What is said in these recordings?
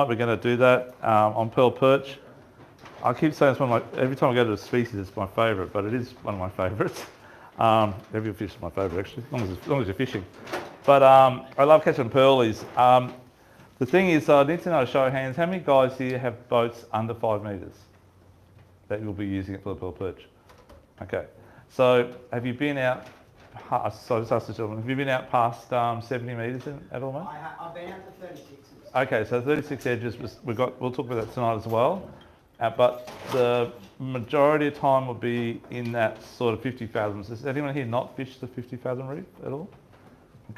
We're going to do that on Pearl Perch. I keep saying it's one of my, every time I go to a species it's my favourite, but it is one of my favourites. Every fish is my favourite actually, as long as you're fishing. But I love catching pearlies. The thing is, I need to know, show of hands, how many guys here have boats under 5 metres that you'll be using it for the Pearl Perch? Okay, so have you been out, so just ask the gentleman, have you been out past 70 metres at all, mate? I've been out to 36. Okay, so 36 edges, we'll talk about that tonight as well. But the majority of time will be in that sort of 50 fathoms. Does anyone here not fish the 50 fathom reef at all?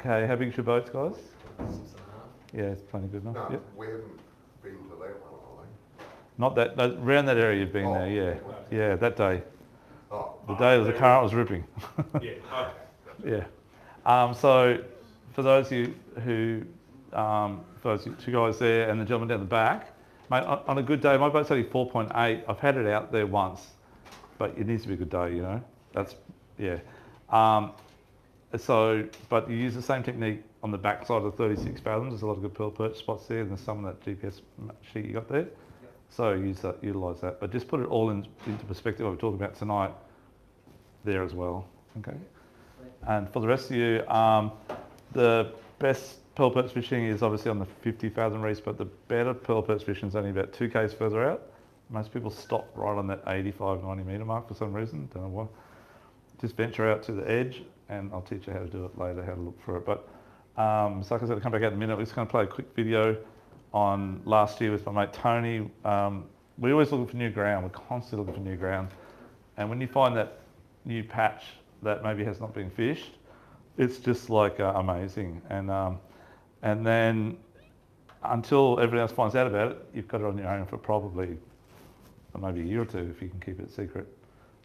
Okay, how big is your boats, guys? 6.5. Yeah, it's plenty good enough. No, Yep. we haven't been to that one, are Not that, around that area you've been Oh, there, yeah. okay. Yeah, that day. they? Oh, The day the current was ripping. Yeah, okay. Yeah. So for those of you who, for those two guys there and the gentleman down the back, mate, on a good day, my boat's only 4.8. I've had it out there once, but it needs to be a good day, you know. That's, yeah. But you use the same technique on the back side of 36 fathoms. There's a lot of good pearl perch spots there, and there's some of that GPS sheet you got there. So utilise that, but just put it all into perspective what we're talking about tonight there as well, okay? And for the rest of you, the best pearl perch fishing is obviously on the 50 fathom reefs, but the better pearl perch fishing is only about 2 k's further out. Most people stop right on that 85, 90 metre mark for some reason, don't know why. Just venture out to the edge, and I'll teach you how to do it later, how to look for it. But so like I said, I'll come back out in a minute. We're just going to play a quick video on last year with my mate Tony. We're always looking for new ground. We're constantly looking for new ground. And when you find that new patch that maybe has not been fished, it's just like amazing. And then until everyone else finds out about it, you've got it on your own for probably maybe a year or two if you can keep it secret.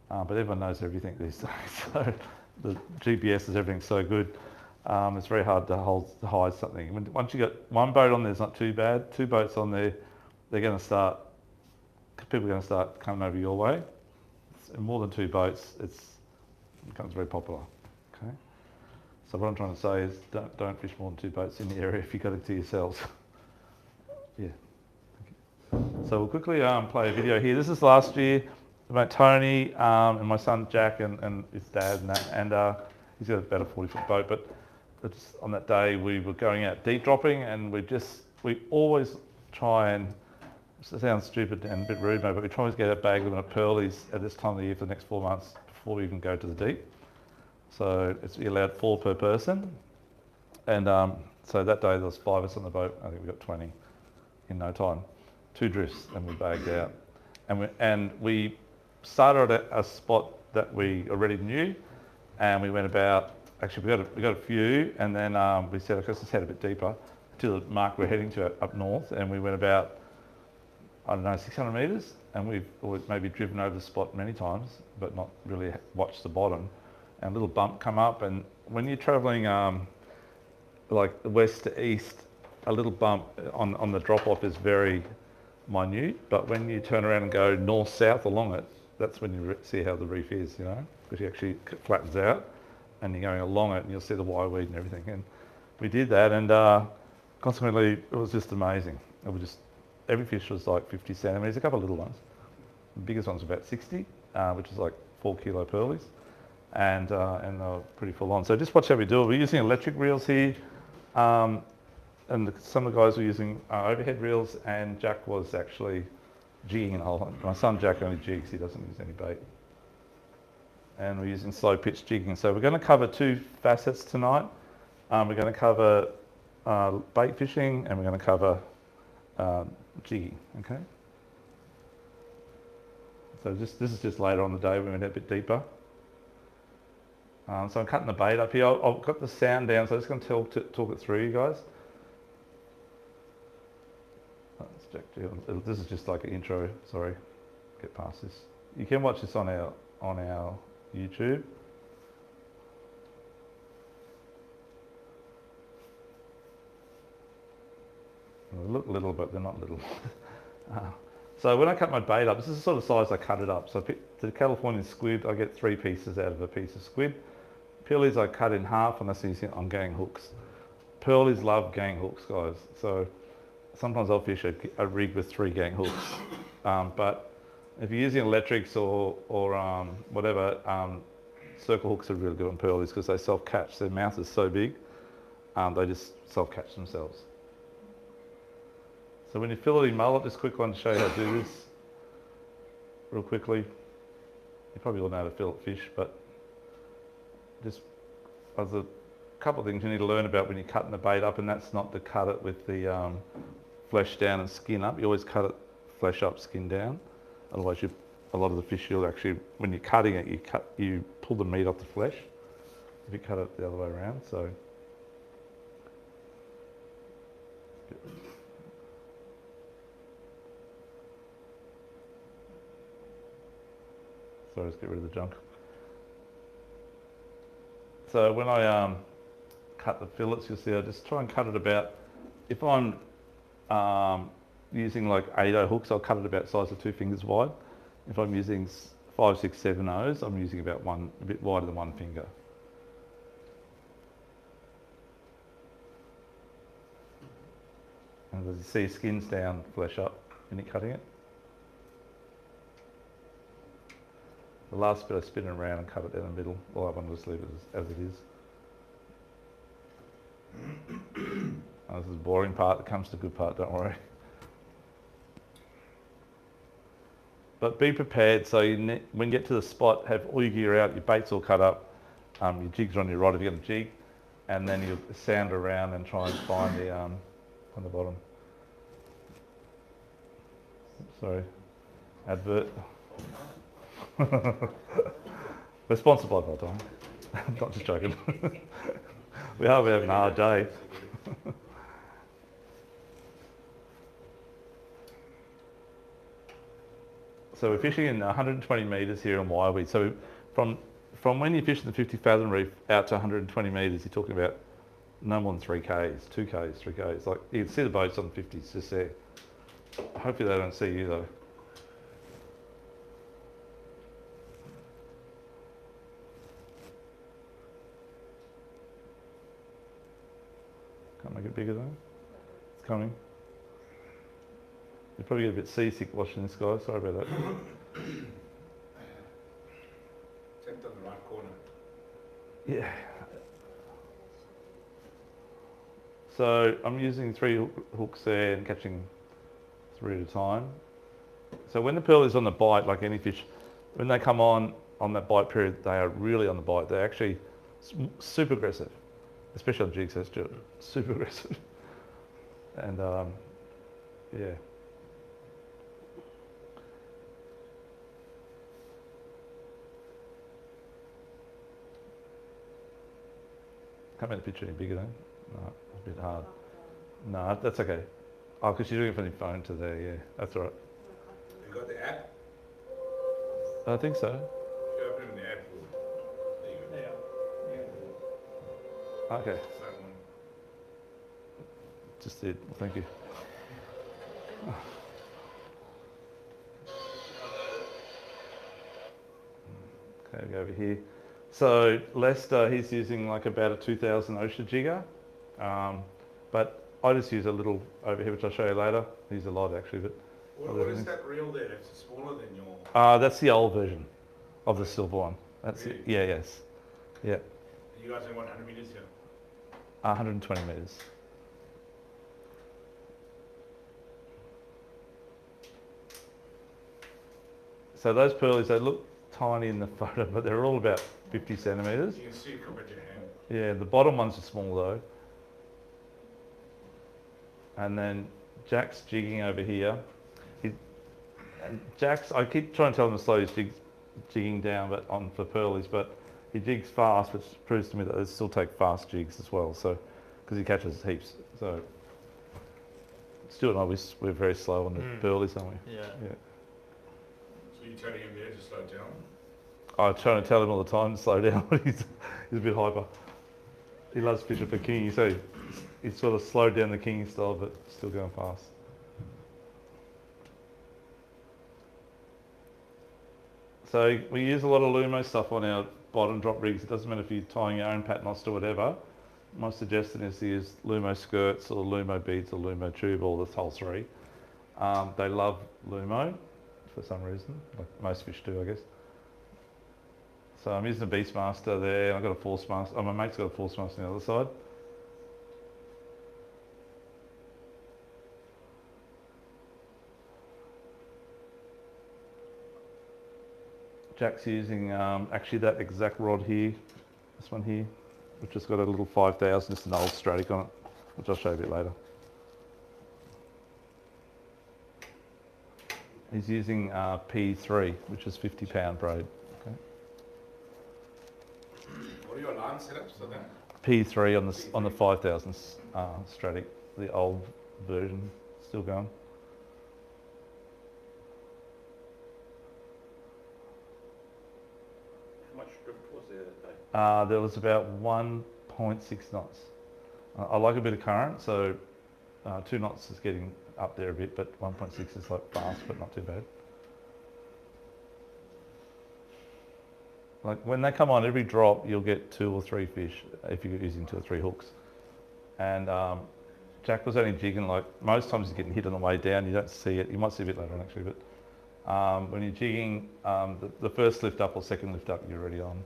But everyone knows everything these days. So the GPS is everything so good. It's very hard to hide something. Once you got one boat on there, it's not too bad. 2 boats on there, people are going to start coming over your way. More than 2 boats, it becomes very popular. Okay. So what I'm trying to say is don't fish more than 2 boats in the area if you've got it to yourselves. Yeah. So we'll quickly play a video here. This is last year. My mate Tony and my son Jack and his dad and that, and he's got about a 40-foot boat, but it's on that day we were going out deep dropping, and we always try and, it sounds stupid and a bit rude, mate, but we try to get a bag limit of pearlies at this time of the year for the next 4 months before we even go to the deep. So you're allowed 4 per person, and so that day there was 5 of us on the boat. I think we got 20 in no time. 2 drifts and we bagged out, and we started at a spot that we already knew, and we went about. Actually, we got a few, and then we said, okay, let's head a bit deeper to the mark we're heading to up north, and we went about, I don't know, 600 metres, and we've maybe driven over the spot many times, but not really watched the bottom. And a little bump come up, and when you're travelling like west to east, a little bump on the drop-off is very minute, but when you turn around and go north-south along it, that's when you see how the reef is, you know, because it actually flattens out, and you're going along it and you'll see the wireweed and everything. And we did that, and consequently it was just amazing. It was just, every fish was like 50 centimetres, a couple of little ones. The biggest ones were about 60, which is like 4 kilo pearlies, and they were pretty full on. So just watch how we do it. We're using electric reels here, and some of the guys were using overhead reels, and Jack was actually jigging in the whole. My son Jack only jigs, he doesn't use any bait. And we're using slow pitch jigging. So we're going to cover 2 facets tonight. We're going to cover bait fishing, and we're going to cover jigging, okay? So this is just later on the day when we went a bit deeper. So I'm cutting the bait up here. I've got the sound down, so I'm just going to talk it through, you guys. This is just like an intro, sorry, get past this. You can watch this on our YouTube. They look little, but they're not little. So when I cut my bait up, this is the sort of size I cut it up. So the Californian squid, I get 3 pieces out of a piece of squid. Pearlies I cut in half, and that's using on gang hooks. Pearlies love gang hooks, guys. So sometimes I'll fish a rig with 3 gang hooks. But if you're using electrics or whatever, circle hooks are really good on pearlies because they self-catch. Their mouth is so big, they just self-catch themselves. So when you fillet mullet, just a quick one to show you how to do this real quickly. You probably all know how to fillet fish, but just there's a couple of things you need to learn about when you're cutting the bait up, and that's not to cut it with the flesh down and skin up. You always cut it flesh up, skin down. Otherwise, a lot of the fish you'll actually, when you're cutting it, you pull the meat off the flesh. If you cut it the other way around, so. Sorry, let's get rid of the junk. So when I cut the fillets, you'll see I just try and cut it about, if I'm using like 8/0 hooks, I'll cut it about the size of 2 fingers wide. If I'm using 5, 6, 7/0s, I'm using about a bit wider than 1 finger. And as you see, skin's down, flesh up when you're cutting it. The last bit I spin it around and cut it down the middle. Well, I want to just leave it as it is. This is the boring part. It comes to the good part, don't worry. But be prepared. So when you get to the spot, have all your gear out, your bait's all cut up, your jigs are on your rod if you've got a jig, and then you sound around and try and find the on the bottom. Sorry, advert. We're sponsored by Paternoster. I'm not just joking. We're having a hard day. So we're fishing in 120 metres here on Wyweed. So from when you fish in the 50 fathom reef out to 120 metres, you're talking about no more than 3 Ks, 2 Ks, 3 Ks. Like you can see the boats on the 50s just there. Hopefully they don't see you though. Can't make it bigger though. It's coming. You probably get a bit seasick watching this guy. Sorry about that. Except on the right corner. Yeah. So I'm using 3 hooks there and catching 3 at a time. So when the pearl is on the bite, like any fish, when they come on that bite period, they are really on the bite. They're actually super aggressive, especially on jigs. That's just super aggressive. And yeah. Can't make the picture any bigger though. No, it's a bit hard. No, that's okay. Oh, because you're doing it from your phone to there, yeah. That's all right. You got the app? I think so. If you open the app, there you go. Okay. That one. Just did. Well, thank you. Okay, we go over here. So Lester, he's using like about a 2000 OSHA jigger, but I just use a little over here, which I'll show you later. Use a lot actually, but What is that reel there? It's smaller than your... that's the old version of the silver one. That's Really? it. Yeah, yes, yeah. You guys are 100 meters here. 120 meters. So those pearlies, they look tiny in the photo, but they're all about 50 centimeters. You can see it compared to your hand. Yeah, the bottom ones are small though. And then Jack's jigging over here. I keep trying to tell him to slow his jigging down, but for pearlies, but he jigs fast, which proves to me that they still take fast jigs as well. So, because he catches heaps. So, Stuart and I, we're very slow on the pearlies, aren't we? Yeah. Yeah. So you're telling him there to slow down? I'm trying to tell him all the time to slow down, but he's a bit hyper. He loves fishing for kingy, so he's sort of slowed down the kingy style, but still going fast. So we use a lot of Lumo stuff on our bottom drop rigs. It doesn't matter if you're tying your own Paternoster or whatever. my suggestion is to use Lumo skirts or Lumo beads or Lumo tube or the whole three. They love Lumo for some reason, like most fish do, I guess. So I'm using a Beastmaster there. I've got a Force Master. Oh, my mate's got a Force Master on the other side. Jack's using actually that exact rod here, this one here, which has got a little 5000, just an old Stratic on it, which I'll show you a bit later. He's using P3, which is 50-pound braid. Okay. What are your line setups for that? P3 on the 5000 Stratic, the old version, still going. How much drift was there that day? There was about 1.6 knots. I like a bit of current, so 2 knots is getting up there a bit, but 1.6 is like fast, but not too bad. Like when they come on every drop, you'll get 2 or 3 fish if you're using 2 or 3 hooks. And Jack was only jigging, like most times he's getting hit on the way down. You don't see it. You might see a bit later on actually, but when you're jigging, the first lift up or second lift up, you're already on.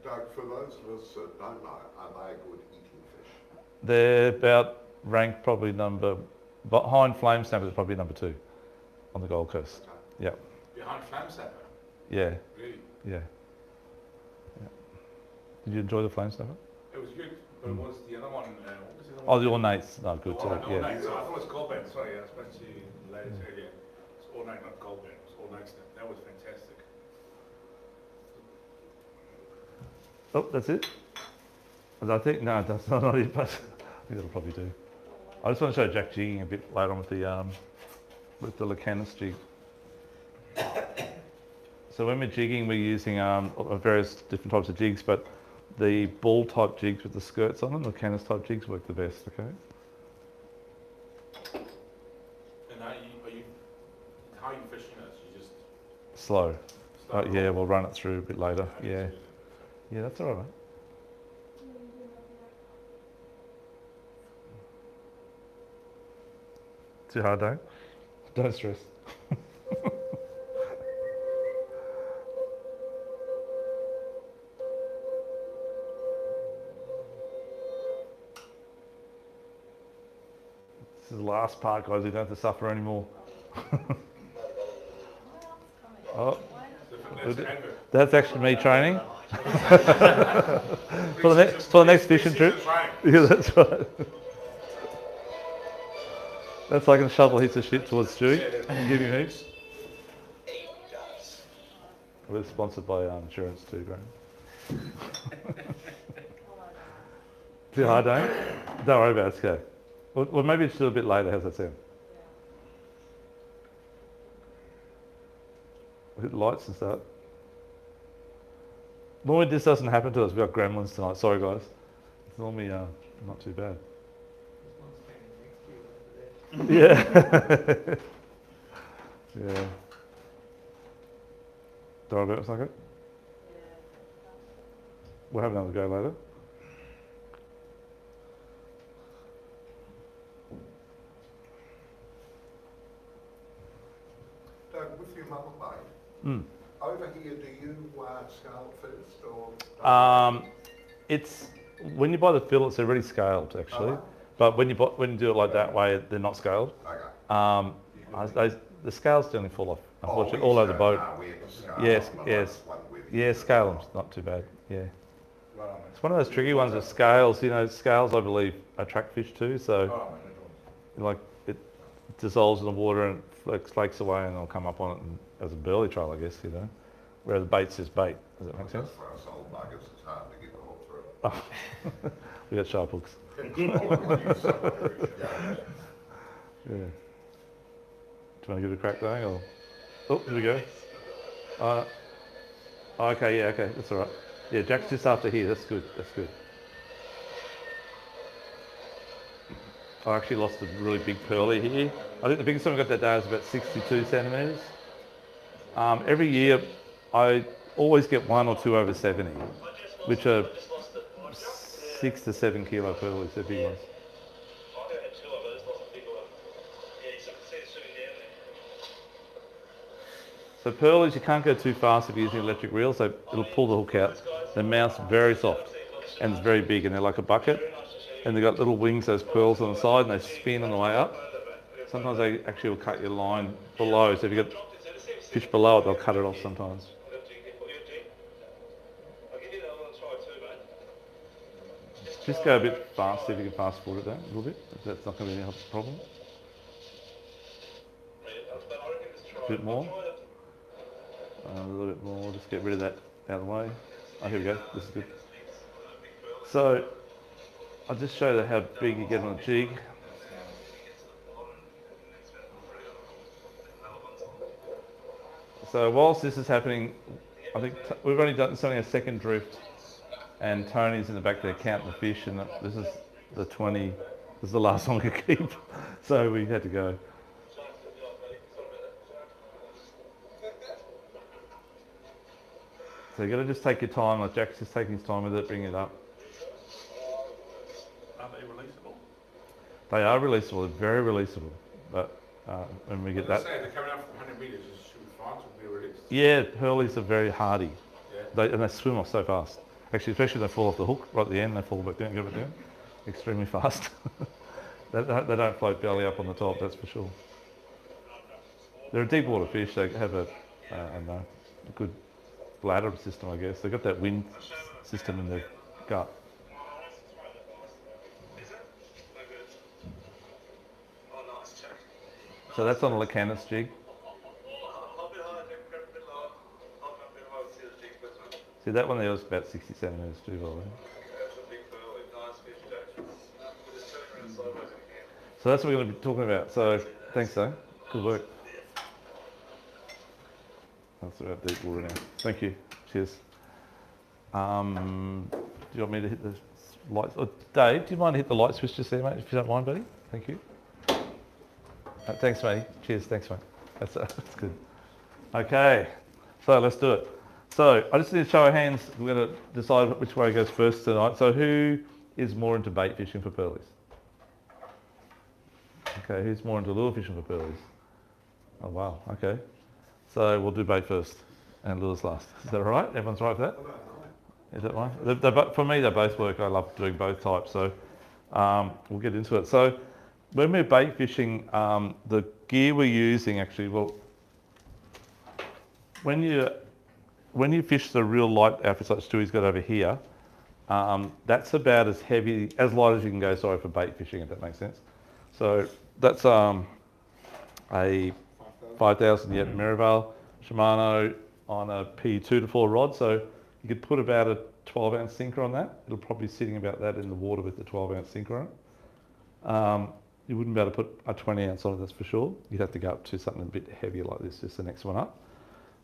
Doug, for those of us that don't know, are they a good eating fish? They're about ranked probably behind flame snapper is probably number 2 on the Gold Coast. Okay. Yeah, Behind flame snapper? yeah, Really? yeah. Did you enjoy the flame snapper? It was good, but it was the other one, what was the other Oh, one? the ornates, no, good too. All Yeah, night. So I thought it was gold band, sorry, I spoke to you ladies earlier. It's all night, not gold band, it's all night stuff. That was fantastic. oh, that's it. I think no, that's not it, but I think that'll probably do. I just want to show Jack jigging a bit later on with the Lucanus jig. So when we're jigging, we're using various different types of jigs, but the ball type jigs with the skirts on them, the Lucanus type jigs work the best. Okay. And how are you fishing this? You just Slow. start Yeah, rolling? we'll run it through a bit later. Yeah, yeah, that's all right, mate. Too hard, don't? Don't stress. This is the last part, guys. You don't have to suffer anymore. Oh, That's the advert. that's actually me training for the next fishing trip. Yeah, that's right. That's like a shovel hits the shit towards Stewie and give him heaps. We're sponsored by insurance too, Graham. Too hard, don't you? Don't worry about it, it's okay. Well, maybe it's still a bit later, how's that sound? Hit lights and stuff. Normally this doesn't happen to us, we've got gremlins tonight, sorry guys. It's normally not too bad. Yeah. Yeah. Don't worry about it, Psycho. We'll have another go later. Doug, with your mother bait, Mm. over here, do you scale it first or? It's when you buy the fillets, they're already scaled actually. Uh-huh. But when you do it like that way, they're not scaled. Okay. The scales generally fall off, unfortunately, Oh, all over the boat. we have to scale Yes, on the yes. last one with you. Yeah, scale them's not too bad. Yeah, Right on, it's one of those tricky ones with scales. You know, scales I believe attract fish too. So mate. Oh, mate, like it dissolves in the water and flakes away, and they'll come up on it and, as a burley trail, I guess. You know, where the bait's just bait. Does that make sense? For us old buggers, it's hard to get the hook through. We got sharp hooks. Yeah. Do you want to give it a crack, though? Or... Oh, here we go. Okay, yeah, okay, that's all right. Yeah, Jack's just after here. That's good. That's good. I actually lost a really big pearlie here. I think the biggest one I got that day was about 62 centimetres. Every year, I always get 1 or 2 over 70. which are 6 to 7 kilo pearlies, they're big ones. So pearlies, you can't go too fast if you're using electric reel, so it'll pull the hook out. The mouth's very soft and it's very big, and they're like a bucket. And they've got little wings, those pearls on the side, and they spin on the way up. Sometimes they actually will cut your line below, so if you've got fish below it, they'll cut it off sometimes. Just go a bit fast, if you can fast forward it down a little bit, if that's not going to be a problem. A bit more. A little bit more, just get rid of that out of the way. Oh, here we go, this is good. So, I'll just show you how big you get on a jig. So whilst this is happening, I think we've only done a second drift, and Tony's in the back there counting the fish, and this is the 20, this is the last one we could keep, so we had to go. So you've got to just take your time, like Jack's just taking his time with it, bring it up. Are they releasable? They are releasable, they're very releasable, but when we get that... Say they're coming up from 100 metres, it should be fine to be released. Yeah, pearlies are very hardy, Yeah. and they swim off so fast. Actually, especially when they fall off the hook right at the end, they fall back down, go back down, extremely fast. They don't float belly up on the top, that's for sure. They're a deep water fish, they have a good bladder system, I guess. They've got that wind system in their gut. So that's on a Lacanis jig. See, that one there was about 60 centimetres too, by the way. So that's what we're going to be talking about. So thanks, though. Good work. That's about deep water now. Thank you. Cheers. Do you want me to hit the lights? Oh, Dave, do you mind to hit the light switch just there, mate, if you don't mind, buddy? Thank you. Thanks, mate. Cheers. Thanks, mate. That's good. Okay. So let's do it. So I just need to show our hands. We're going to decide which way goes first tonight. So who is more into bait fishing for pearlies? Okay, who's more into lure fishing for pearlies? Oh, wow. Okay. So we'll do bait first and lures last. Is that all right? Everyone's right with that? Is that right? For me, they both work. I love doing both types. So we'll get into it. So when we're bait fishing, the gear we're using actually, well, when you fish the real light outfits like Stewie's got over here, that's about as heavy, as light as you can go, sorry, for bait fishing, if that makes sense. So that's a 5,000 Merivale Shimano on a P2 to 4 rod. So you could put about a 12-ounce sinker on that. It'll probably be sitting about that in the water with the 12-ounce sinker on it. You wouldn't be able to put a 20-ounce on it, that's for sure. You'd have to go up to something a bit heavier like this, just the next one up.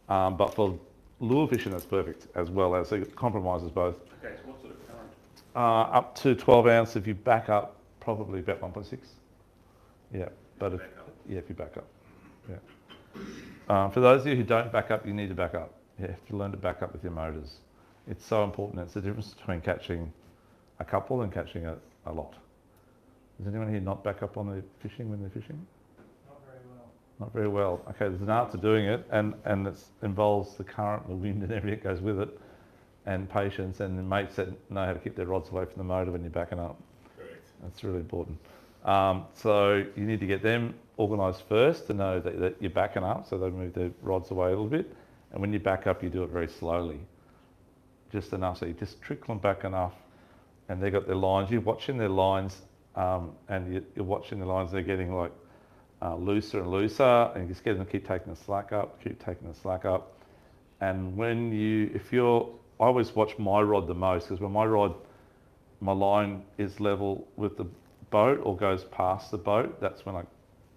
But for lure fishing, that's perfect as well, as it compromises both. Okay, so what sort of current? Up to 12 ounce if you back up, probably about 1.6. Yeah, but if you back up. Yeah. For those of you who don't back up, you need to back up. You have to learn to back up with your motors. It's so important. It's the difference between catching a couple and catching a lot. Does anyone here not back up on the fishing when they're fishing? Not very well. Not very well. Okay, there's an art to doing it, and it involves the current, the wind and everything that goes with it, and patience, and the mates that know how to keep their rods away from the motor when you're backing up. Correct. That's really important. So you need to get them organised first to know that you're backing up, so they move their rods away a little bit, and when you back up, you do it very slowly, just enough, so you just trickle them back enough, and they've got their lines, you're watching their lines, and you're watching the lines, they're getting like looser and looser, and you just get them to keep taking the slack up, and when I always watch my rod the most, because when my line is level with the boat or goes past the boat, that's when I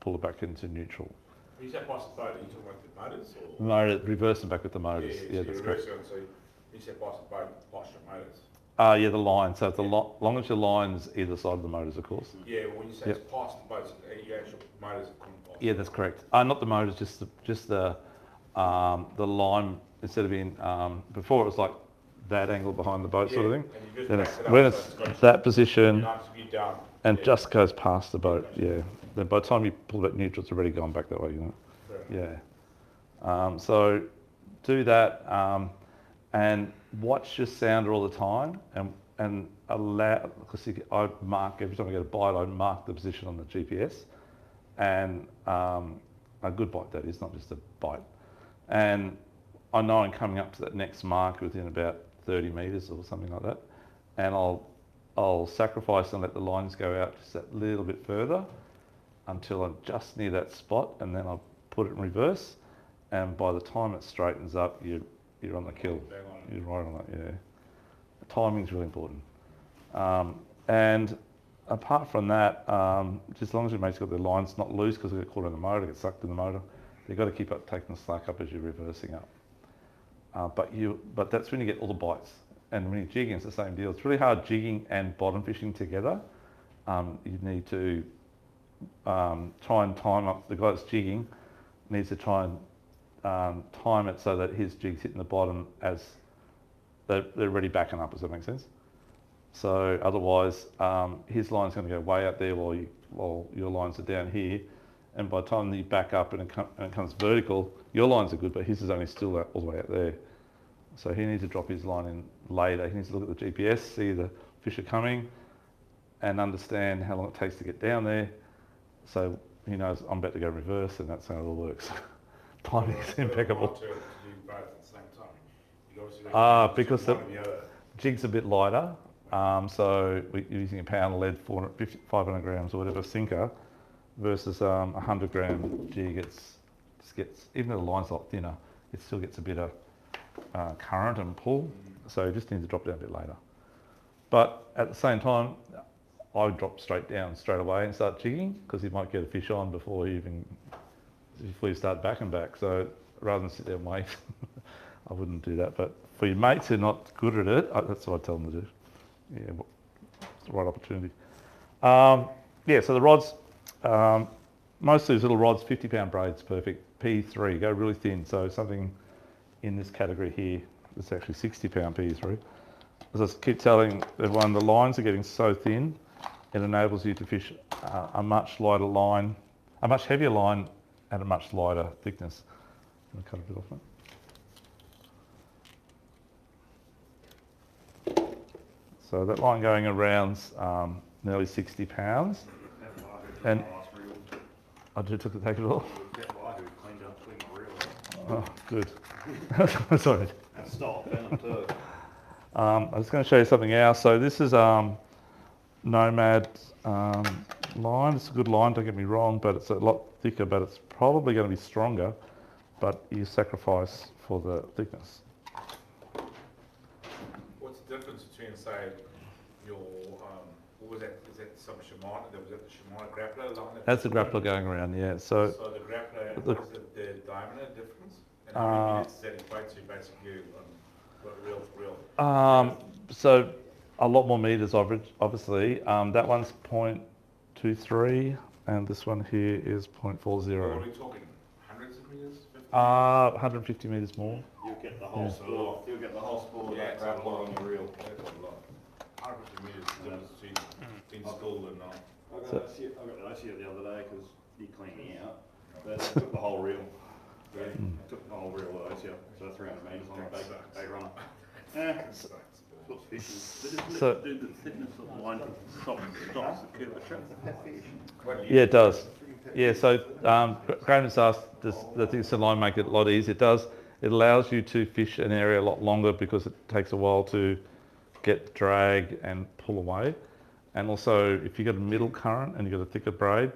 pull it back into neutral. When you say past the boat, are you talking about the motors? Or? Motor, reverse them back with the motors. Yeah, so that's you correct. reverse it, so you say past the boat, past your motors. Yeah, the line. So long as your line's either side of the motors, of course. Yeah, when you say it's past the boats, your actual motors are coming past. Yeah, that's correct. Not the motors, just the line. Instead of being before, it was like that angle behind the boat sort of thing. And you just Then back it's, it up when so it's got that position nice to be down. and Yeah. just goes past the boat, yeah. Then by the time you pull it neutral, it's already gone back that way, you know. Fair. Yeah. So do that and watch your sounder all the time and allow, because I mark, every time I get a bite, I mark the position on the GPS and a good bite that is, not just a bite. And I know I'm coming up to that next mark within about 30 metres or something like that. And I'll sacrifice and let the lines go out just that little bit further until I'm just near that spot, and then I'll put it in reverse. And by the time it straightens up, you're on the kill. You're right on it, yeah. Timing's really important. And apart from that, just as long as your mate's got their lines not loose because they get caught in the motor, get sucked in the motor, you've got to keep up taking the slack up as you're reversing up. But that's when you get all the bites. And when you're jigging, it's the same deal. It's really hard jigging and bottom fishing together. You need to try and time up. The guy that's jigging needs to try and time it so that his jig's hitting the bottom as they're already backing up. Does that make sense? So otherwise, his line's going to go way up there while your lines are down here. And by the time you back up and it comes vertical, your lines are good, but his is only still all the way out there. So he needs to drop his line in later. He needs to look at the GPS, see the fish are coming, and understand how long it takes to get down there. So he knows I'm about to go reverse, and that's how it all works. Timing is impeccable. To do both at the same time. You obviously Because the one or the other. jig's a bit lighter, so we're using a pound of lead, 500 grams or whatever sinker, versus 100 gram jig. It just gets, even though the line's a lot thinner, it still gets a bit of current and pull, so you just need to drop down a bit later. But at the same time, I would drop straight down straight away and start jigging, because you might get a fish on before you start back and back. So rather than sit there and wait, I wouldn't do that. But for your mates who are not good at it, that's what I tell them to do. Yeah, it's the right opportunity. Yeah, so the rods, most of these little rods, 50-pound braid's perfect. P3, go really thin. So something in this category here, it's actually 60-pound P3. As I keep telling everyone, the lines are getting so thin, it enables you to fish a much lighter line, a much heavier line at a much lighter thickness. I'm going to cut a bit off it. So that line going around's nearly 60 pounds. And I just took the take it all. Oh, good. Sorry. I was going to show you something else. So this is Nomad line. It's a good line, don't get me wrong, but it's a lot thicker, but it's probably going to be stronger, but you sacrifice for the thickness. What's the difference between, say, your, what was that, is that some Shimano, was that the Shimano grappler line? That's the grappler going around, yeah. So the grappler, what is the diameter difference? And how many minutes does that equate to basically real? So a lot more meters, obviously. That one's 0.23, and this one here is 0.40. Are we talking hundreds of meters? 150 meters more. You'll get the whole spool. You'll get the whole spool of that grappler on the reel. That's a lot. 150 meters is the difference between in school and not. I got an OCO the other day because he cleaned me out. But I took the whole reel. I took the whole reel of OCO, so 300 metres on a big runner. So, do the thickness of the line stops the curvature? yeah, it does. Yeah, so Graham has asked, does the thickness of the line make it a lot easier? It does. It allows you to fish an area a lot longer because it takes a while to get drag and pull away. And also, if you've got a middle current and you've got a thicker braid,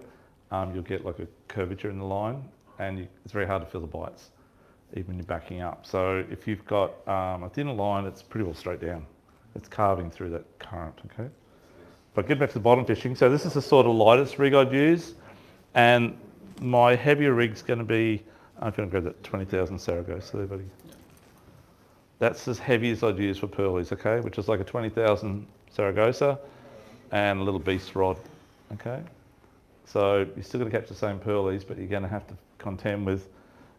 you'll get like a curvature in the line, and it's very hard to feel the bites, even when you're backing up. So if you've got a thinner line, it's pretty well straight down. It's carving through that current, okay? But get back to the bottom fishing. So this is the sort of lightest rig I'd use, and my heavier rig's going to be, I'm going to grab that 20,000 Saragossa there, buddy. That's as heavy as I'd use for pearlies, okay? Which is like a 20,000 Saragossa and a little beast rod, okay? So you're still going to catch the same pearlies, but you're going to have to contend with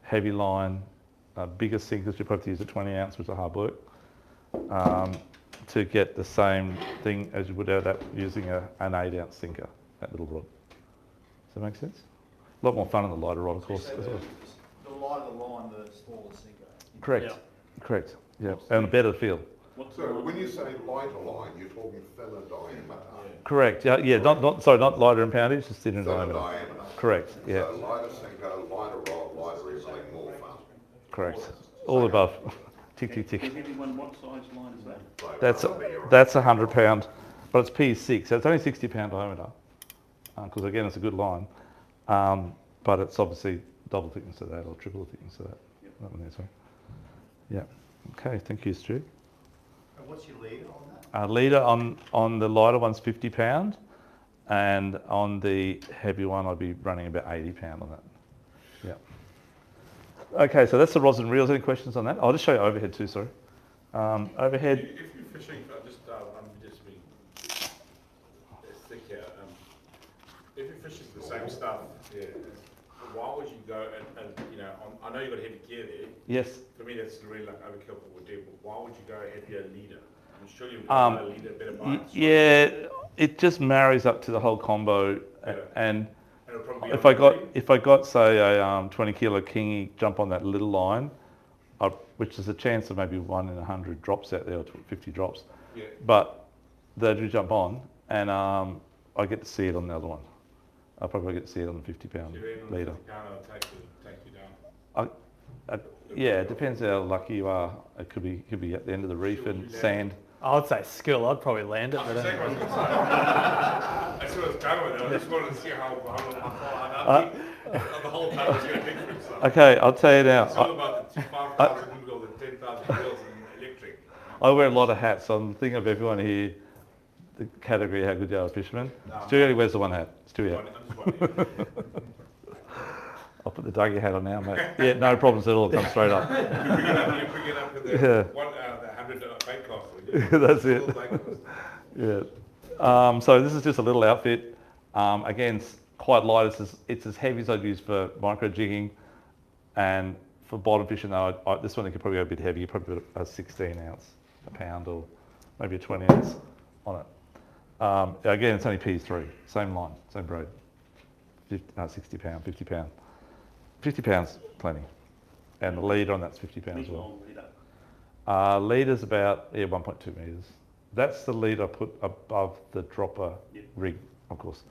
heavy line, bigger sinkers. You probably have to use a 20 ounce, which is hard work. to get the same thing as you would out that using an 8-ounce sinker, that little rod. Does that make sense? A lot more fun on the lighter rod, of course. So As well. the lighter the line, the smaller sinker. Correct, Yeah. correct, yeah, and a better feel. What's So when you say lighter line, you're talking thinner diameter. Correct, yeah, not lighter in poundage, just thinner in Thinner diameter. diameter. Correct, yeah, So lighter sinker, lighter rod, lighter reeling, more fun. correct. All above. Tick, tick, the tick. heavy one? What size line is that? So That's 100 pound, but it's P6, so it's only 60 pound diameter. Because again, it's a good line, but it's obviously double thickness of that or triple thickness of that. Yep. That one there, sorry. Yeah. Okay, thank you, Stu. And what's your leader on that? Leader on the lighter one's 50 pound, and on the heavy one, I'd be running about 80 pound on that. Yeah. Okay, so that's the rods and reels. Any questions on that? I'll just show you overhead too. Sorry. Overhead. If you're fishing, I'm just being thick here. If you're fishing the same stuff, yeah, why would you go and I know you've got heavy gear there. Yes. For me, that's really like overkill for what we do. But why would you go heavier leader? I'm sure you've Um, got a leader, better bites. Yeah, it just marries up to the whole combo, Yeah. and And it'll probably be if I got say a 20 kilo kingy jump on that little line, which is a chance of maybe 1 in 100 drops out there or 50 drops, Yeah. but they do jump on, and I get to see it on the other one. I probably get to see it on the 50 pound So even on leader. 50 pound, it'll take you down. Yeah, it depends how lucky you are. It could be at the end of the reef and sand. I'd say skill. I'd probably land it. That's But, exactly what I was going to say. That's what I was going with it. I just wanted to see how far the whole time was going to take for himself. Okay, I'll tell you now. It's all about the 5,000 wheels and 10,000 wheels and electric. I wear a lot of hats, so I'm thinking of everyone here, the category how good you are a fisherman. Stu only wears the one hat. Stu, yeah. I'm just wondering. I'll put the Dougie hat on now, mate. Yeah, no problems at all. Come straight up. You bring it up to the Yeah. the 100 bait cost. That's it. Yeah. So this is just a little outfit. Again, it's quite light. It's as heavy as I'd use for micro jigging, and for bottom fishing though, this one could probably go a bit heavy. You probably put a 16 ounce, a pound, or maybe a 20 ounce on it. Again, it's only P3, same line, same braid. 60 pound, 50 pound. 50 pounds, plenty. And the leader on that's 50 pounds as well. Leader's about 1.2 metres. That's the lead I put above the dropper rig, of course.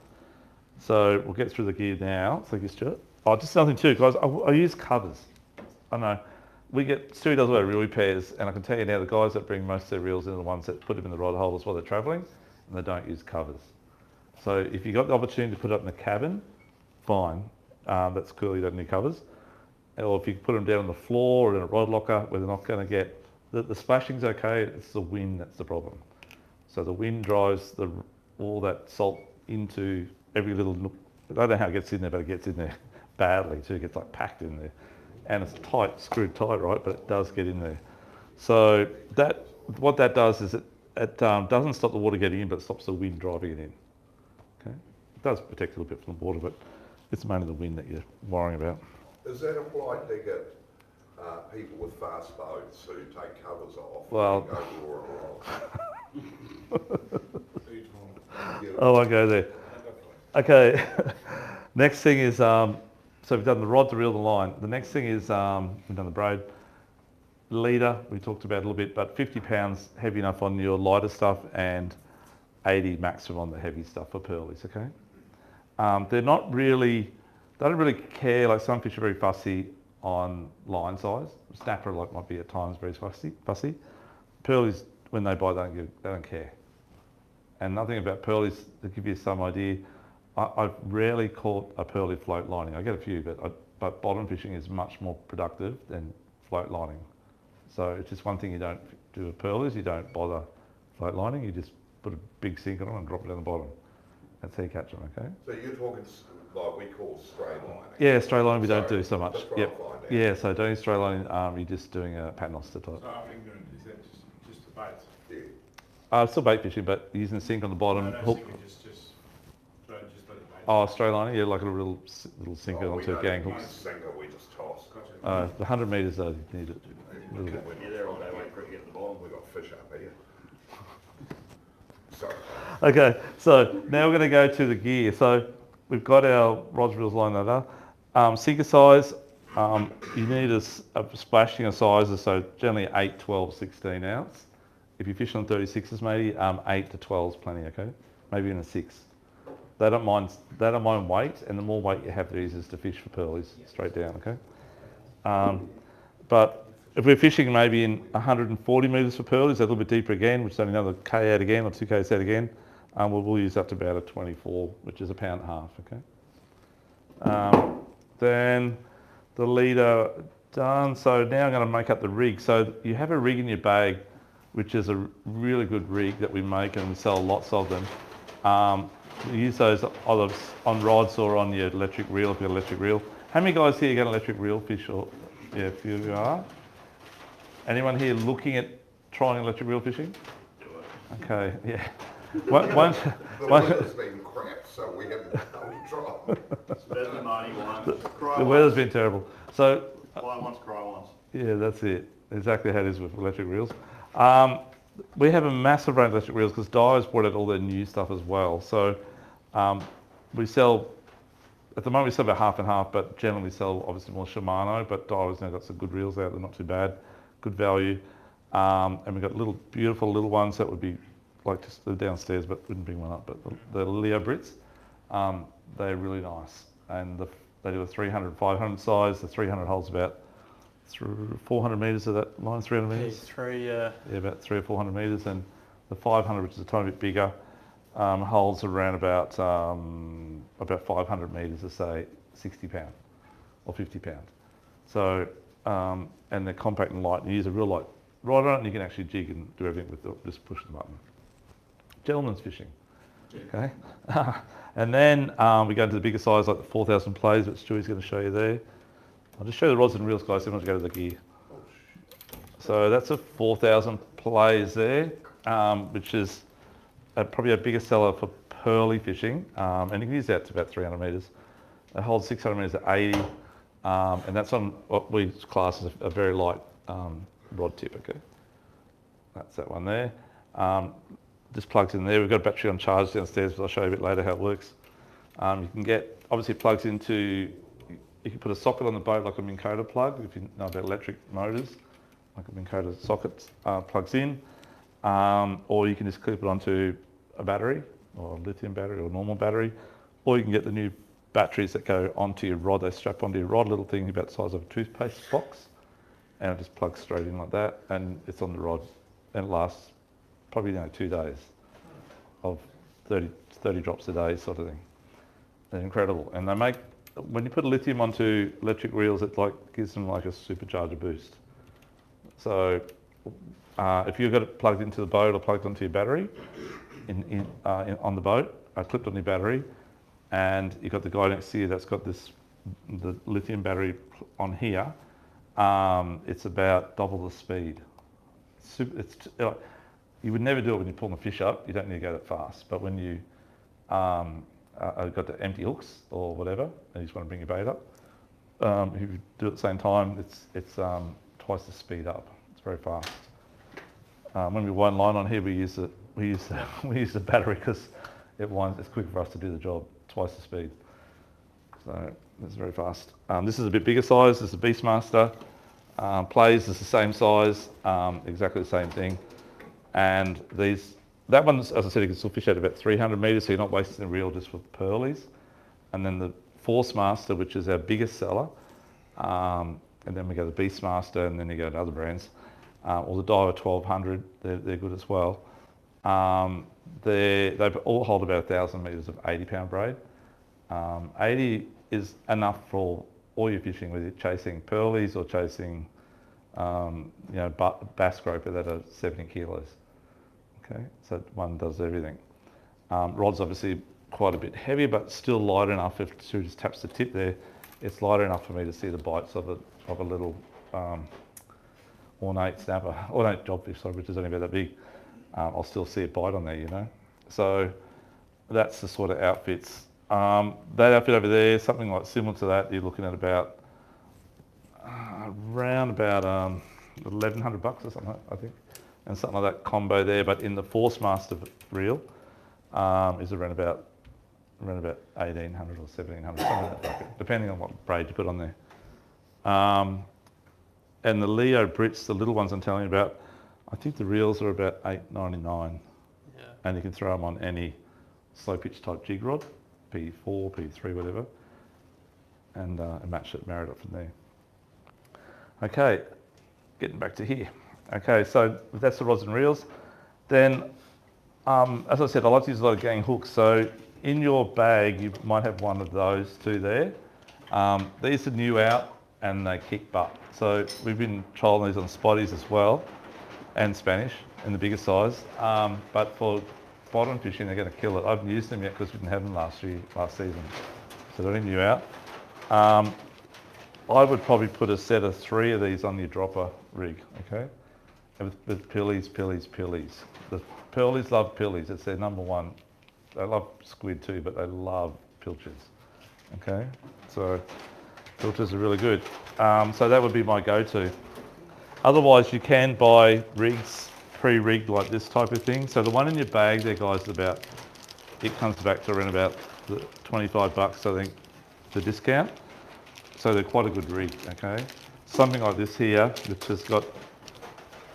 So we'll get through the gear now. Thank you, Stuart. Oh, just something too, guys. I use covers. I know. Stewie does a lot of reel repairs, and I can tell you now the guys that bring most of their reels in are the ones that put them in the rod holders while they're travelling, and they don't use covers. So if you got the opportunity to put it up in the cabin, fine. That's cool, you don't need covers. Or if you put them down on the floor or in a rod locker where they're not going to get... The splashing's okay, it's the wind that's the problem. So the wind drives all that salt into every little nook. I don't know how it gets in there, but it gets in there badly too. It gets like packed in there. And it's tight, screwed tight, right? But it does get in there. So what that does is it doesn't stop the water getting in, but it stops the wind driving it in. Okay? It does protect a little bit from the water, but it's mainly the wind that you're worrying about. Is that applied to get people with fast boats who take covers off? Well- and go I won't go there. Okay, next thing is, so we've done the rod to reel the line. The next thing is, we've done the braid. Leader, we talked about a little bit, but 50 pounds heavy enough on your lighter stuff and 80 maximum on the heavy stuff for pearlies, okay? They don't really care, like some fish are very fussy on line size. Snapper might be at times very fussy. Pearlies, when they bite, they don't care. And nothing about pearlies, to give you some idea, I've rarely caught a pearlie float lining. I get a few, but bottom fishing is much more productive than float lining. So it's just one thing you don't do with pearlies, you don't bother float lining, you just put a big sink on them and drop it down the bottom. That's how you catch them, okay? So you're talking like we call stray lining? Yeah, stray lining we don't Sorry, do so much. just trying Yep. to find out. Yeah, so don't use stray lining, you're just doing a Paternoster type. So I'm ignorant. Is that just the bait? Yeah. Still bait fishing, but using the sink on the bottom, No, hook. just let it bait. Oh, stray lining, yeah, like a little sinker Oh, we onto don't gang use hooks. sinker, we just toss. Gotcha. The 100 metres though, you need it a little bit. When you're there all day waiting for it to get to the bottom, We've got fish up here. Sorry. Okay, so now we're going to go to the gear. So we've got our rods, reels lined up. Sinker size, you need a splashing of sizes, so generally 8, 12, 16 ounce. If you fish on 36s, maybe 8 to 12 is plenty, okay? Maybe even a 6. They don't mind weight, and the more weight you have, the easier to fish for pearlies, straight down, okay? But if we're fishing maybe in 140 metres for pearlies, a little bit deeper again, which is only another K out again, or 2 Ks out again, we'll use up to about a 24, which is a pound and a half, okay? Then the leader done. So now I'm going to make up the rig. So you have a rig in your bag, which is a really good rig that we make and we sell lots of them. We use those either on rods or on your electric reel if you've got an electric reel. How many guys here got an electric reel fish? Or, yeah, a few of you are. Anyone here looking at trying electric reel fishing? Okay, yeah. Once, The weather's been crap, so we haven't tried. It's better than 91. the weather's been terrible. So, Fly once, cry once. yeah, that's it. Exactly how it is with electric reels. We have a massive range of electric reels because Dyer's brought out all their new stuff as well. So we sell, at the moment we sell about half and half, but generally we sell obviously more Shimano, but Dyer's now got some good reels out, they're not too bad, good value. And we've got little, beautiful little ones that would be like just they're downstairs, but wouldn't bring one up, but the Leo Brits, they're really nice. And they do a 300, 500 size, the 300 holds about through 400 metres of that line, 300 metres? Yeah. Yeah, about 300 or 400 metres, and the 500, which is a tiny bit bigger, holds around about 500 metres of say 60 pound or 50 pound. So, and they're compact and light, and you use a real light rod on it, and you can actually jig and do everything with just push the button. Gentleman's fishing, okay? And then we go into the bigger size, like the 4,000 plays, which Stewie's going to show you there. I'll just show you the rods and reels, guys, then we'll go to the gear. So that's a 4,000 plays there, which is probably a bigger seller for pearly fishing, and you can use that to about 300 metres. It holds 600 metres at 80, and that's on what we class as a very light rod tip, okay? That's that one there. Just plugs in there. We've got a battery on charge downstairs, but I'll show you a bit later how it works. You can get, obviously it plugs into, you can put a socket on the boat like a Minn Kota plug, if you know about electric motors, like a Minn Kota socket plugs in, or you can just clip it onto a battery, or a lithium battery, or a normal battery, or you can get the new batteries that go onto your rod. They strap onto your rod, little thing about the size of a toothpaste box, and it just plugs straight in like that, and it's on the rod, and it lasts probably 2 days of 30 drops a day sort of thing. They're incredible, and they make, when you put lithium onto electric reels, it like gives them like a supercharger boost. So if you've got it plugged into the boat or plugged onto your battery on the boat, clipped on your battery, and you've got the guy next to you that's got the lithium battery on here, it's about double the speed. You would never do it when you're pulling the fish up. You don't need to go that fast. But when you got the empty hooks or whatever, and you just want to bring your bait up, if you do it at the same time, it's twice the speed up. It's very fast. When we wind line on here, we use the battery because it's quicker for us to do the job. Twice the speed. So it's very fast. This is a bit bigger size. This is a Beastmaster. Plays is the same size, exactly the same thing. And that one's, as I said, you can still fish out about 300 metres, so you're not wasting the reel just for pearlies. And then the Forcemaster, which is our biggest seller, and then we go to the Beastmaster, and then you go to other brands. Or the Daiwa 1200, they're good as well. They all hold about 1,000 metres of 80 pound braid. 80 is enough for all your fishing, whether you're chasing pearlies or chasing bass groper that are 70 kilos. Okay, so one does everything. Rod's obviously quite a bit heavier, but still light enough. If Sue just taps the tip there, it's light enough for me to see the bites of a little ornate snapper, ornate jobfish, sorry, which is only about that big. I'll still see a bite on there, So that's the sort of outfits. That outfit over there, something like similar to that, you're looking at about around about $1,100 or something, I think. and something like that combo there, but in the Force Master reel is around about 1,800 or 1,700, something like that, depending on what braid you put on there. And the Leo Brits, the little ones I'm telling you about, I think the reels are about $8.99, and you can throw them on any slow pitch type jig rod, P4, P3, whatever, and match it, marry it up from there. Okay, getting back to here. Okay, so that's the rods and reels. Then, as I said, I like to use a lot of gang hooks. So in your bag, you might have one of those two there. These are new out and they kick butt. So we've been trialling these on spotties as well, and Spanish in the bigger size. But for bottom fishing, they're going to kill it. I haven't used them yet because we didn't have them last season. So they're new out. I would probably put a set of 3 of these on your dropper rig, okay? With pillies. The pearlies love pillies. It's their number one. They love squid too, but they love pilchards, okay? So pilchards are really good. So that would be my go-to. Otherwise, you can buy rigs, pre-rigged like this type of thing. So the one in your bag there, guys, it comes back to around about $25, I think, the discount. So they're quite a good rig, okay? Something like this here, which has got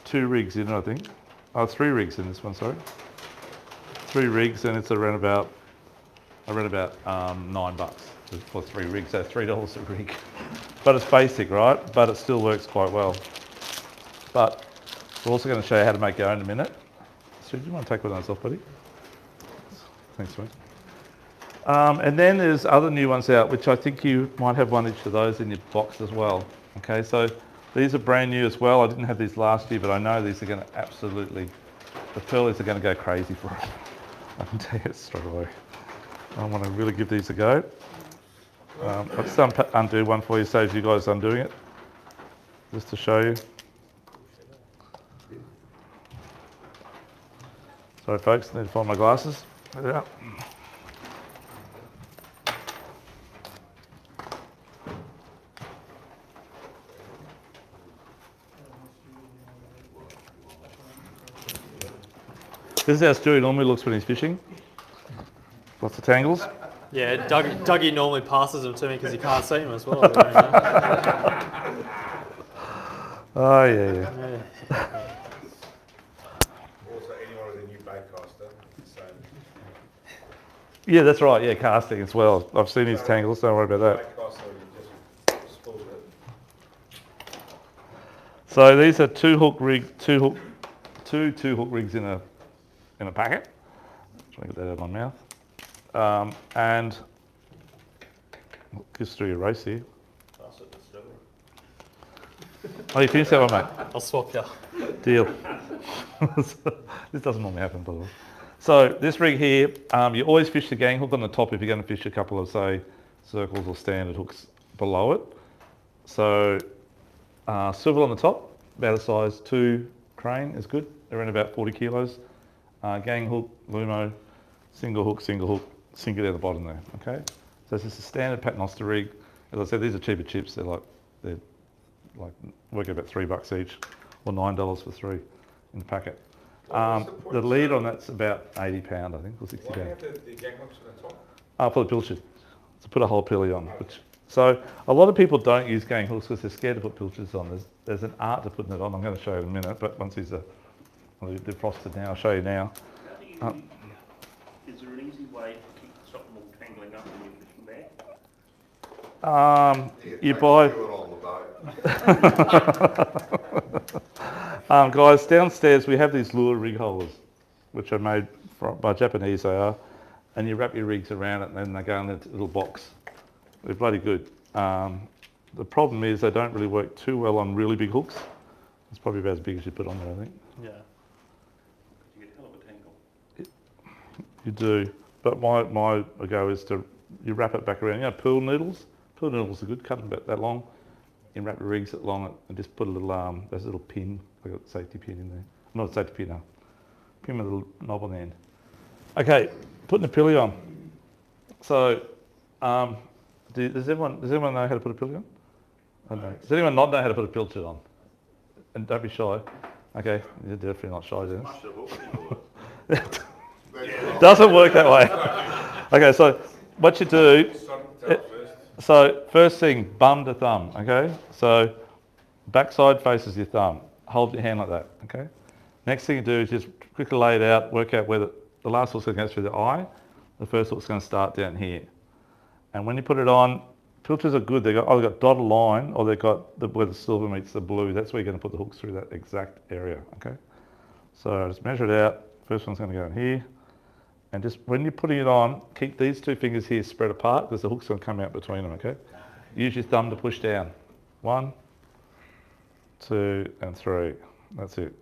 2 rigs in it, I think. Oh, 3 rigs in this one, sorry. 3 rigs, and it's around about $9 for 3 rigs, so $3 a rig. But it's basic, right? But it still works quite well. But we're also going to show you how to make your own in a minute. So do you want to take one of those off, buddy? Thanks, mate. And then there's other new ones out, which I think you might have one each of those in your box as well. Okay, so these are brand new as well. I didn't have these last year, but I know these are going to absolutely, the pearlies are going to go crazy for them. I can tell you straight away. I want to really give these a go. I'll just undo one for you, saves you guys undoing it, just to show you. Sorry folks, I need to find my glasses. There they are. This is how Stewie normally looks when he's fishing. Lots of tangles. Yeah, Dougie normally passes them to me because he can't see them as well. Oh yeah. Also, anyone with a new bait caster, same. Yeah, that's right. Yeah, casting as well. I've seen his tangles. Don't worry about that. Bait caster, you just spoiled it. So these are two hook rigs in a packet. Trying to get that out of my mouth. And just through your race here. Oh, you finished that one, mate? I'll swap you. Deal. This doesn't normally happen, by the way. So this rig here, you always fish the gang hook on the top if you're going to fish a couple of, say, circles or standard hooks below it. So swivel on the top, about a size 2 crane is good, around about 40 kilos. Gang hook, Lumo, single hook, sink it down the bottom there, okay? So it's just a standard Paternoster rig. As I said, these are cheaper chips. They're work about $3 each, or $9 for 3 in the packet. The lead on that's about £80, I think, or £60. Why do you have the gang hooks on the top? For the pilchard, to put a whole pilly on. So a lot of people don't use gang hooks because they're scared to put pilchards on. There's an art to putting it on. I'm going to show you in a minute, but once they're frosted now, I'll show you now. Is there an easy way to stop them all tangling up when you're fishing back? You buy... guys, downstairs we have these lure rig holders, which are made by Japanese, they are, and you wrap your rigs around it and then they go in a little box. They're bloody good. The problem is they don't really work too well on really big hooks. It's probably about as big as you put on there, I think. Yeah. You get a hell of a tangle. You do, but my go is you wrap it back around. You know, pool needles? Pool needles are good, cut them about that long. You wrap your rigs that long and just put a little, there's a little pin, like a safety pin in there. Not a safety pin, no. Pin with a little knob on the end. Okay, putting the pilly on. So, does everyone know how to put a pilly on? I don't know. Does anyone not know how to put a pilchard on? And don't be shy. Okay, you're definitely not shy, Dennis. Much the hook. Doesn't work that way. Okay, so what you do, so first thing, bum to thumb, okay? So backside faces your thumb. Hold your hand like that, okay? Next thing you do is just quickly lay it out, work out where the last hook's going to go through the eye. The first hook's going to start down here. And when you put it on, filters are good. They've either got dotted line or they've got where the silver meets the blue. That's where you're going to put the hooks through that exact area, okay? So just measure it out. First one's going to go in here. And just when you're putting it on, keep these two fingers here spread apart because the hook's going to come out between them, okay? Use your thumb to push down. 1, 2, and 3. That's it.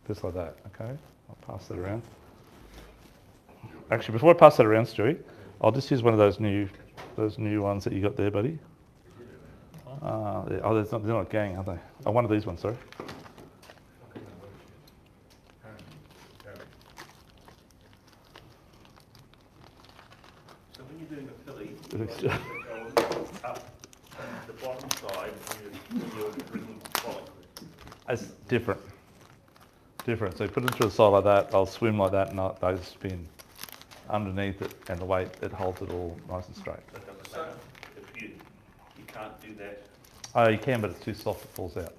Just like that, okay? I'll pass it around. Actually, before I pass that around, Stewie, I'll just use one of those new ones that you got there, buddy. They're not gang, are they? Oh, one of these ones, sorry. So when you're doing the filly, up the bottom side, you're bringing follicles. It's different. So you put it through the side like that, they'll swim like that and they spin underneath it, and the weight, it holds it all nice and straight. That doesn't matter. If you can't do that. Oh, you can, but it's too soft, it falls out.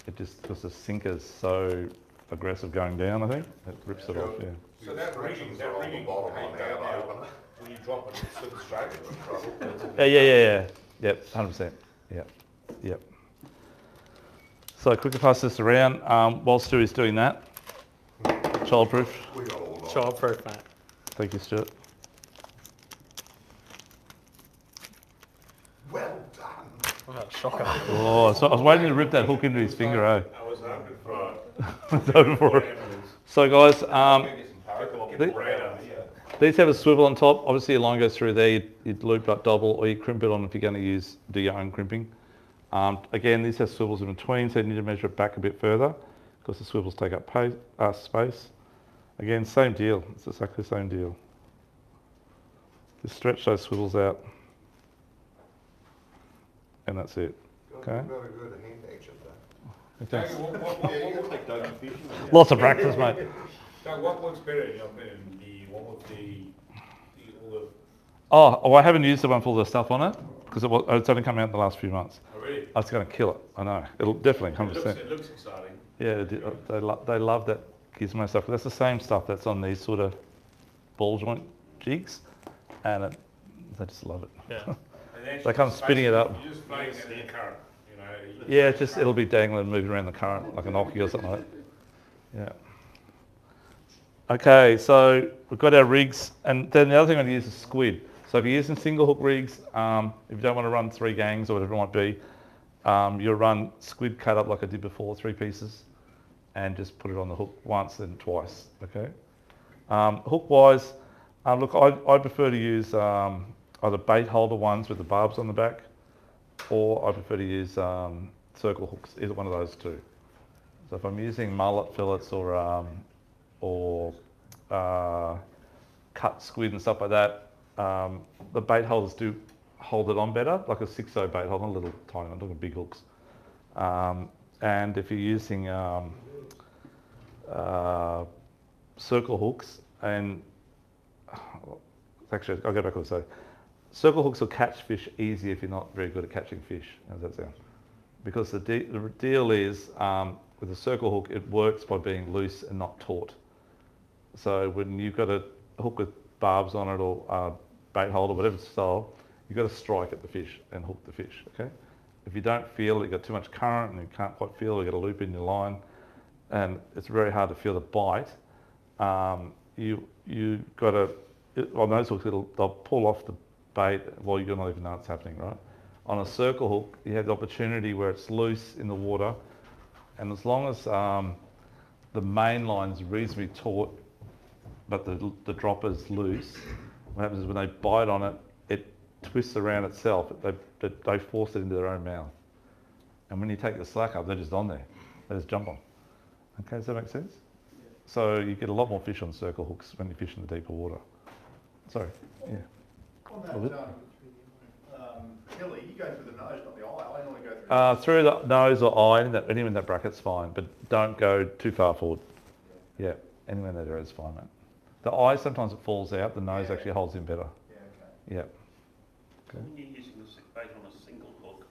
It just, because the sinker's so aggressive going down, I think, it rips it off, yeah. So that rigging, how you go now, when you drop it, it's sort of straight. Yeah. Yep, 100%. Yep. So quickly pass this around. While Stewie's doing that, childproof. We got all of Childproof, mate. Thank you, Stuart. Well done. Oh, shocker. Oh, so I was waiting to rip that hook into his finger, eh? I was hoping for Over for it. So guys, these have a swivel on top. Obviously, your line goes through there. You'd loop up double, or you crimp it on if you're going to do your own crimping. Again, these have swivels in between, so you need to measure it back a bit further because the swivels take up space. Again, same deal. It's exactly the same deal. Just stretch those swivels out, and that's it. Okay. You've got a good hand action there. Thanks. We'll take Doug fishing. Lots of practice, mate. Doug, what works better in your opinion? The one with all the... Oh, I haven't used the one full of stuff on it because it's only come out in the last few months. Oh, really? It's going to kill it. I know. It'll definitely 100%. It looks exciting. Yeah, they love that gizmo stuff. That's the same stuff that's on these sort of ball joint jigs, and they just love it. Yeah. They come spinning it up. You're just floating it in the current, you know. Yeah, it'll be dangling, moving around the current like an ocky or something like that. Yeah. Okay, so we've got our rigs, and then the other thing I'm going to use is squid. So if you're using single hook rigs, if you don't want to run 3 gangs or whatever it might be, you'll run squid cut up like I did before, 3 pieces, and just put it on the hook once and twice, okay? Hook wise, look, I prefer to use either bait holder ones with the barbs on the back, or I prefer to use circle hooks, either one of those two. So if I'm using mullet fillets or cut squid and stuff like that, the bait holders do hold it on better, like a 6.0 bait holder, a little tiny one, talking big hooks. And if you're using circle hooks, and actually I'll go back and say, circle hooks will catch fish easy if you're not very good at catching fish. How does that sound? Because the deal is, with a circle hook, it works by being loose and not taut. So when you've got a hook with barbs on it or bait holder, whatever style, you've got to strike at the fish and hook the fish, okay? If you don't feel it, you've got too much current and you can't quite feel it, you've got a loop in your line, and it's very hard to feel the bite. You got to, on those hooks, they'll pull off the bait while you're not even know it's happening, right? On a circle hook, you have the opportunity where it's loose in the water, and as long as the main line's reasonably taut, but the dropper's loose, what happens is when they bite on it, it twists around itself. They force it into their own mouth. And when you take the slack up, they're just on there. They just jump on. Okay, does that make sense? Yeah. So you get a lot more fish on circle hooks when you fish in the deeper water. Sorry, yeah. On that, Kelly, you go through the nose, not the eye. I normally go through Through the nose or eye, anywhere in that bracket's fine, but don't go too far forward. Yeah, anywhere in that area is fine, mate. The eye, sometimes it falls out, the nose actually holds in better. Yeah, okay. Yeah. When you're using the bait on a single hook,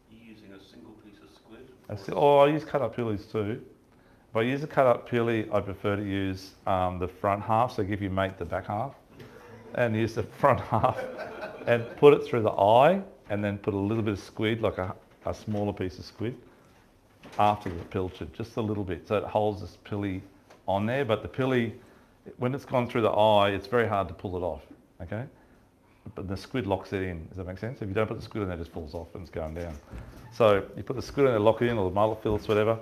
you're using a single piece of squid? I use cut-up peelies too. If I use a cut-up peelie, I prefer to use the front half, so give your mate the back half, and use the front half, and put it through the eye, and then put a little bit of squid, like a smaller piece of squid, after the pilchard, just a little bit, so it holds this peelie on there. But the peelie, when it's gone through the eye, it's very hard to pull it off, okay? But the squid locks it in. Does that make sense? If you don't put the squid in there, it just falls off and it's going down. So you put the squid in there, lock it in, or the mullet fillets, whatever,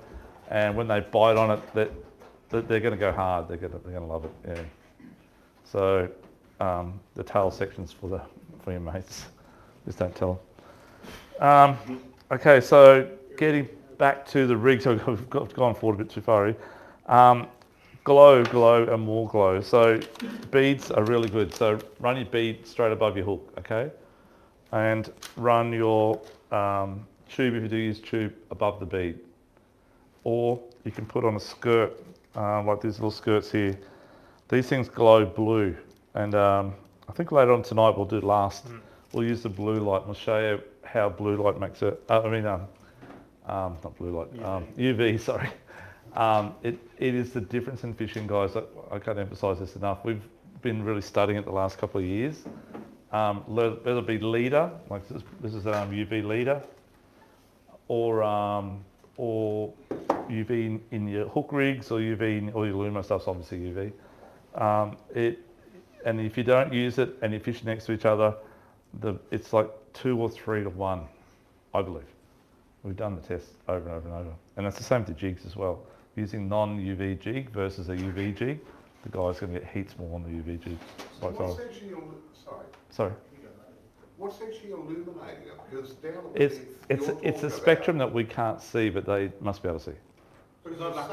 and when they bite on it, they're going to go hard. They're going to love it. Yeah. So the tail section's for your mates. Just don't tell them. Okay, so getting back to the rig, so we've gone forward a bit too far. Glow, and more glow. So beads are really good. So run your bead straight above your hook, okay? And run your tube, if you do use tube, above the bead. Or you can put on a skirt, like these little skirts here. These things glow blue. And I think later on tonight we'll use the blue light and we'll show you how blue light makes it, not blue light, UV, sorry. It is the difference in fishing, guys. I can't emphasise this enough. We've been really studying it the last couple of years. Whether it be leader, like this is UV leader, or UV in your hook rigs, or UV in all your Lumo stuff's obviously UV. And if you don't use it and you fish next to each other, it's like 2 or 3 to 1, I believe. We've done the test over and over and over. And that's the same with the jigs as well. Using non-UV jig versus a UV jig, the guy's going to get heaps more on the UV jig. So what's actually, Sorry. What's actually illuminating it? Because down It's a spectrum that we can't see, but they must be able to see. But It's not like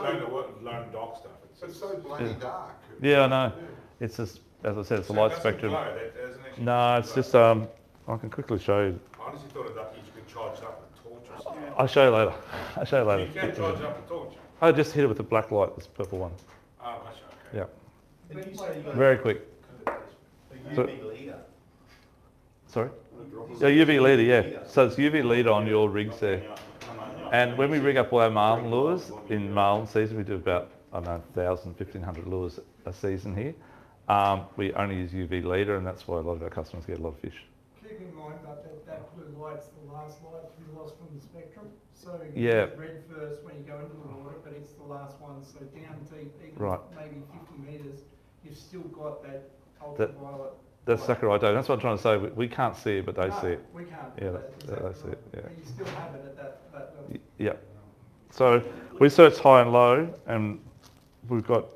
lone dog stuff. it's so bloody dark. Yeah, I know. It's just, as I said, it's a light spectrum. Glow, that doesn't actually No, it's glow. just, I can quickly show you. I honestly thought it like you could charge it up with a torch or something. I'll show you later. I'll show you later. You can charge it up with a torch. I just hit it with the black light, this purple one. Oh, gotcha, okay. Yeah, And you say you got very quick. a UV leader. Sorry? Yeah, UV leader, yeah. So it's UV leader on your rigs there. And when we rig up all our marlin lures, in marlin season, we do about, 1,000, 1,500 lures a season here. We only use UV leader, and that's why a lot of our customers get a lot of fish. Keep in mind that blue light's the last light to be lost from the spectrum. So you Yeah. use red first when you go into the water, but it's the last one. So down deep, even Right. maybe 50 metres, you've still got that ultraviolet. That's exactly right, Dave. That's what I'm trying to say. We can't see it, but they see it. We can't. Yeah, That's they see right. it, yeah. But you still have it at that level. Yeah. So we search high and low, and we've got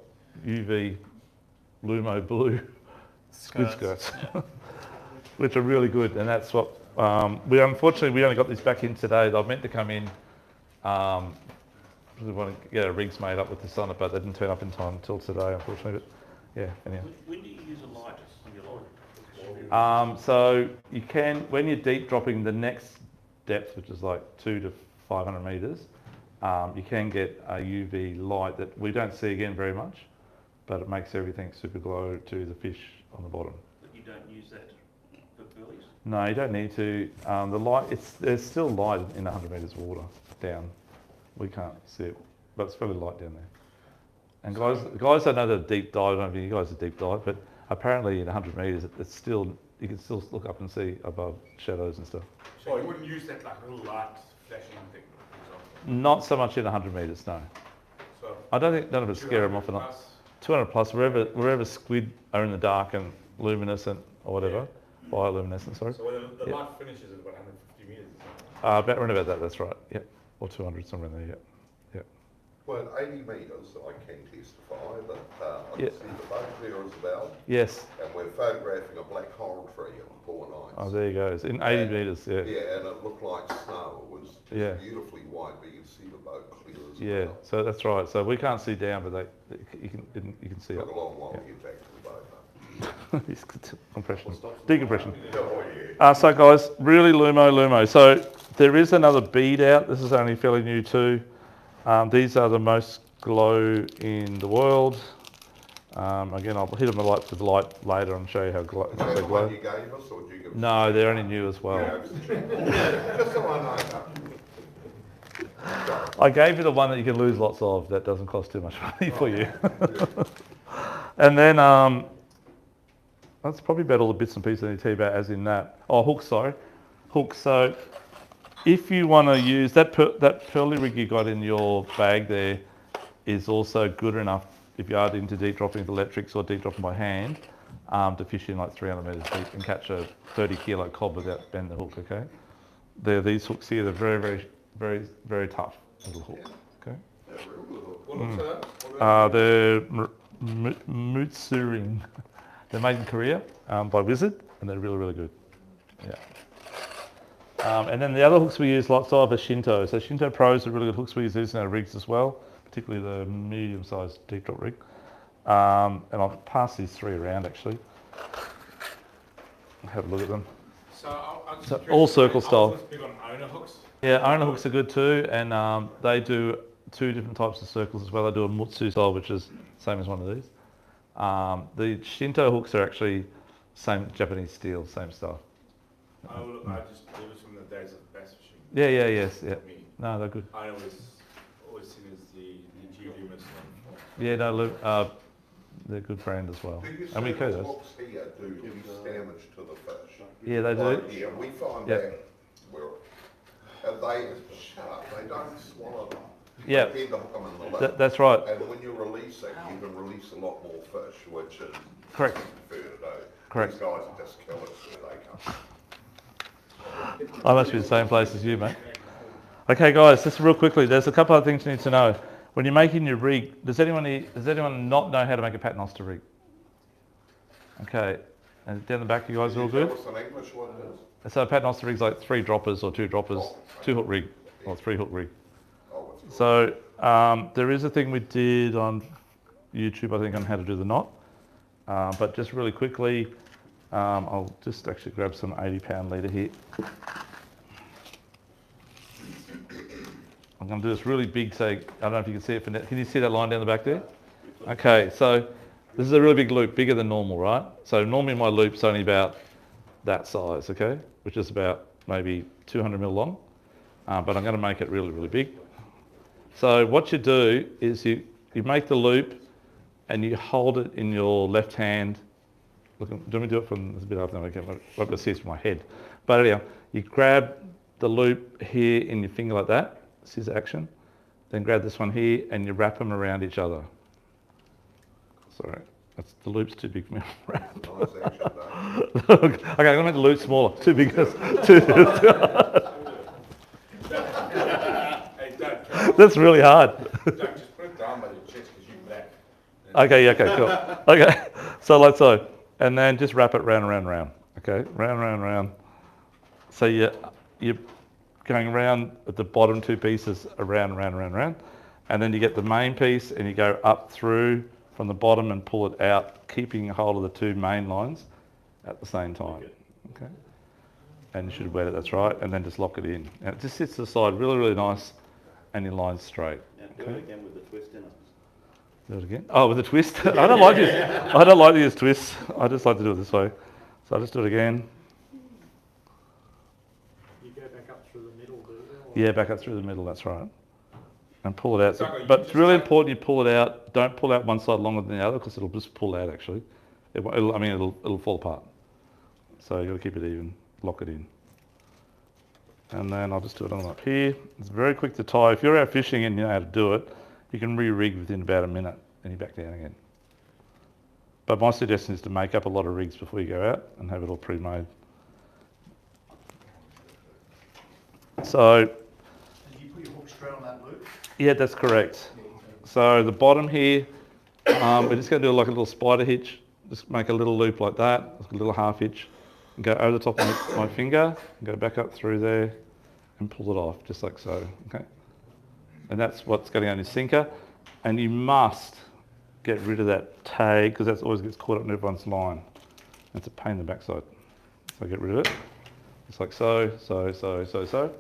UV Lumo blue squid skirts, which are really good. And that's what we only got these back in today. They were meant to come in. We want to get our rigs made up with this on it, but they didn't turn up in time until today, unfortunately. But yeah, anyhow. When do you use a light on your line? So you can, when you're deep dropping the next depth, which is like 200 to 500 metres, you can get a UV light that we don't see again very much, but it makes everything super glow to the fish on the bottom. But you don't use that for burleys? No, you don't need to. The light, there's still light in 100 metres of water down. We can't see it, but it's fairly light down there. And guys don't know the deep dive. I don't know if you guys are deep dive, but apparently in 100 metres, it's still, you can still look up and see above shadows and stuff. So you wouldn't use that like little light flashing thing, for example? Not so much in 100 metres, no. So I don't think none of it scare them off or not. 200 plus, wherever squid are in the dark and luminescent or whatever, bioluminescent, sorry. So when the light finishes at about 150 metres or something? About around about that, that's right. Yep, or 200 somewhere in there. Yep. Yep. Well, at 80 metres, I can testify that I Yeah. can see the boat there as well, Yes. and we're photographing a black coral tree on Four Nights. Oh, there you go. It's in 80 metres. Yeah. Yeah, and it looked like snow. It was just Yeah. beautifully white, but you can see the boat clear as Yeah. well. So that's right. So we can't see down, but you can see Took up. a long while to get back to the boat. It's compression, decompression. Oh, yeah. So guys, really Lumo. So There is another bead out. This is only fairly new too. These are the most glow in the world. Again, I'll hit them with the light later and show you how Is that they the glow. one you gave us, or did you give us? No, they're only new as well. Just so I know. I gave you the one that you can lose lots of. That doesn't cost too much money for you. And then that's probably about all the bits and pieces I need to tell you about as in that. Oh, hooks, sorry. Hooks. So if you want to use that pearly rig you got in your bag there is also good enough if you are into deep dropping with electrics or deep dropping by hand to fish in like 300 metres deep and catch a 30 kilo cob without bending the hook, okay? These hooks here, they're very, very, very, very tough little hooks, okay? What looks at that? They're Mutsuring. They're made in Korea by Wizard, and they're really, really good. Yeah. And then the other hooks we use lots of are Shinto. So Shinto Pros are really good hooks. We use these in our rigs as well, particularly the medium-sized deep drop rig. And I'll pass these three around actually. Have a look at them. So I'm just So curious, all circle style. I was big on owner hooks. Yeah, owner hooks are good too, and they do two different types of circles as well. They do a Mutsu style, which is same as one of these. The Shinto hooks are actually same Japanese steel, same stuff. Oh, look, it was from the days of bass fishing. Yeah, yes, yeah. Me. No, they're good. I always seen as the Jigging one. Yeah, no, look, they're a good brand as well. Do you And we see carry the those. hooks here do this damage to the fish? Yeah, they do. Like here, we find Yeah. that they sharp, they don't swallow them. Yeah. They bend the hook 'em in the lip. That's right. And when you release it, you can release a lot more fish, which is Correct. prefer to do. Correct. These guys are just killers where they come. I must be the same place as you, mate. Okay, guys, just real quickly, there's a couple of things you need to know. When you're making your rig, does anyone not know how to make a Paternoster rig? Okay, and down the back, you guys are all good? Tell us in English what it is. So a Paternoster rig's like 3 droppers or 2 droppers, 2 hook rig or 3 hook rig. Oh, it's good. So there is a thing we did on YouTube, I think, on how to do the knot. But just really quickly, I'll just actually grab some 80-pound leader here. I'm going to do this really big, so I don't know if you can see it. Can you see that line down the back there? Okay, so this is a really big loop, bigger than normal, right? So normally my loop's only about that size, okay? Which is about maybe 200 mil long. But I'm going to make it really, really big. So what you do is you make the loop and you hold it in your left hand. Look, do you want me to do it from, it's a bit up there, I won't be able to see it from my head. But anyhow, you grab the loop here in your finger like that, scissor action. Then grab this one here and you wrap them around each other. Sorry, the loop's too big for me to wrap. Nice action, though. Okay, I'm going to make the loop smaller. Too big. Hey, Doug, That's really hard. Doug, just put it down by your chest because you're black. Okay, yeah, okay, cool. Okay, so like so. And then just wrap it round, round, round. Okay, round, round, round. So you're going around at the bottom 2 pieces, around, round, round, round. And then you get the main piece and you go up through from the bottom and pull it out, keeping hold of the 2 main lines at the same time. Okay. And you should wet it, that's right, and then just lock it in. And it just sits to the side, really, really nice, and your line's straight. Now do it again with the twist in it. Do it again? Oh, with a twist? I don't like to use twists. I just like to do it this way. So I'll just do it again. You go back up through the middle, do you? Yeah, back up through the middle, that's right. And pull it out. Sucker, you But it's just really take- important you pull it out. Don't pull out one side longer than the other because it'll just pull out actually. It'll fall apart. So you've got to keep it even, lock it in. And then I'll just do it on up here. It's very quick to tie. If you're out fishing and you know how to do it, you can re-rig within about a minute and you're back down again. But my suggestion is to make up a lot of rigs before you go out and have it all pre-made. So, Did you put your hook straight on that loop? yeah, that's correct. So the bottom here, we're just going to do like a little spider hitch. Just make a little loop like that, a little half hitch, and go over the top of my finger, and go back up through there, and pull it off, just like so, okay? And that's what's going on your sinker. And you must get rid of that tag, because that always gets caught up in everyone's line. It's a pain in the backside. So get rid of it. Just like so, so.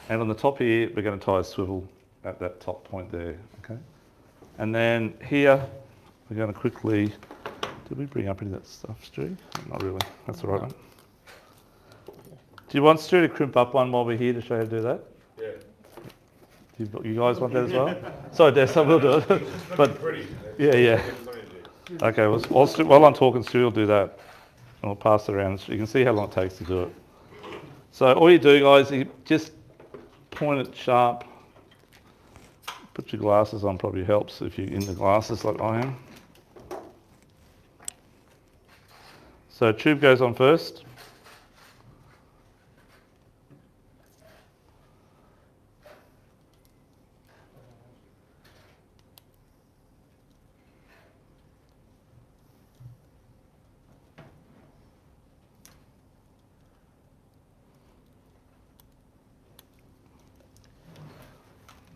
And on the top here, we're going to tie a swivel at that top point there, okay? And then here, we're going to quickly, did we bring up any of that stuff, Stu? Not really, that's all right, mate. Do you want Stu to crimp up one while we're here to show you how to do that? Yeah. You guys want that as well? Sorry, Des, I will do it. But Pretty. yeah. Okay, while I'm talking, Stu will do that. And we'll pass it around. You can see how long it takes to do it. So all you do, guys, you just point it sharp. Put your glasses on, probably helps if you're in the glasses like I am. So tube goes on first.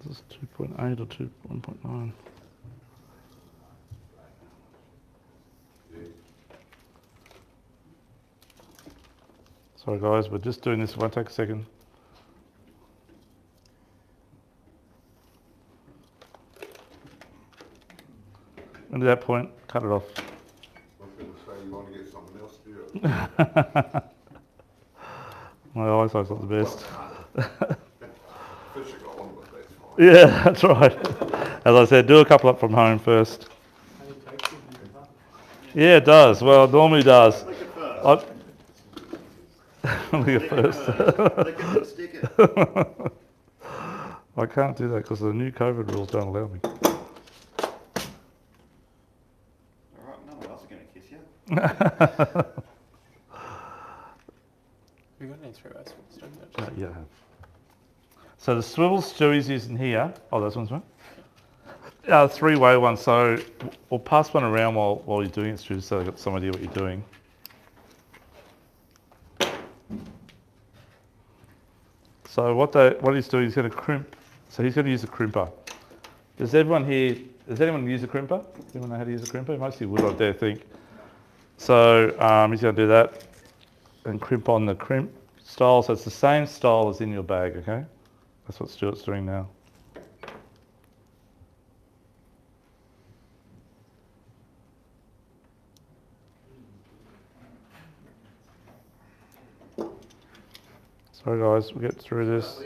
This is 2.8 or 1.9. Sorry guys, we're just doing this, it won't take a second. And at that point, cut it off. I was going to say, you want to get something else to do it. My eyesight's not the best. Fish have got one, but that's fine. Yeah, that's right. As I said, do a couple up from home first. Yeah, it does. Well, it normally does. Lick it first. Look at first. Lick it and stick it. I can't do that because the new COVID rules don't allow me. Alright, none of us are going to kiss you. Have you got any three-way swivels? Yeah. So the swivel Stewie's using here. Oh, this one's right. Three-way one. So we'll pass one around while you're doing it, Stu, so I've got some idea what you're doing. So what he's doing, he's going to crimp. So he's going to use a crimper. Does anyone use a crimper? Does anyone know how to use a crimper? Most of you would, I dare think. So he's going to do that and crimp on the crimp style. So it's the same style as in your bag, okay? That's what Stuart's doing now. Sorry guys, we'll get through this.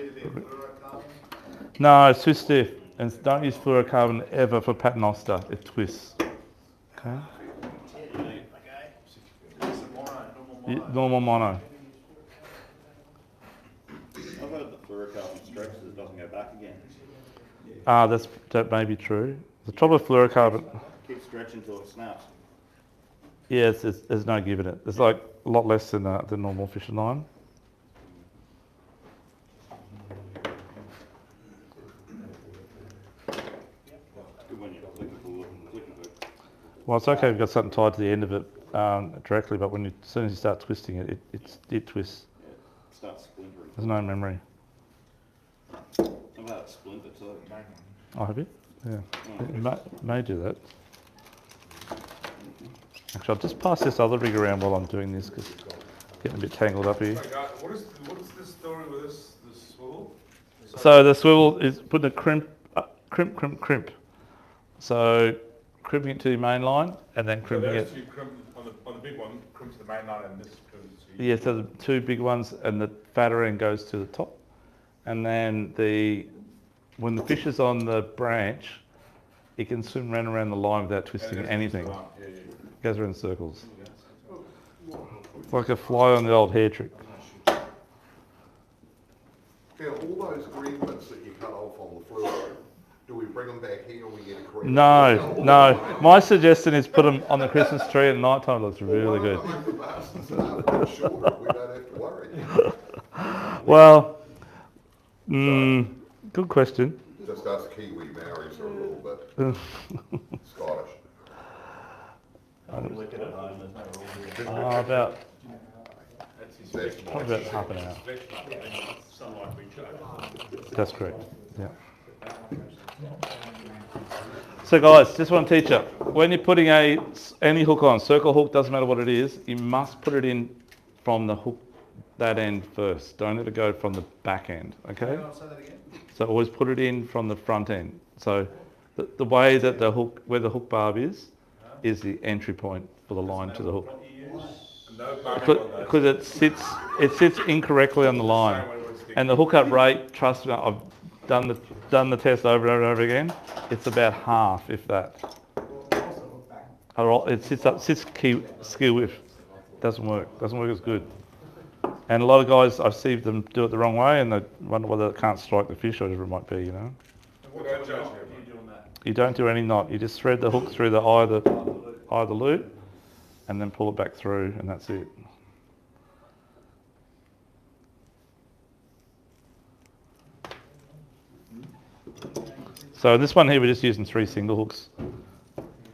No, it's too stiff. And don't use fluorocarbon ever for Paternoster, it twists. Okay? Normal mono. I've heard the fluorocarbon stretches, it doesn't go back again. That may be true. The trouble with fluorocarbon, Keep stretching until it snaps. yeah, there's no give in it. There's like a lot less than the normal fishing line. Good when you're clicking hook. Well, it's okay if you've got something tied to the end of it directly, but as soon as you start twisting it, it twists. Yeah, it starts splintering. There's no memory. I've had it splinter too. Oh, have you? Yeah. It may do that. Actually, I'll just pass this other rig around while I'm doing this because it's getting a bit tangled up here. What is this story with this swivel? So the swivel is putting a crimp. So crimping it to your main line and then crimping it. Two crimp on the big one, crimp to the main line, and this crimps to Yeah, so the two big ones and the fatter end goes to the top. And then when the fish is on the branch, it can swim around the line without twisting anything. It goes around in circles. It's like a fly on the old hair trick. Now, all those green bits that you cut off on the fluoro, do we bring them back here or we get a correct? No. My suggestion is put them on the Christmas tree at night time. It looks really good. We don't have to worry. Well, good question. Just us Kiwi Maoris are a little bit Scottish. Lick it at home, there's no rule. About That's probably about half an hour. Sunlight recharge. That's correct. Yeah. So guys, just want to teach you, when you're putting any hook on, circle hook, doesn't matter what it is, you must put it in from the hook that end first. Don't let it go from the back end, okay? Hang on, say that again. So always put it in from the front end. So the way that the hook, where the hook barb is the entry point for the line to the hook. What you use? No bumming on those. Because it sits incorrectly on the line. And the hookup rate, trust me, I've done the test over and over again. It's about half, if that. It sits ski width. Doesn't work as good. And a lot of guys, I see them do it the wrong way, and they wonder whether it can't strike the fish or whatever it might be, you know. You don't do any knot. You just thread the hook through the eye of the loop, and then pull it back through, and that's it. So this one here, we're just using 3 single hooks.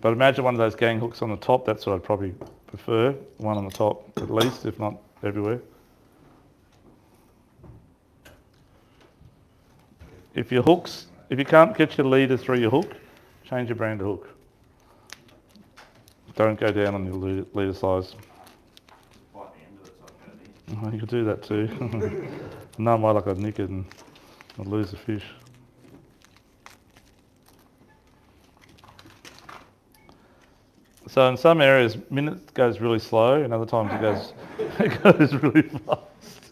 But imagine one of those gang hooks on the top. That's what I'd probably prefer. One on the top, at least, if not everywhere. If you can't get your leader through your hook, change your brand of hook. Don't go down on your leader size. Bite the end of it, so it's gonna be. You could do that too. No, I might like I'd nick it and I'd lose the fish. So in some areas, minute goes really slow, and other times it goes really fast.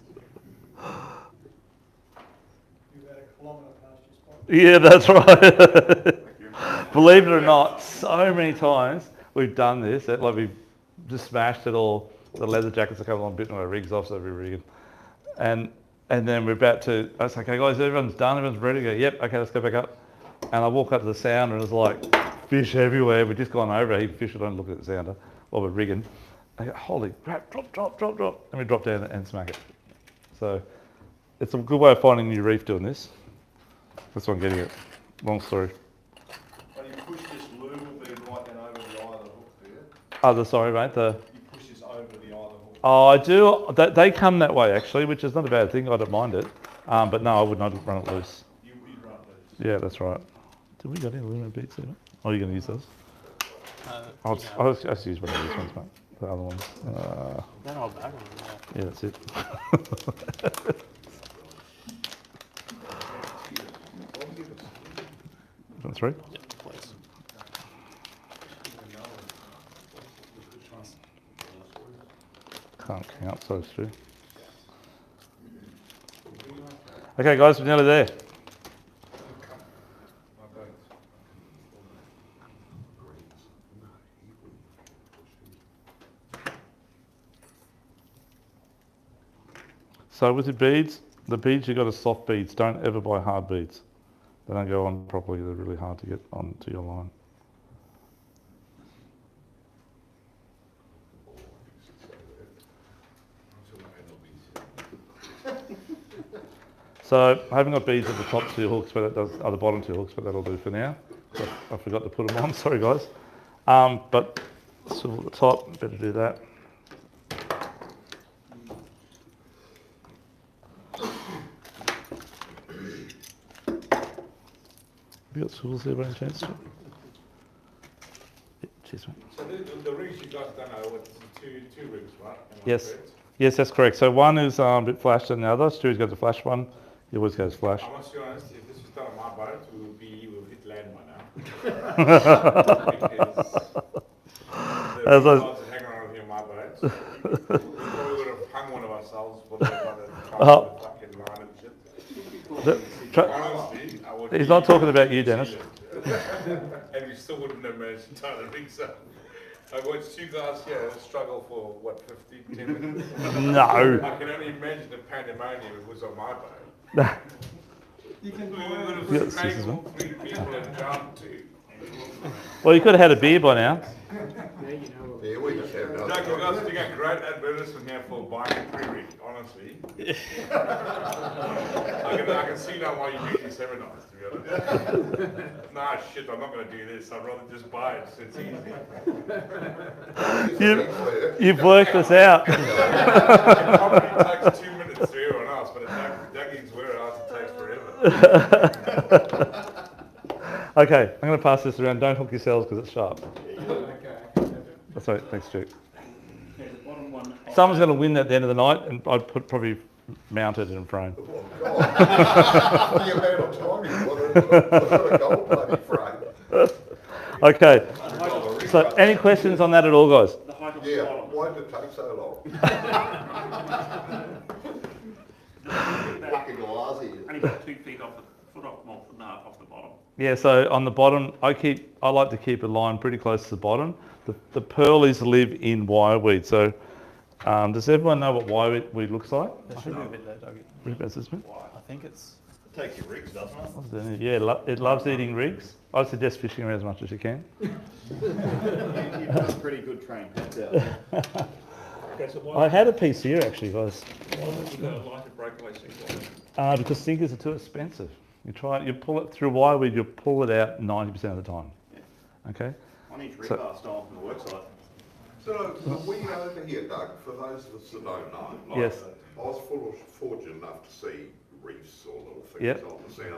You've had a kilometre past your spot. Yeah, that's right. Believe it or not, so many times we've done this, that like we've just smashed it all. The leather jackets are coming along, bitten our rigs off, so we're rigging. And then we're about to, I was like, okay guys, everyone's done, everyone's ready to go. Yep, okay, let's go back up. And I walk up to the sounder and it's like, fish everywhere. We've just gone over a heap of fish. I don't look at the sounder while we're rigging. I go, holy crap, drop. And we drop down and smack it. So it's a good way of finding a new reef doing this. That's what I'm getting at. Long story. When you push this loom, will be right then over the eye of the hook, do you? Oh, sorry, mate. You push this over the eye of the hook. Oh, I do. They come that way actually, which is not a bad thing. I don't mind it. But no, I would not run it loose. You'd run it loose. Yeah, that's right. Did we got any aluminum beads there? Oh, you're going to use those? I'll just use one of these ones, mate. The other ones. Then I'll back on Yeah, that's it. Want 3? Yeah, please. Can't count, so it's true. Okay, guys, we're nearly there. So with the beads you've got to soft beads. Don't ever buy hard beads. They don't go on properly. They're really hard to get onto your line. So I haven't got beads at the top 2 hooks, but that does, the bottom 2 hooks, but that'll do for now. So I forgot to put them on. Sorry, guys. But swivel at the top. Better do that. Have you got swivels there by any chance? Yeah, cheers, mate. So the rigs you guys done are with two rigs, right? Am I Yes. correct? Yes, that's correct. So one is a bit flashed than the other. Stu's got the flash one. He always goes flash. I must be honest, if this was done on my boat, we would hit land by now. Because the As I- guys that hang around with me on my boat, we probably would have hung one of ourselves for the Oh. fucking line and shit. Honestly, I would He's be not talking about you, New Dennis. Zealand. And we still wouldn't have managed to tie the rigs up. I watched 2 guys here struggle for, what, 15, 10 minutes? No. I can only imagine the pandemonium if it was on my boat. You can We buy would it. Yeah, have this is strangled 3 people and drowned 2. Well, you could have had a beer by now. Yeah, we just have another. Doug, you guys doing a great advertisement here for buying a pre-rig, honestly. I can see now why you do these seminars, to be honest. Nah, shit, I'm not going to do this. I'd rather just buy it, so it's easy. You've worked this out. It probably takes 2 minutes for everyone else, but at Dougie's warehouse, it takes forever. Okay, I'm going to pass this around. Don't hook yourselves because it's sharp. Okay. That's right. Thanks, Stu. Okay, the bottom one someone's going to win at the end of the night, and I'd probably mount it in frame. Oh, God. The amount of time you've got a gold bloody frame. Okay, so any questions on that at all, guys? The height of Yeah, the bottom. why did it take so long? Fucking glassy. And you've got 2 feet off the foot off, well, no, off the bottom. Yeah, so on the bottom, I like to keep a line pretty close to the bottom. The pearlies live in wireweed. So does everyone know what wireweed looks like? There should be a bit there, Dougie. Rick, that's this bit? I think it's. It takes your rigs, doesn't it? What's that? Yeah, it loves eating rigs. I suggest fishing around as much as you can. You've got a pretty good trained hands out there. Okay, so I had a piece here actually, guys. why would you go like a breakaway sinker? Because sinkers are too expensive. You pull it through wireweed, you pull it out 90% of the time. Okay? I need to So- recast on from the worksite. So the weed over here, Doug, for those of us that don't know, like, Yes. I was fortunate enough to see reefs or little things Yep. on the sounder.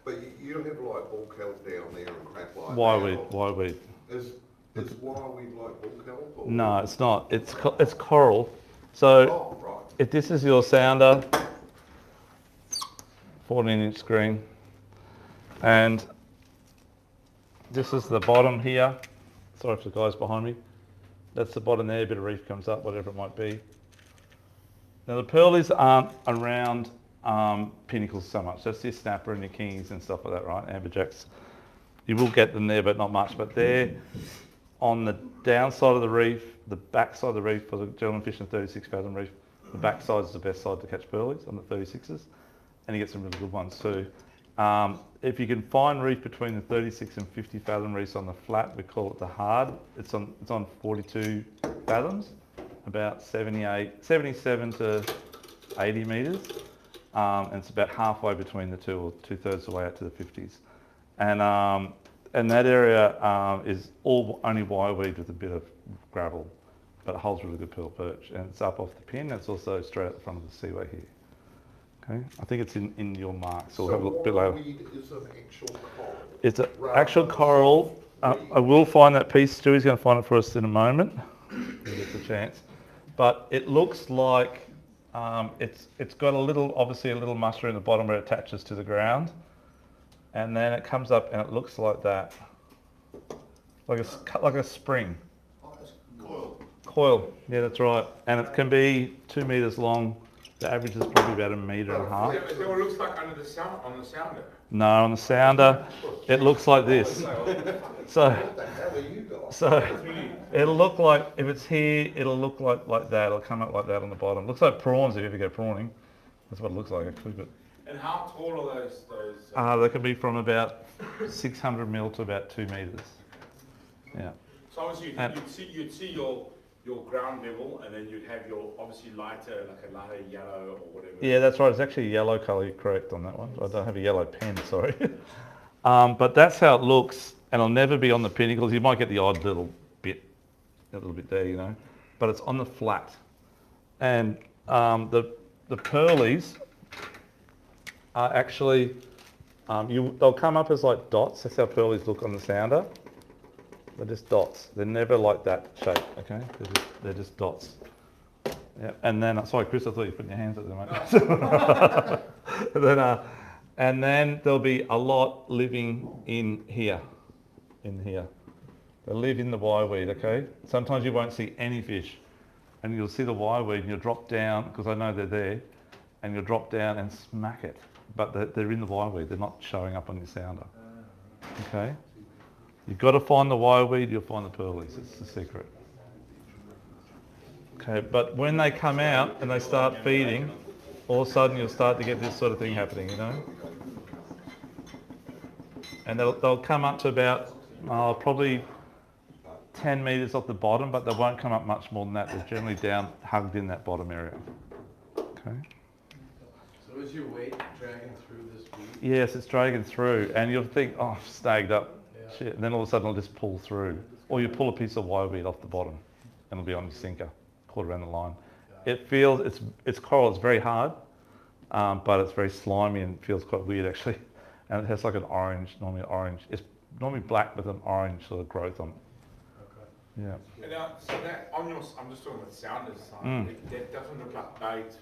But you have like bull kelp down there and crap like Wireweed, that. wireweed. Is wireweed like bull kelp? Or? No, it's not. It's coral. So Oh, right. if this is your sounder, 14-inch screen, and this is the bottom here. Sorry for the guys behind me. That's the bottom there, a bit of reef comes up, whatever it might be. Now the pearlies aren't around pinnacles so much. That's your snapper and your kings and stuff like that, right? Amberjacks. You will get them there, but not much. But they're on the downside of the reef, the back side of the reef for the gentleman fishing 36 fathom reef. The back side is the best side to catch pearlies on the 36s, and you get some really good ones too. If you can find reef between the 36 and 50 fathom reefs on the flat, we call it the hard. It's on 42 fathoms, about 77 to 80 metres. And it's about halfway between the two, or 2/3 of the way out to the 50s. And that area is only wireweed with a bit of gravel, but it holds really good pearl perch. And it's up off the pin. It's also straight at the front of the seaway here. Okay, I think it's in your marks. So we'll have a look below. Wireweed is an actual coral. It's an actual coral. I will find that piece. Stewie's going to find it for us in a moment. He gets a chance. But it looks like it's got obviously a little mushroom in the bottom where it attaches to the ground, and then it comes up and it looks like that, like a spring. Oh, it's coil. Coil. Yeah, that's right. And it can be 2 metres long. The average is probably about 1.5 metres. Is that what it looks like under the sound, on the sounder? No, on the sounder, it looks like this. So, What the hell are you guys? so it'll look like, if it's here, it'll look like that. It'll come up like that on the bottom. Looks like prawns if you ever go prawning. That's what it looks like actually. But And how tall are those? they can be from about 600 mil to about 2 metres. Yeah. So obviously And- you'd see your ground level, and then you'd have your obviously lighter, like a lighter yellow or whatever. Yeah, that's right. It's actually a yellow colour. You're correct on that one. I don't have a yellow pen, sorry. But that's how it looks, and it'll never be on the pinnacles. You might get the odd little bit there, you know, but it's on the flat. And the pearlies are actually they'll come up as like dots. That's how pearlies look on the sounder. They're just dots. They're never like that shape. Okay, they're just dots. Yeah, and then sorry, Chris, I thought you were putting your hands up there, mate. And then there'll be a lot living in here. They live in the wireweed. Okay. Sometimes you won't see any fish, and you'll see the wireweed, and you'll drop down because I know they're there, and you'll drop down and smack it. But they're in the wireweed. They're not showing up on your sounder. Okay. You've got to find the wireweed, you'll find the pearlies. It's the secret. Okay, but when they come out and they start feeding, all of a sudden you'll start to get this sort of thing happening, you know? And they'll come up to about probably 10 metres off the bottom, but they won't come up much more than that. They're generally down, hugged in that bottom area. Okay. So is your weight dragging through this weed? Yes, it's dragging through, and you'll think, oh, I've snagged up. Yeah. Shit. And then all of a sudden it'll just pull through. Or you pull a piece of wireweed off the bottom and it'll be on your sinker, caught around the line. It feels, it's coral, it's very hard, but it's very slimy and feels quite weird actually. And it has like an orange, normally orange. It's normally black with an orange sort of growth on it. Okay. Yeah. And so that, I'm just talking about sounders side, Mm. that doesn't look like bait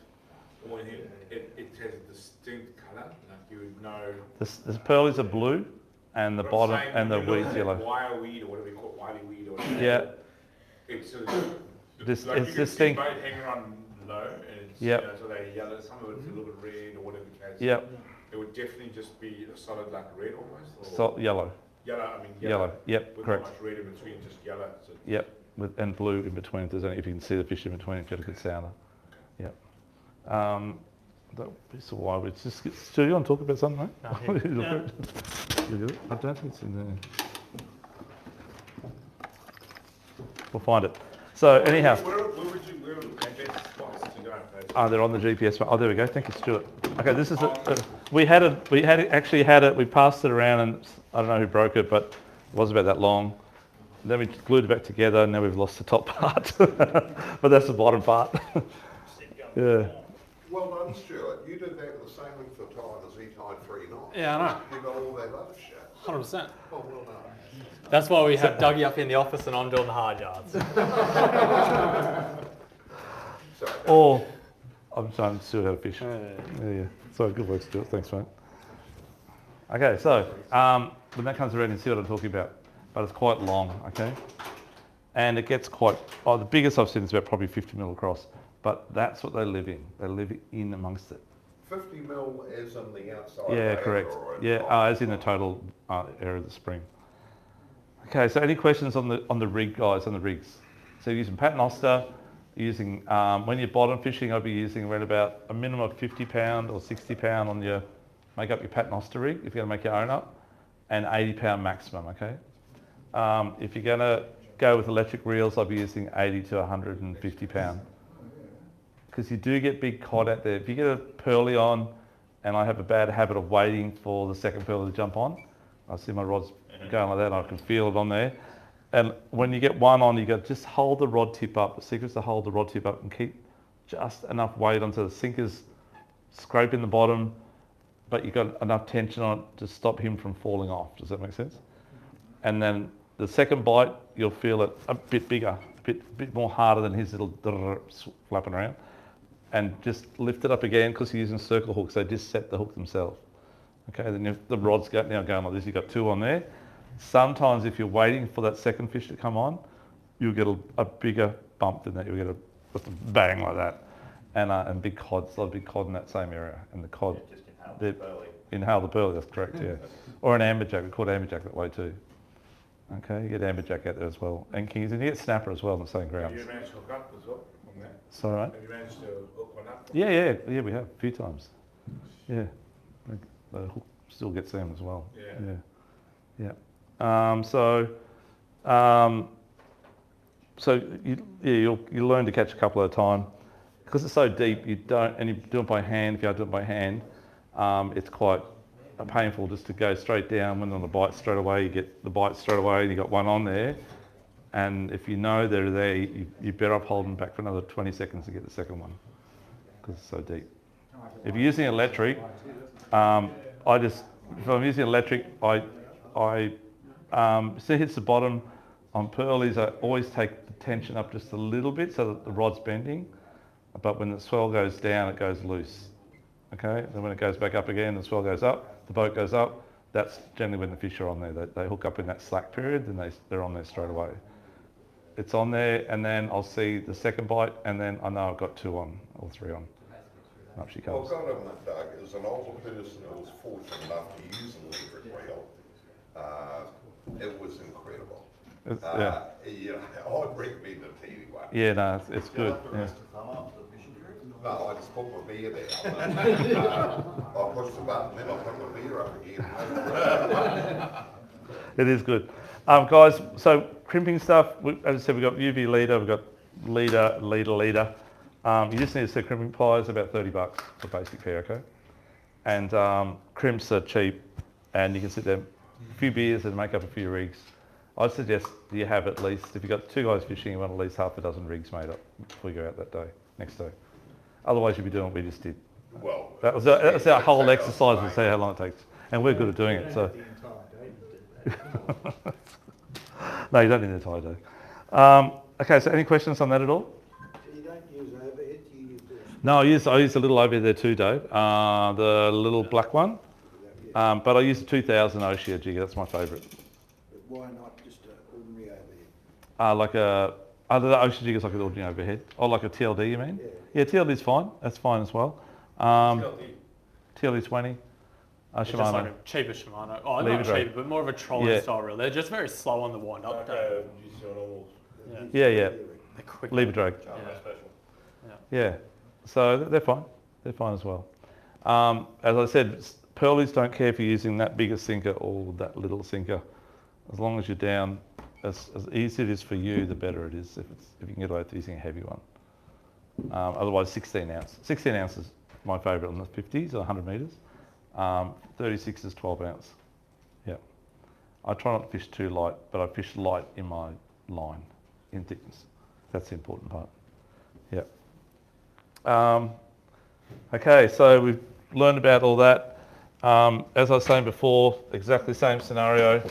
or anything, it has a distinct colour, like you would know. The pearlies are blue, and the But I'm bottom saying and the when you look weed's at yellow. wire weed or whatever you call it, wiley weed or whatever. Yeah. It's sort of, This- like it's you can see distinct. bait hanging on low and it's, Yep. you know, so they're yellow, some of it's a little bit red or whatever the case. Yep. It would definitely just be a solid like red almost, or So yellow. yellow, I mean Yellow. Yep. with Correct. not much red in between, just yellow. So Yep. And blue in between. If there's any, if you can see the fish in between, if you get a good sounder. Yep. That piece of wire. It's just. Stu, you want to talk about something, mate? No, You look at it. You do it? I don't think it's in there. We'll find it. So anyhow. where would the best spots to go? They're on the GPS. Oh, there we go. Thank you, Stuart. Okay, this is we actually had it. We passed it around, and I don't know who broke it, but it wasn't about that long. Then we glued it back together, and now we've lost the top part. But that's the bottom part. Yeah. Well done, Stuart. You did that with the same length of time as he tied 3 knots. Yeah, I know. You got all that other shit. 100%. Oh, well done. That's why we have Dougie up in the office and I'm doing the hard yards. Sorry. Or I'm trying to Stuart how to fish. Yeah. So good work, Stuart. Thanks, mate. Okay, so when that comes around, you see what I'm talking about. But it's quite long, okay? And it gets quite. Oh, the biggest I've seen is about probably 50 mil across. But that's what they live in. They live in amongst it. 50 mil is in the outside. Yeah, bag correct. or in Yeah, top? as in the total area of the spring. Okay, so any questions on the rig, guys, on the rigs? So you're using Paternoster, using, when you're bottom fishing, I'll be using around about a minimum of 50 pound or 60 pound on your, make up your Paternoster rig, if you're gonna make your own up, and 80 pound maximum, okay? If you're gonna go with electric reels, I'll be using 80 to 150 pound. Because you do get big cod out there. If you get a pearly on, and I have a bad habit of waiting for the second pearly to jump on, I see my rod's going like that, and I can feel it on there. And when you get one on, you got just hold the rod tip up. The secret's to hold the rod tip up and keep just enough weight onto the sinker's scraping the bottom, but you got enough tension on it to stop him from falling off. Does that make sense? And then the second bite, you'll feel it a bit bigger, a bit more harder than his little flapping around. And just lift it up again because you're using circle hooks. They just set the hook themselves. Okay, then if the rod's now going like this, you've got 2 on there. Sometimes if you're waiting for that second fish to come on, you'll get a bigger bump than that. You'll get a bang like that. And big cods, a lot of big cod in that same area. And the cod, Just inhale the pearly. inhale the pearly, that's correct, yeah. Or an amberjack, we call it amberjack that way too. Okay, you get amberjack out there as well. And kings, and you get snapper as well on the same Have grounds. you managed to hook up as well on that? Sorry, mate? Have you managed to hook one up? Yeah, we have a few times. Yeah, the hook still gets them as well. Yeah. So you'll learn to catch a couple at a time because it's so deep. You don't, and you do it by hand. If you have to do it by hand, it's quite painful just to go straight down. When on the bite straight away, you get the bite straight away, and you got one on there. And if you know they're there, you better off holding back for another 20 seconds to get the second one because it's so deep. If you're using electric, if I'm using electric, so it hits the bottom on pearlies. I always take the tension up just a little bit so that the rod's bending. But when the swell goes down, it goes loose. Okay. Then when it goes back up again, the swell goes up, the boat goes up. That's generally when the fish are on there. They hook up in that slack period, then they're on there straight away. It's on there, and then I'll see the second bite, and then I know I've got 2 on or 3 on. Up she Well, comes. God admit, Doug, as an older person who was fortunate enough to use an electric reel, it was incredible. Yeah. You know, I'd recommend it to anyone. Yeah, no, it's good. Yeah. No, I just put my beer down. I pushed the button, then I put my beer up again. It is good. Guys, so crimping stuff, as I said, we've got UV leader, we've got leader. You just need a set of crimping pliers, about $30 for basic pair, okay? And crimps are cheap, and you can sit there, a few beers and make up a few rigs. I'd suggest you have at least, if you've got 2 guys fishing, you want at least half a dozen rigs made up before you go out that day, next day. Otherwise you'll be doing what we just did. Well, That was our whole exercise, to see how long it takes. And we're good at doing it, so. No, you don't need the entire day. Okay, so any questions on that at all? So you don't use overhead, you use this? No, I use a little overhead there too, Dave. The little black one. But I use the 2000 Oshia jigger, that's my favourite. But why not just an ordinary overhead? The Oshia jigger's like an ordinary overhead. Or like a TLD, you mean? Yeah, TLD's fine. That's fine as well. TLD 20. It's just Shimano. like a cheaper Shimano. Oh, Lever not drag. cheaper, but more of a trolley Yeah. style reel. They're just very slow on the wind up. They're Yeah. quick. Lever drag. Yeah. So they're fine. They're fine as well. As I said, Pearlies don't care if you're using that bigger sinker or that little sinker. As long as you're down, as easy it is for you, the better it is if you can get away with using a heavy one. Otherwise, 16 ounce. 16 ounce is my favourite on the 50s or 100 metres. 36 is 12 ounce. Yeah. I try not to fish too light, but I fish light in my line, in thickness. That's the important part. Yeah. Okay, so we've learned about all that. As I was saying before, exactly the same scenario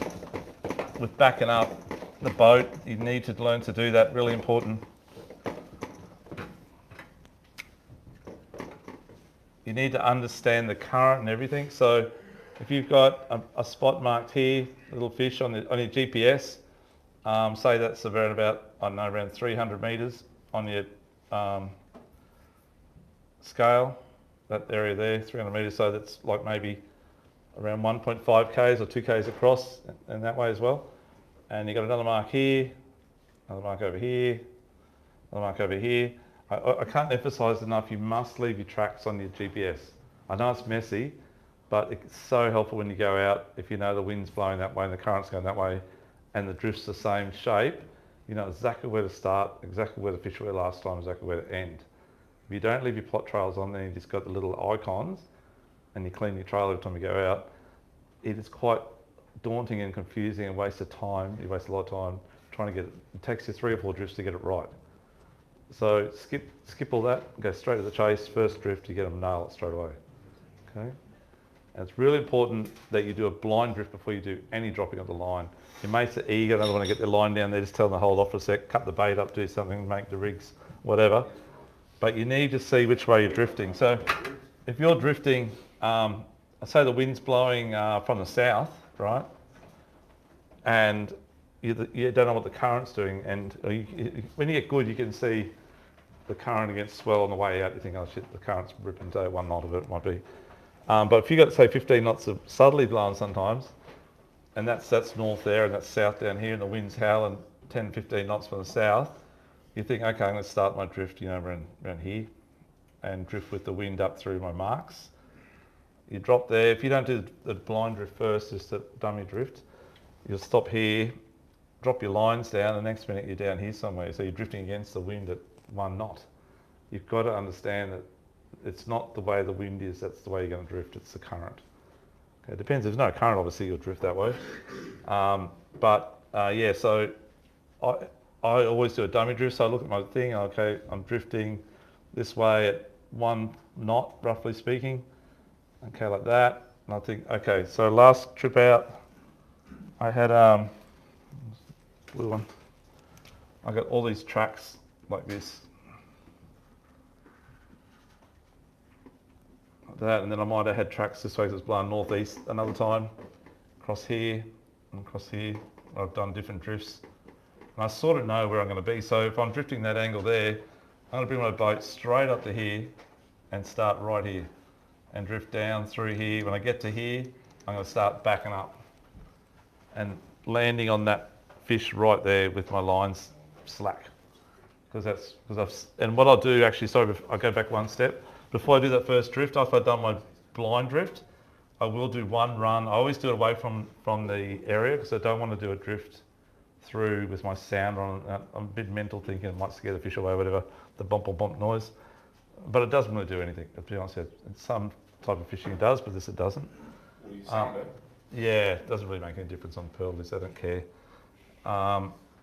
with backing up the boat. You need to learn to do that, really important. You need to understand the current and everything. So if you've got a spot marked here, little fish on your GPS, say that's around about, I don't know, around 300 metres on your scale, that area there, 300 metres, so that's like maybe around 1.5 k's or 2 k's across in that way as well. And you've got another mark here, another mark over here, another mark over here. I can't emphasise enough, you must leave your tracks on your GPS. I know it's messy, but it's so helpful when you go out, if you know the wind's blowing that way and the current's going that way and the drift's the same shape, you know exactly where to start, exactly where the fish were last time, exactly where to end. If you don't leave your plot trails on there, you just got the little icons and you clean your trail every time you go out, it is quite daunting and confusing and waste of time. You waste a lot of time trying to get it. It takes you 3 or 4 drifts to get it right. So skip all that, go straight to the chase, first drift, you get them, nail it straight away. Okay? And it's really important that you do a blind drift before you do any dropping of the line. Your mates are eager, they want to get their line down, they just tell them to hold off for a sec, cut the bait up, do something, make the rigs, whatever. But you need to see which way you're drifting. So if you're drifting, say the wind's blowing from the south, right? And you don't know what the current's doing, and when you get good, you can see the current against swell on the way out. You think, oh shit, the current's ripping to 1 knot of it might be. But if you got, say, 15 knots of southerly blowing sometimes, and that's north there and that's south down here, and the wind's howling 10, 15 knots from the south, you think, okay, I'm going to start my drift, around here, and drift with the wind up through my marks. You drop there. If you don't do the blind drift first, just the dummy drift, you'll stop here, drop your lines down, the next minute you're down here somewhere. So you're drifting against the wind at 1 knot. You've got to understand that it's not the way the wind is, that's the way you're going to drift, it's the current. Okay, it depends, if there's no current, obviously you'll drift that way. Yeah, so I always do a dummy drift, so I look at my thing, okay, I'm drifting this way at 1 knot, roughly speaking. Okay, like that, and I think, okay, so last trip out, I had blue one. I got all these tracks like this, like that, and then I might have had tracks this way because it's blowing northeast another time, across here and across here. I've done different drifts, and I sort of know where I'm going to be. So if I'm drifting that angle there, I'm going to bring my boat straight up to here and start right here and drift down through here. When I get to here, I'm going to start backing up and landing on that fish right there with my lines slack. And what I'll do actually, sorry, I'll go back one step. Before I do that first drift, after I've done my blind drift, I will do one run. I always do it away from the area because I don't want to do a drift through with my sound on. I'm a bit mental thinking it might scare the fish away, whatever, the bump or bump noise. But it doesn't really do anything, to be honest. Some type of fishing it does, but this it doesn't. Yeah, it doesn't really make any difference on pearlies, they don't care.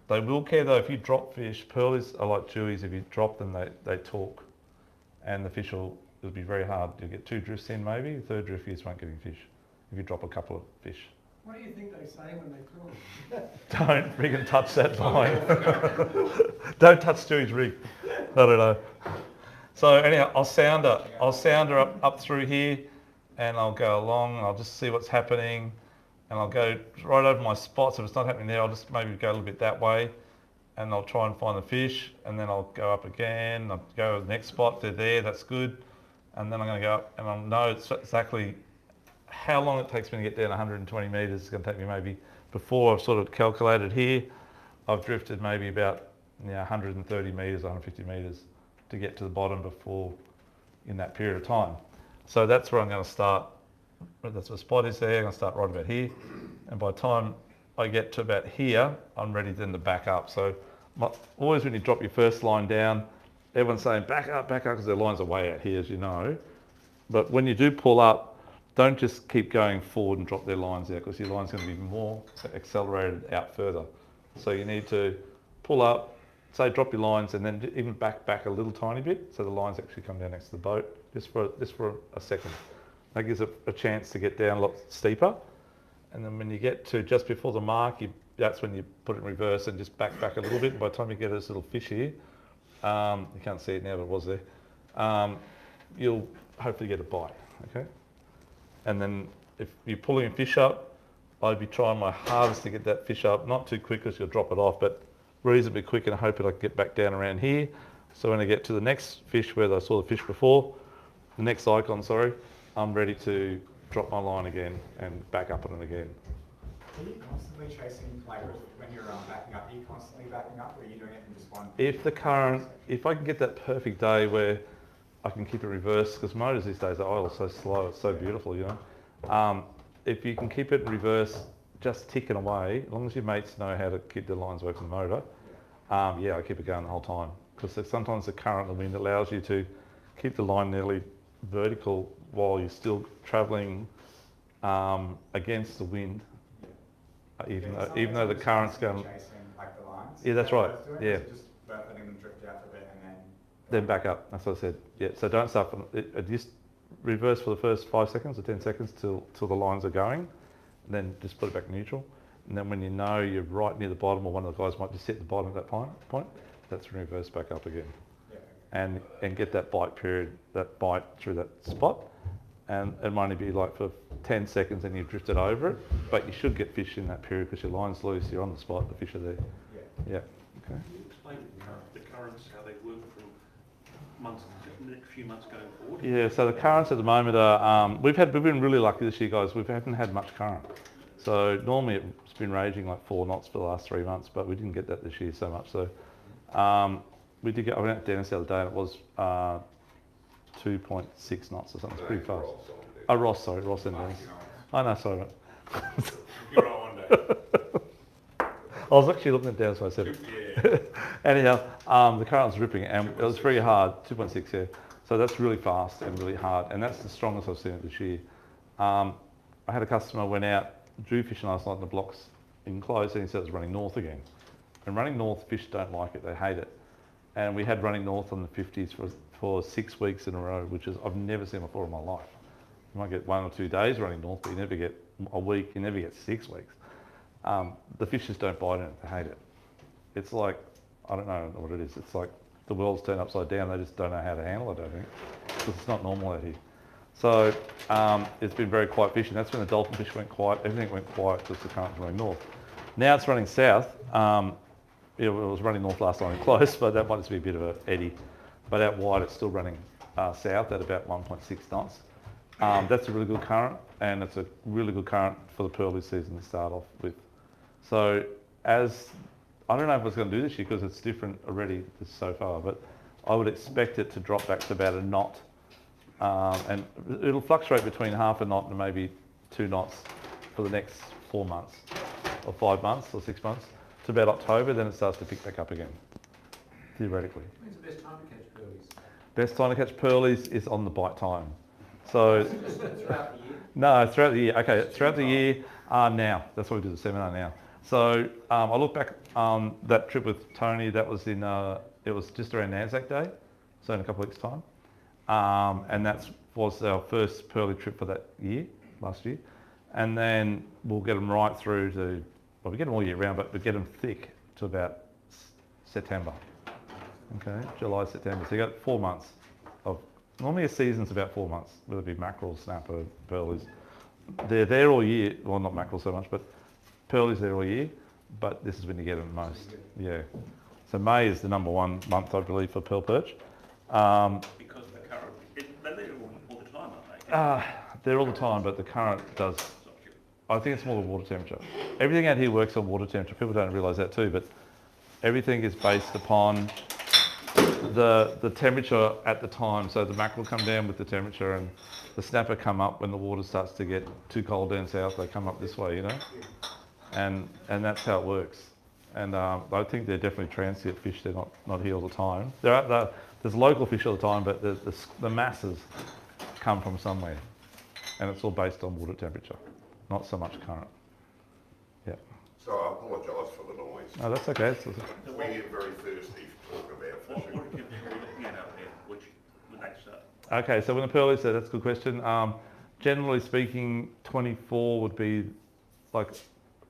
They will care though if you drop fish. Pearlies are like jewies, if you drop them they talk, and the fish it'll be very hard. You'll get 2 drifts in maybe, 3rd drift you just won't get any fish if you drop a couple of fish. What do you think they say when they pull them? Don't friggin' touch that line. Don't touch Stewie's rig. I don't know. So anyhow, I'll sound her up through here, and I'll go along, and I'll just see what's happening, and I'll go right over my spots. If it's not happening there, I'll just maybe go a little bit that way, and I'll try and find the fish, and then I'll go up again. I'll go to the next spot. They're there. That's good. And then I'm going to go up, and I'll know exactly how long it takes me to get down 120 metres. It's going to take me maybe, before I've sort of calculated here, I've drifted maybe about 130 metres, 150 metres to get to the bottom before in that period of time. So that's where I'm going to start. That's where the spot is there. I'm going to start right about here. And by the time I get to about here, I'm ready then to back up. So always when you drop your first line down, everyone's saying back up, because their lines are way out here, as you know. But when you do pull up, don't just keep going forward and drop their lines out, because your line's going to be more accelerated out further. So you need to pull up, say drop your lines, and then even back a little tiny bit, so the lines actually come down next to the boat, just for a second. That gives it a chance to get down a lot steeper. And then when you get to just before the mark, that's when you put it in reverse and just back a little bit. And by the time you get this little fish here, you can't see it now, but it was there, you'll hopefully get a bite, okay? And then if you're pulling a fish up, I'd be trying my hardest to get that fish up, not too quick because you'll drop it off, but reasonably quick, and I hope that I can get back down around here. So when I get to the next fish where I saw the fish before, the next icon, sorry, I'm ready to drop my line again and back up on it again. Are you constantly chasing, like when you're backing up, are you constantly backing up, or are you doing it in just one? If I can get that perfect day where I can keep it reversed, because motors these days are oil so slow, it's so beautiful, you know. If you can keep it in reverse, just ticking away, as long as your mates know how to keep the lines away from the motor, I keep it going the whole time. Because sometimes the current and the wind allows you to keep the line nearly vertical while you're still travelling against the wind, even though the current's going. Chasing like the lines. Yeah, that's right. Yeah. Just letting them drift out a bit and then back up. That's what I said. Yeah. So don't start from just reverse for the first 5 seconds or 10 seconds till the lines are going, and then just put it back neutral. And then when you know you're right near the bottom, or one of the guys might just sit at the bottom at that point, that's when reverse back up again. And get that bite period, that bite through that spot, and it might only be like for 10 seconds and you've drifted over it, but you should get fish in that period because your line's loose, you're on the spot, the fish are there. Yeah. Okay. Can you explain the currents, how they work from the next few months going forward? Yeah, so the currents at the moment are, we've been really lucky this year, guys. We haven't had much current. So normally it's been raging like 4 knots for the last 3 months, but we didn't get that this year so much. So we did get, I went out to Dennis the other day and it was 2.6 knots or something. It's pretty fast. Ross and Dennis. I know, sorry mate. You're on one day. I was actually looking at Dennis when I said it. Yeah. Anyhow, the current was ripping and it was very hard, 2.6, yeah. So that's really fast and really hard, and that's the strongest I've seen it this year. I had a customer went out, drew fishing last night in the blocks enclosed, and he said it was running north again. And running north, fish don't like it, they hate it. And we had running north on the 50s for 6 weeks in a row, which is I've never seen before in my life. You might get 1 or 2 days running north, but you never get a week, you never get 6 weeks. The fish just don't bite in it, they hate it. It's like, I don't know what it is, it's like the world's turned upside down, they just don't know how to handle it, I think, because it's not normal out here. So it's been very quiet fishing. That's when the dolphin fish went quiet, everything went quiet because the current's running north. Now it's running south. It was running north last night and close, but that might just be a bit of an eddy. But out wide it's still running south at about 1.6 knots. That's a really good current, and it's a really good current for the pearly season to start off with. So I don't know if it's going to do this year because it's different already so far, but I would expect it to drop back to about a knot. And it'll fluctuate between half a knot and maybe 2 knots for the next 4 months, or 5 months, or 6 months, to about October, then it starts to pick back up again, theoretically. When's the best time to catch pearlies? Best time to catch pearlies is on the bite time. So Throughout the year? No, throughout the year. Okay, throughout the year now. That's why we do the seminar now. So I look back on that trip with Tony. That was in, it was just around Anzac Day, so in a couple of weeks' time. And that was our first pearly trip for that year, last year. and then we'll get them right through to, well, we get them all year round, but we get them thick to about September. Okay, July, September. So you got 4 months of, normally a season's about 4 months, whether it be mackerel, snapper, pearlies. They're there all year, well not mackerel so much, but pearlies there all year, but this is when you get them most. Yeah. So May is the #1 month, I believe, for pearl perch. Because the current, they're there all the time, aren't they? They're all the time, but the current does, I think it's more the water temperature. Everything out here works on water temperature. People don't realise that too, but everything is based upon the temperature at the time. So the mackerel come down with the temperature, and the snapper come up when the water starts to get too cold down south. They come up this way, you know, and that's how it works. And I think they're definitely transient fish. They're not here all the time. There's local fish all the time, but the masses come from somewhere, and it's all based on water temperature, not so much current. Yeah. So I apologise for the noise. No, that's okay. We get very thirsty talking about fishing. What are you looking at out there? Which would they start? Okay, so when the pearlies, so that's a good question. Generally speaking, 24 would be like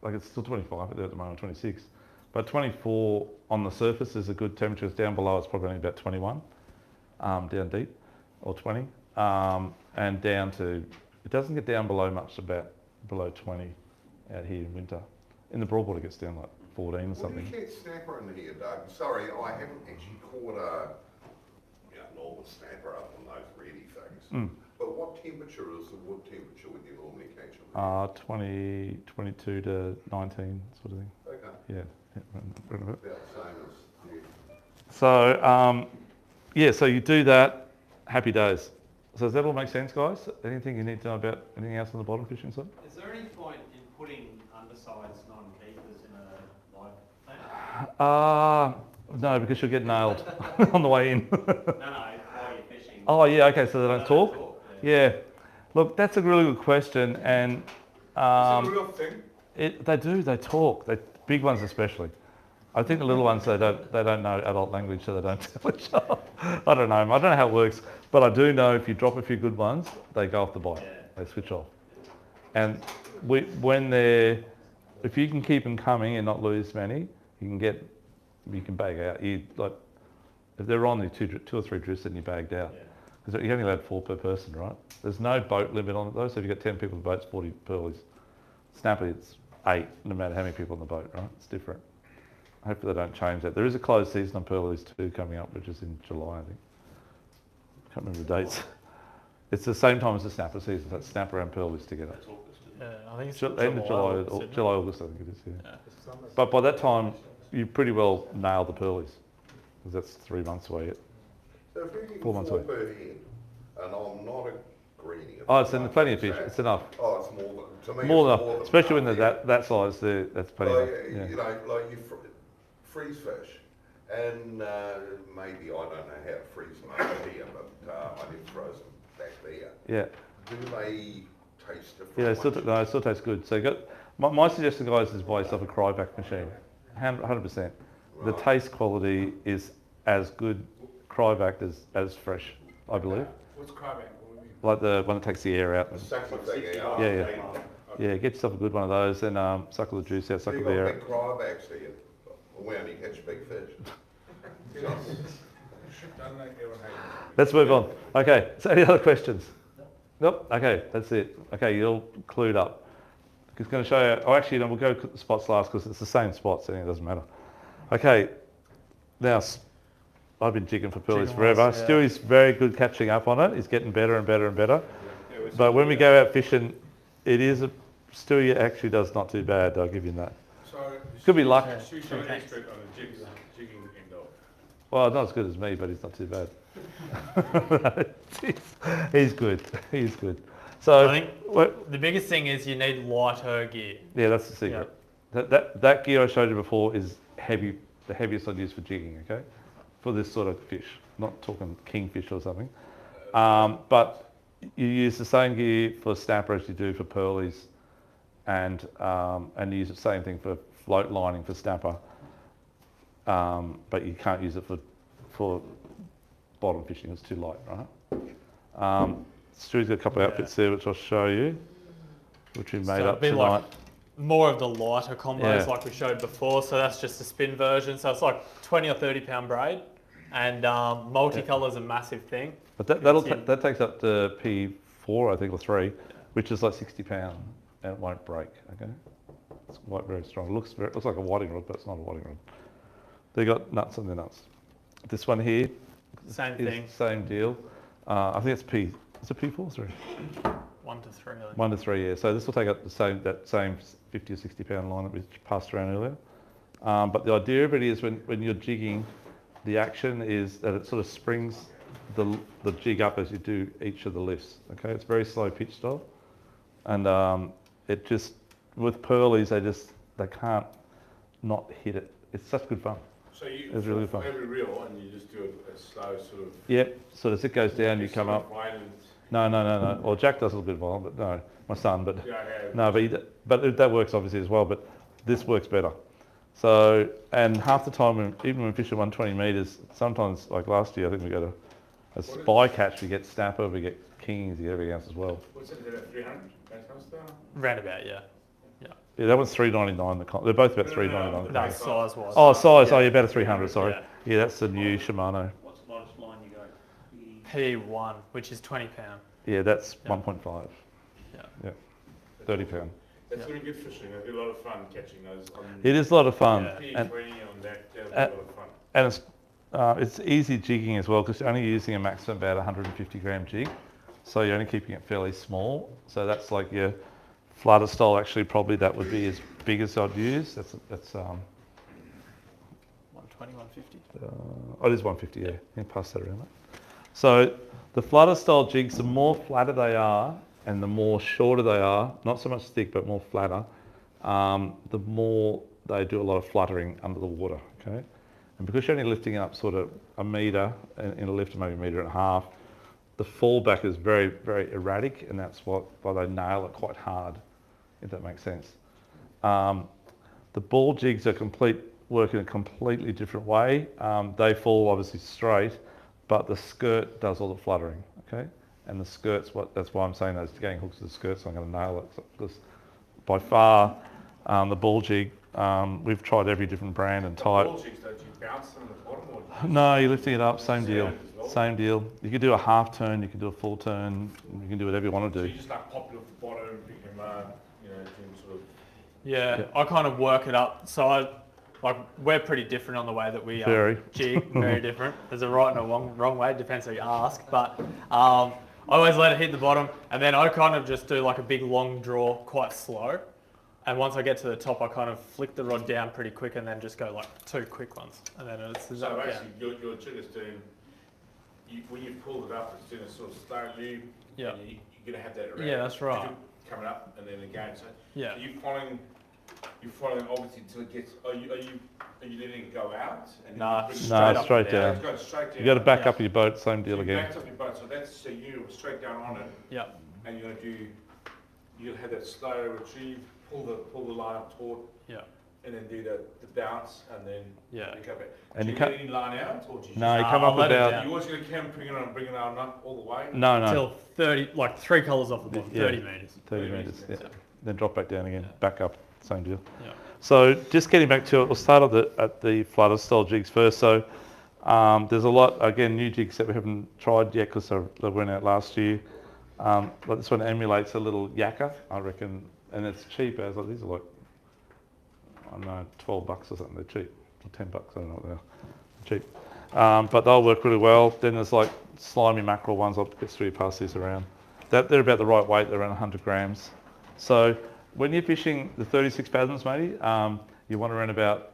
it's still 25 at the moment, 26. But 24 on the surface is a good temperature. It's down below, it's probably only about 21, down deep, or 20. And down to, it doesn't get down below much, about below 20 out here in winter. In the broadwater it gets down like 14 or something. Well, you get snapper in here, Doug. Sorry, I haven't actually caught a normal snapper up on those reedy things. But what temperature is the wood temperature when you normally catch them? 22 to 19 sort of thing. Okay. Yeah. About the same as, yeah. So, yeah, so you do that, happy days. So does that all make sense, guys? Anything you need to know about anything else on the bottom fishing side? Is there any point in putting undersized non-keepers in a live plant? No, because you'll get nailed on the way in. No, while you're fishing. Oh, yeah, okay, so they don't talk? Yeah. Look, that's a really good question, and Is it a real thing? they talk. Big ones especially. I think the little ones, they don't know adult language, so they don't tell each other. I don't know how it works, but I do know if you drop a few good ones, they go off the bite. They switch off. And if you can keep them coming and not lose many, you can bag out. If they're on the two or three drifts, then you're bagged out. Because you're only allowed 4 per person, right? There's no boat limit on it though, so if you've got 10 people in the boat, it's 40 pearlies. Snapper, it's 8, no matter how many people on the boat, right? It's different. Hopefully they don't change that. There is a closed season on pearlies too coming up, which is in July, I think. Can't remember the dates. It's the same time as the snapper season. That's snapper and pearlies together. That's August, isn't it? Yeah, I think it's End of July, August, I think it is. Yeah. But by that time, you pretty well nail the pearlies, because that's 3 months away yet. So if you're getting 4 months 4 away. per head, and I'm not a greenie. Oh, it's plenty of fish. It's enough. Oh, it's more than, to me, More it's than more enough, especially when they're that size. That's plenty like, enough. Yeah. you know, like you freeze fish, and maybe, I don't know how to freeze them over here, but I did froze them back there. Yeah. Do they taste different? Yeah, it still tastes good. So you got my suggestion, guys, is buy yourself a cryovac machine, 100%. The taste quality is as good cryovac as fresh, I believe. What's cryovac? What do you mean? Like the one that takes the air out. The sucker thing out. Yeah. Yeah, get yourself a good one of those and suckle the juice out, So suckle you've the air got out. big cryobacks here. We only catch big fish. Don't let everyone hate you. Let's move on. Okay, so any other questions? Nope. Okay, that's it. Okay, you're all clued up. It's going to show you, actually, no, we'll go the spots last because it's the same spots, and it doesn't matter. Okay, now, I've been jigging for pearlies forever. Yeah. Stewie's very good catching up on it. He's getting better and better and better. But when we go out fishing, Stewie actually does not too bad, I'll give you that. So, Could be luck. She's an expert on the jigging end of. Well, not as good as me, but he's not too bad. He's good. He's good. So I think the biggest thing is you need lighter gear. yeah, that's the secret. That gear I showed you before is heavy, the heaviest I'd use for jigging. Okay, for this sort of fish. Not talking kingfish or something, but you use the same gear for snapper as you do for pearlies, and you use the same thing for float lining for snapper. But you can't use it for bottom fishing, it's too light, right? Stu's got a couple of outfits there which I'll show you. which we So made it'd up be tonight. like more of the lighter combos Yeah. like we showed before. So that's just the spin version. So it's like 20 or 30 pound braid, and multicolour is a massive thing. But that takes up to P4, I think, or 3, which is like 60 pound, and it won't break. Okay, it's quite very strong. It looks like a whiting rod, but it's not a whiting rod. They got nuts on their nuts. This one here, Same is thing. same deal. I think it's P. Is it P4 or 3? 1 to 3. I think. 1 to 3, yeah. So this will take up that same 50 or 60 pound line that we passed around earlier. But the idea of it is when you're jigging, the action is that it sort of springs the jig up as you do each of the lifts. Okay, it's very slow pitch style, and it just with pearlies they can't not hit it. It's such good fun. So you, It's really for fun. every reel, and you just do a slow sort of... Yep. So as it goes down, you come up. No. Well, Jack does a little bit violent, but no, my son. But no, but that works obviously as well. But this works better. So, and half the time, even when we fish at 120 metres, sometimes like last year, I think we got a spy catch. We get snapper, we get kings, we get everything else as well. What's it, about 300? Paternoster? Roundabout, yeah. Yeah, that one's $3.99. They're both about $3.99. No, size wise. Oh, size. Oh, yeah, about a 300. Sorry. Yeah, that's the new Shimano. What's the lightest line you go? P1, which is 20 pound. Yeah, that's 1.5. Yeah. 30 pound. That's really good fishing. It'd be a lot of fun catching those. It is a lot of fun. P20 And, on that, that'd be a lot of fun. and it's easy jigging as well because you're only using a maximum about 150 gram jig. So you're only keeping it fairly small. So that's like your flutter style. Actually, probably that would be as big as I'd use. That's 120, 150. it is 150. Yeah, you can pass that around. Mate. So the flutter style jigs, the more flatter they are, and the more shorter they are, not so much thick, but more flatter, the more they do a lot of fluttering under the water. Okay, and because you're only lifting it up sort of a metre in a lift, maybe a metre and a half, the fallback is very, very erratic, and that's why they nail it quite hard, if that makes sense. The ball jigs work in a completely different way. They fall obviously straight, but the skirt does all the fluttering, okay? And the skirt's that's why I'm saying those gang hooks to the skirts, so I'm going to nail it. Because by far, the ball jig, we've tried every different brand and type. Ball jigs, don't you bounce them at the bottom? Or No, you're lifting it up, same deal. as well? Same deal. You can do a half turn, you can do a full turn, you can do whatever you want to So do. you just like pop it off the bottom and pick them doing sort of... Yeah, I kind of work it up. So we're pretty different on the way that we jig, very different. There's a right and a wrong way, depends how you ask. But I always let it hit the bottom, and then I kind of just do like a big long draw quite slow. And once I get to the top, I kind of flick the rod down pretty quick and then just go like 2 quick ones. And then it's So actually, your jig is doing, when you pulled it up, it's doing a sort of slow move. Yeah. And you're going to have that around. Yeah, that's right. Coming up and then again. So Yeah. you're following obviously until it gets, are you letting it go out? And Nah, then Straight down. It's going straight down. You got to back up your boat, same deal So you again. backed up your boat, so you straight down on it. Yeah. And you're going to you'll have that slow retrieve, pull the line up taut. Yeah. And then do the bounce, and then you go back. And do you you can't- let any line out, or do you No, you just... come I'll up let it about... down. You always going to come bring it up all the way? No. Till 30, like 3 colours off the bottom, Yeah. 30 metres. 30 metres, yeah. Then drop back down again, back up, same deal. Yeah. So just getting back to it, we'll start at the flutter style jigs first. So there's a lot, again, new jigs that we haven't tried yet because they went out last year. But this one emulates a little yakka, I reckon, and it's cheap as, like, these are like, I don't know, $12 or something, they're cheap. Or $10, I don't know what they are, cheap. But they'll work really well. Then there's like slimy mackerel ones, I'll get through past these around. They're about the right weight, they're around 100 grams. So when you're fishing the 36 fathoms, matey, you want around about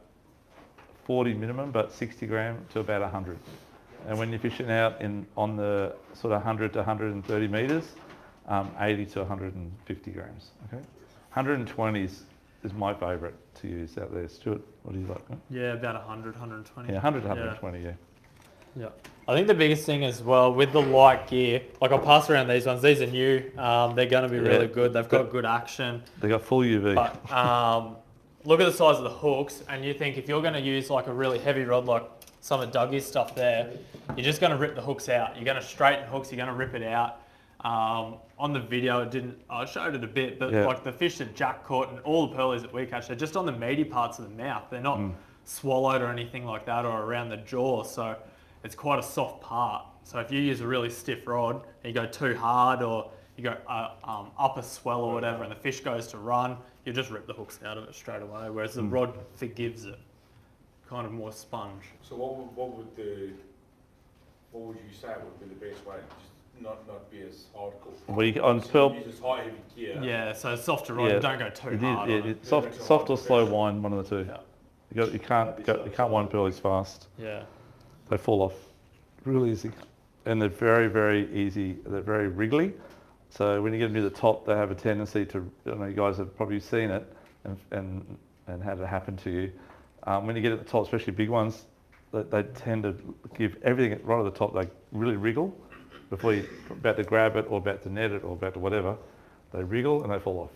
40 minimum, but 60 gram to about 100. And when you're fishing out on the sort of 100 to 130 metres, 80 to 150 grams. Okay, 120 is my favourite to use out there. Stuart, what do you like? Huh? Yeah, about 100, 120. Yeah, 100 to 120. Yeah. Yeah. I think the biggest thing as well with the light gear, like I'll pass around these ones. These are new. They're going to be really good. They've got good action. They got full UV. But look at the size of the hooks, and you think if you're going to use like a really heavy rod, like some of Dougie's stuff there, you're just going to rip the hooks out. You're going to straighten hooks. You're going to rip it out. On the video, it didn't. I showed it a bit, but Yeah. like the fish that Jack caught and all the pearlies that we catch, they're just on the meaty parts of the mouth. They're not swallowed or anything like that, or around the jaw. So it's quite a soft part. So if you use a really stiff rod and you go too hard, or you go up a swell or whatever, and the fish goes to run, you just rip the hooks out of it straight away. Whereas the rod forgives it, kind of more sponge. So what would you say would be the best way? Just not be as hardcore. Well, you, on Pearl, Use high heavy gear. Yeah, so softer rod, Yeah. don't go too it is, hard yeah, on it. it's soft or slow wind, one of the two. Yeah. You can't wind pearlies fast. Yeah. They fall off real easy, and they're very, very easy. They're very wriggly. So when you get them near the top, they have a tendency to. I know you guys have probably seen it and had it happen to you. When you get at the top, especially big ones, they tend to give everything right at the top. They really wriggle before you're about to grab it or about to net it or about to whatever. They wriggle and they fall off.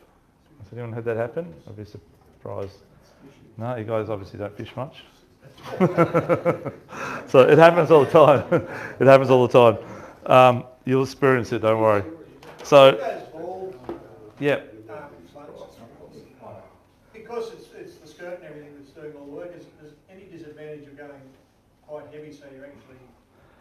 Has anyone had that happen? I'd be surprised. No, you guys obviously don't fish much. So it happens all the time. It happens all the time. You'll experience it, don't worry. So, yeah. Because it's the skirt and everything that's doing all the work, is any disadvantage of going quite heavy so you're actually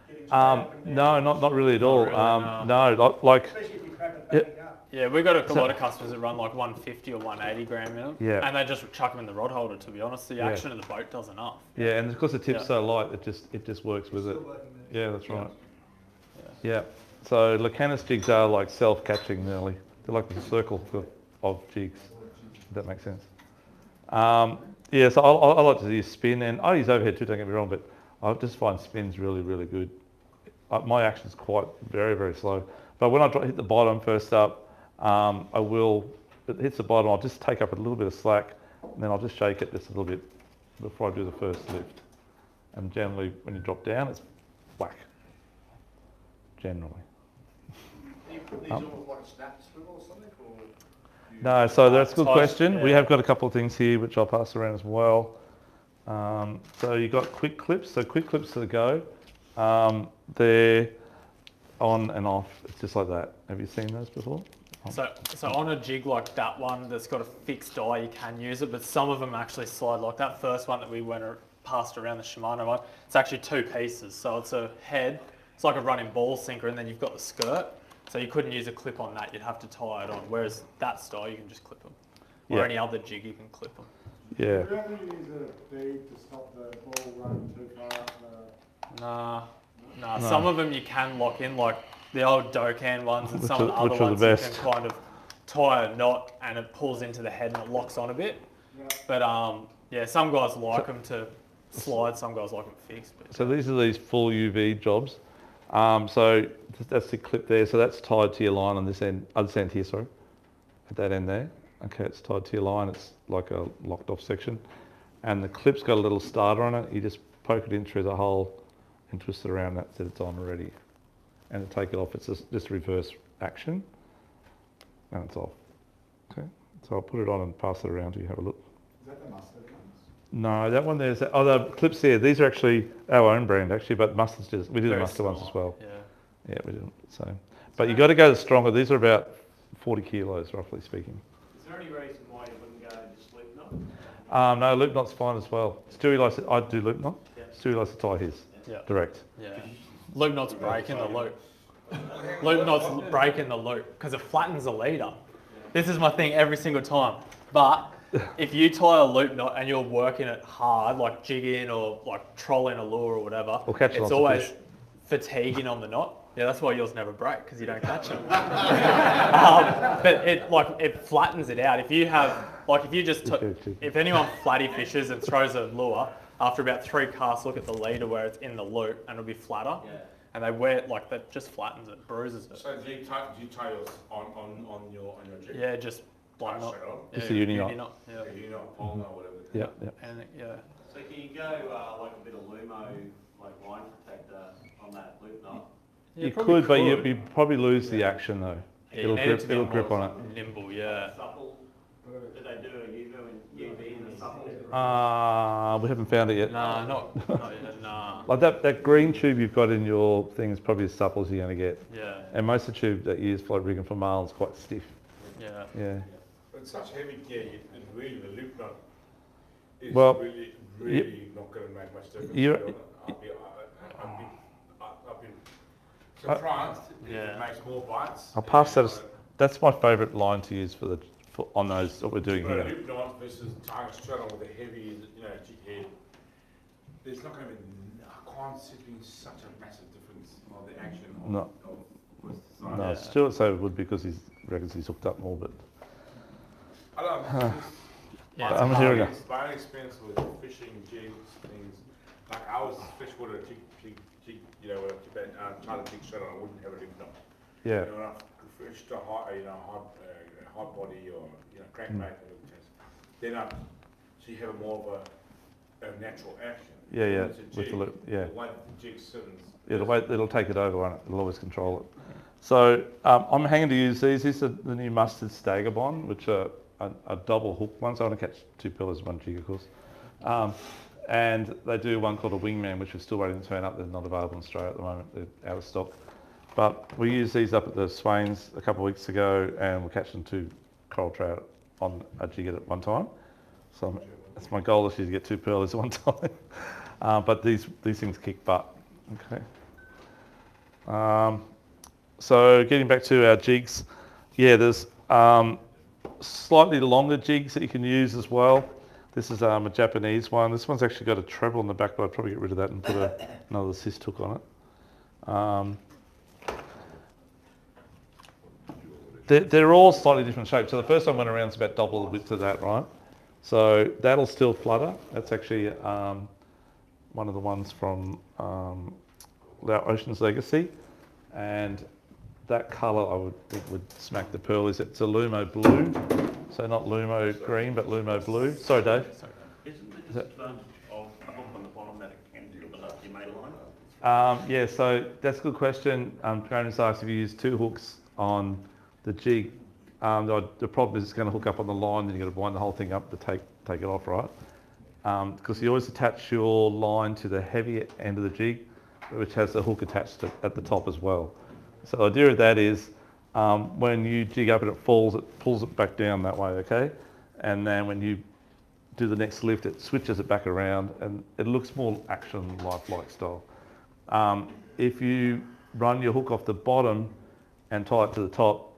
getting straight up and down? No, not really at all. Really, No, like Especially if you crap it backing up. Yeah, we got a lot of customers that run like 150 or 180 gram in them. Yeah. And they just chuck them in the rod holder, to be honest. The action of the boat does enough. yeah, and because the tip's so light, it just works with it. Still working there. Yeah, that's right. Yeah. So Lucanus jigs are like self-catching nearly. They're like the circle of jigs. If that makes sense. Yeah, so I like to use spin, and I use overhead too, don't get me wrong, but I just find spin's really, really good. My action's quite very, very slow. But when I hit the bottom first up, it hits the bottom, I'll just take up a little bit of slack, and then I'll just shake it just a little bit before I do the first lift. And generally, when you drop down, it's whack. Generally. You put these almost like a snap swivel or something, or? No, so that's a good Tight, question. yeah. We have got a couple of things here which I'll pass around as well. So you've got quick clips. So quick clips to the go. They're on and off. It's just like that. Have you seen those before? So on a jig like that one that's got a fixed eye, you can use it, but some of them actually slide. Like that first one that we passed around, the Shimano one, it's actually two pieces. So it's a head, it's like a running ball sinker, and then you've got the skirt. So you couldn't use a clip on that, you'd have to tie it on. Whereas that style, you can just clip them. Or any other jig, you can clip them. Yeah. Do you reckon you use a bead to stop the ball running too far up Nah. Some of them you can lock in, like the old Dokkan ones, and some of the other which are the ones best. you can kind of tie a knot and it pulls into the head and it locks on a bit. Yeah. But yeah, some guys like them to slide, some guys like them fixed. But So these are these full UV jobs. So that's the clip there. So that's tied to your line on this end, other end here, sorry. At that end there. Okay, it's tied to your line. It's like a locked off section. And the clip's got a little starter on it. You just poke it in through the hole and twist it around that so it's on already. And to take it off, it's just reverse action. And it's off. Okay, so I'll put it on and pass it around to you, have a look. Is that the mustard ones? No, that one there's, the clips here, these are actually our own brand actually, but mustard's just, we do the very mustard ones small, as well. Yeah. Yeah, we didn't, so. But you got to go stronger, these are about 40 kilos, roughly speaking. Is there any reason why you wouldn't go just loop knot? No, loop knot's fine as well. Stewie likes it, I do loop knot. Yeah. Stewie likes to tie his, Yeah. direct. Yeah. Loop knot's breaking the loop. Loop knot's breaking the loop because it flattens the leader. This is my thing every single time. But if you tie a loop knot and you're working it hard, like jigging or like trolling a lure or whatever, Or catching it's lots of always fish. fatiguing on the knot. Yeah, that's why yours never break because you don't catch them. But it flattens it out. If you have if anyone flatty fishes and throws a lure, after about 3 casts, look at the leader where it's in the loop and it'll be flatter. Yeah. And they wear it like that, just flattens it, bruises it. So do you tie yours on your jig? Yeah, just blind knot. Straight on? Just a uni knot. Yeah. Yeah, you know, pole knot, whatever. Yeah, yeah. And yeah. So can you go like a bit of Lumo, like line protector on that loop knot? You could, but you probably lose the action though. Yeah, It'll you need it to be grip more on it. Nimble, yeah. Supple? Do they do a UV in the supple? We haven't found it yet. Nah, not yet, nah. Like that green tube you've got in your thing is probably as supple as you're going to get. Yeah. And most of the tube that you use for like rigging for male is quite stiff. Yeah. Yeah. But such heavy gear, really the loop knot is Well, really not going to make much difference. I've been surprised if it makes more bites. I'll pass that. That's my favourite line to use on those that we're doing But here. a loop knot versus tying a straight on with a heavy, jig head, there's not going to be, I can't see it being such a massive difference of the action No, Stuart said it would because he reckons he's hooked up more, but I don't know. I'm hearing it. My experience with fishing, jigs, things, like I was freshwater jig, trying to jig straight on, I wouldn't have a loop knot. Yeah. When I fished a hard body or crankbait, then so you have more of a natural action. Yeah, It's a with jig, the loop, yeah. The way the jig sits. Yeah, the way it'll take it over, won't it? It'll always control it. So I'm hanging to use these. These are the new mustard stagger bond, which are a double hook one. So I want to catch 2 pillars, 1 jig, of course. And they do one called a wingman, which we're still waiting to turn up. They're not available in Australia at the moment. They're out of stock. But we used these up at the Swains a couple of weeks ago, and we're catching 2 coral trout on a jig at one time. So that's my goal this year, to get 2 pearlies at one time. But these things kick butt. Okay. So getting back to our jigs, yeah, there's slightly longer jigs that you can use as well. This is a Japanese one. This one's actually got a treble on the back, but I'd probably get rid of that and put another assist hook on it. They're all slightly different shapes. So the first one went around, it's about double the width of that, right? So that'll still flutter. That's actually one of the ones from our Ocean's Legacy. And that colour I would think would smack the pearlies. It's a Lumo blue. So not Lumo green, but Lumo blue. Sorry, Dave. Isn't the disadvantage of a hook on the bottom that it can dribble up your main line? Yeah, so that's a good question. Graham just asked if you use 2 hooks on the jig. The problem is it's going to hook up on the line, then you've got to wind the whole thing up to take it off, right? Because you always attach your line to the heavy end of the jig, which has the hook attached at the top as well. So the idea of that is when you jig up and it falls, it pulls it back down that way, okay? And then when you do the next lift, it switches it back around and it looks more action lifelike style. If you run your hook off the bottom and tie it to the top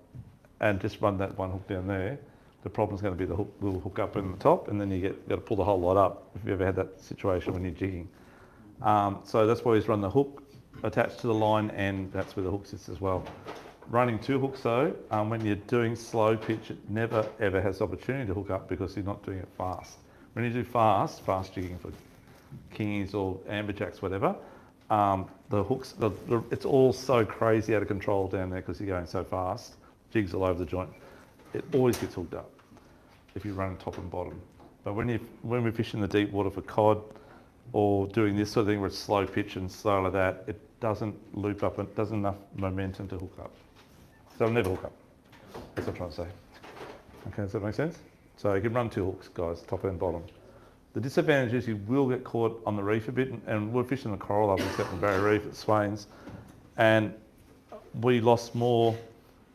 and just run that one hook down there, the problem is going to be the hook will hook up in the top, and then you got to pull the whole lot up if you ever had that situation when you're jigging. So that's why we just run the hook attached to the line, and that's where the hook sits as well. Running 2 hooks though, when you're doing slow pitch, it never ever has the opportunity to hook up because you're not doing it fast. When you do fast jigging for kingies or amberjacks, whatever, the hooks, it's all so crazy out of control down there because you're going so fast. Jigs all over the joint. It always gets hooked up if you run top and bottom. But when we're fishing the deep water for cod or doing this sort of thing where it's slow pitch and slow like that, it doesn't loop up and doesn't enough momentum to hook up. So it'll never hook up. That's what I'm trying to say. Okay, does that make sense? So you can run 2 hooks, guys, top and bottom. The disadvantage is you will get caught on the reef a bit, and we're fishing the coral up in the Barrier Reef at Swains, and we lost more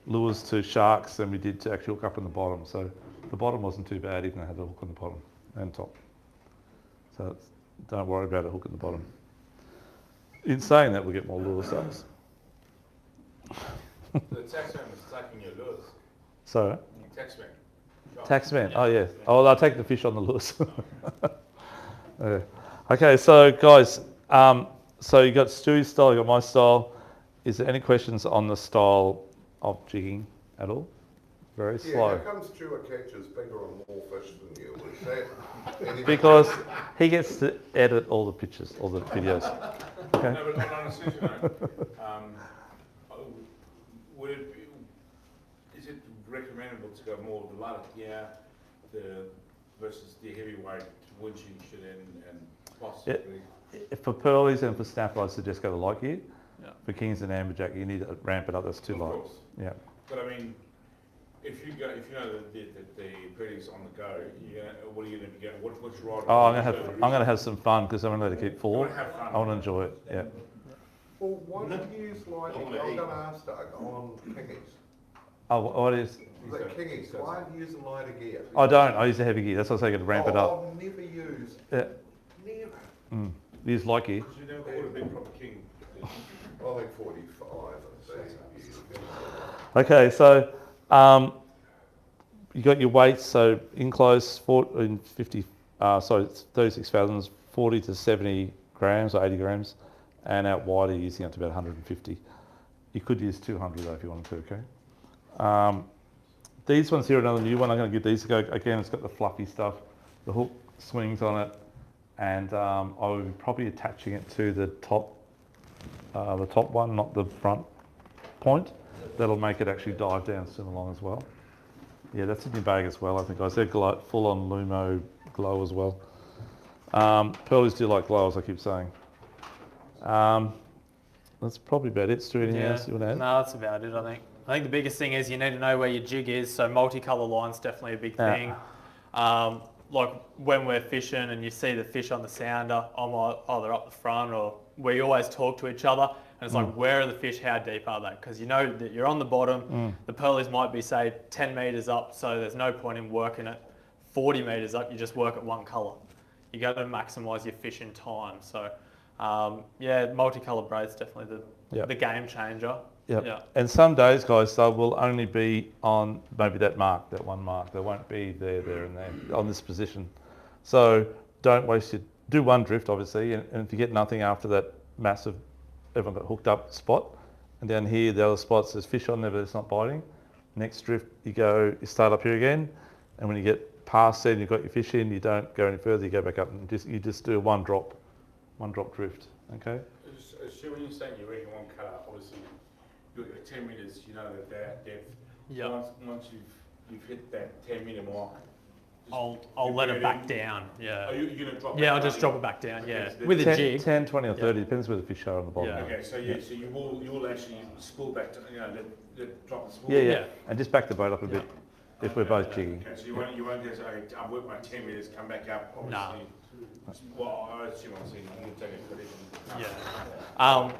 lures to sharks than we did to actually hook up in the bottom. So the bottom wasn't too bad, even though I had a hook on the bottom and top. So don't worry about a hook at the bottom. In saying that, we'll get more lure sales. The taxman is taking your lures. So? Taxman. Taxman, oh yeah. Oh, I'll take the fish on the lures. Yeah. Okay, so guys, so you got Stewie's style, you got my style. Is there any questions on the style of jigging at all? Very slow. Yeah, how come Stuart catches bigger and more fish than you? Is that because he gets to edit all the pictures, all the videos. Okay. No, but on a serious note, is it recommendable to go more of the lighter gear versus the heavyweight winching shit and possibly? Yeah. For pearlies and for snapper, I suggest go to light gear. Yeah. For kings and amberjack, you need to ramp it up. That's too light. Of course. Yeah. But I mean, If you know the pretties on the go, what are you going to be going? What's your ride? Oh, I'm gonna have some fun because I'm gonna keep 4. Have fun. I want to enjoy it. Yeah. Well, why don't you use like, I'm going to ask Doug, on Kingies. Oh, what is? The Kingies, why aren't you using lighter gear? I don't. I use the heavy gear. That's why I say I got to ramp it up. I've never used, Yeah. never. Use light gear. Because you never would have been proper king. I think 45, I think. Okay, so you got your weights. So in close, 36 fathoms, 40 to 70 grams or 80 grams, and out wide you're using up to about 150. You could use 200 though if you wanted to. Okay. These ones here, another new one. I'm going to give these a go. Again, it's got the fluffy stuff. The hook swings on it, and I will be probably attaching it to the top one, not the front point. That'll make it actually dive down swim along as well. Yeah, that's in your bag as well, I think. I said full on Lumo glow as well. Pearlies do like glow, as I keep saying. That's probably about it. Stu, anything else you want to add? No, that's about it, I think. I think the biggest thing is you need to know where your jig is. So multicolour line's definitely a big thing. Like when we're fishing and you see the fish on the sounder, I'm either up the front or we always talk to each other. And it's like, where are the fish? How deep are they? Because you know that you're on the bottom. The pearlies might be, say, 10 metres up. So there's no point in working it 40 metres up. You just work at one colour. You got to maximise your fishing time. So yeah, multicolour braid's definitely the game changer. Yep. Yeah. And some days, guys, they will only be on maybe that one mark. They won't be there, and there on this position. So don't waste do one drift, obviously, and if you get nothing after that massive, everyone got hooked up spot, and down here, the other spots, there's fish on there, but it's not biting. Next drift, you start up here again, and when you get past there and you've got your fish in, you don't go any further, you go back up and you just do one drop drift, okay? So when you're saying you reckon one cut up, obviously, you've got 10 metres, you know that depth. Yeah. Once you've hit that 10 metre mark, I'll let it back down. Yeah. Are you going to drop it? Yeah, I'll just drop it back down. Yeah, Okay, so with a 10, jig. 10, 20 or 30, depends where the fish are on the bottom. Yeah. Okay, so you will actually spool back to let drop the spool. Yeah, and just back the boat up a bit if we're both jigging. Okay, so you won't go say, I've worked my 10 metres, come back up. Obviously. Well, I assume obviously you can take it for it. Yeah.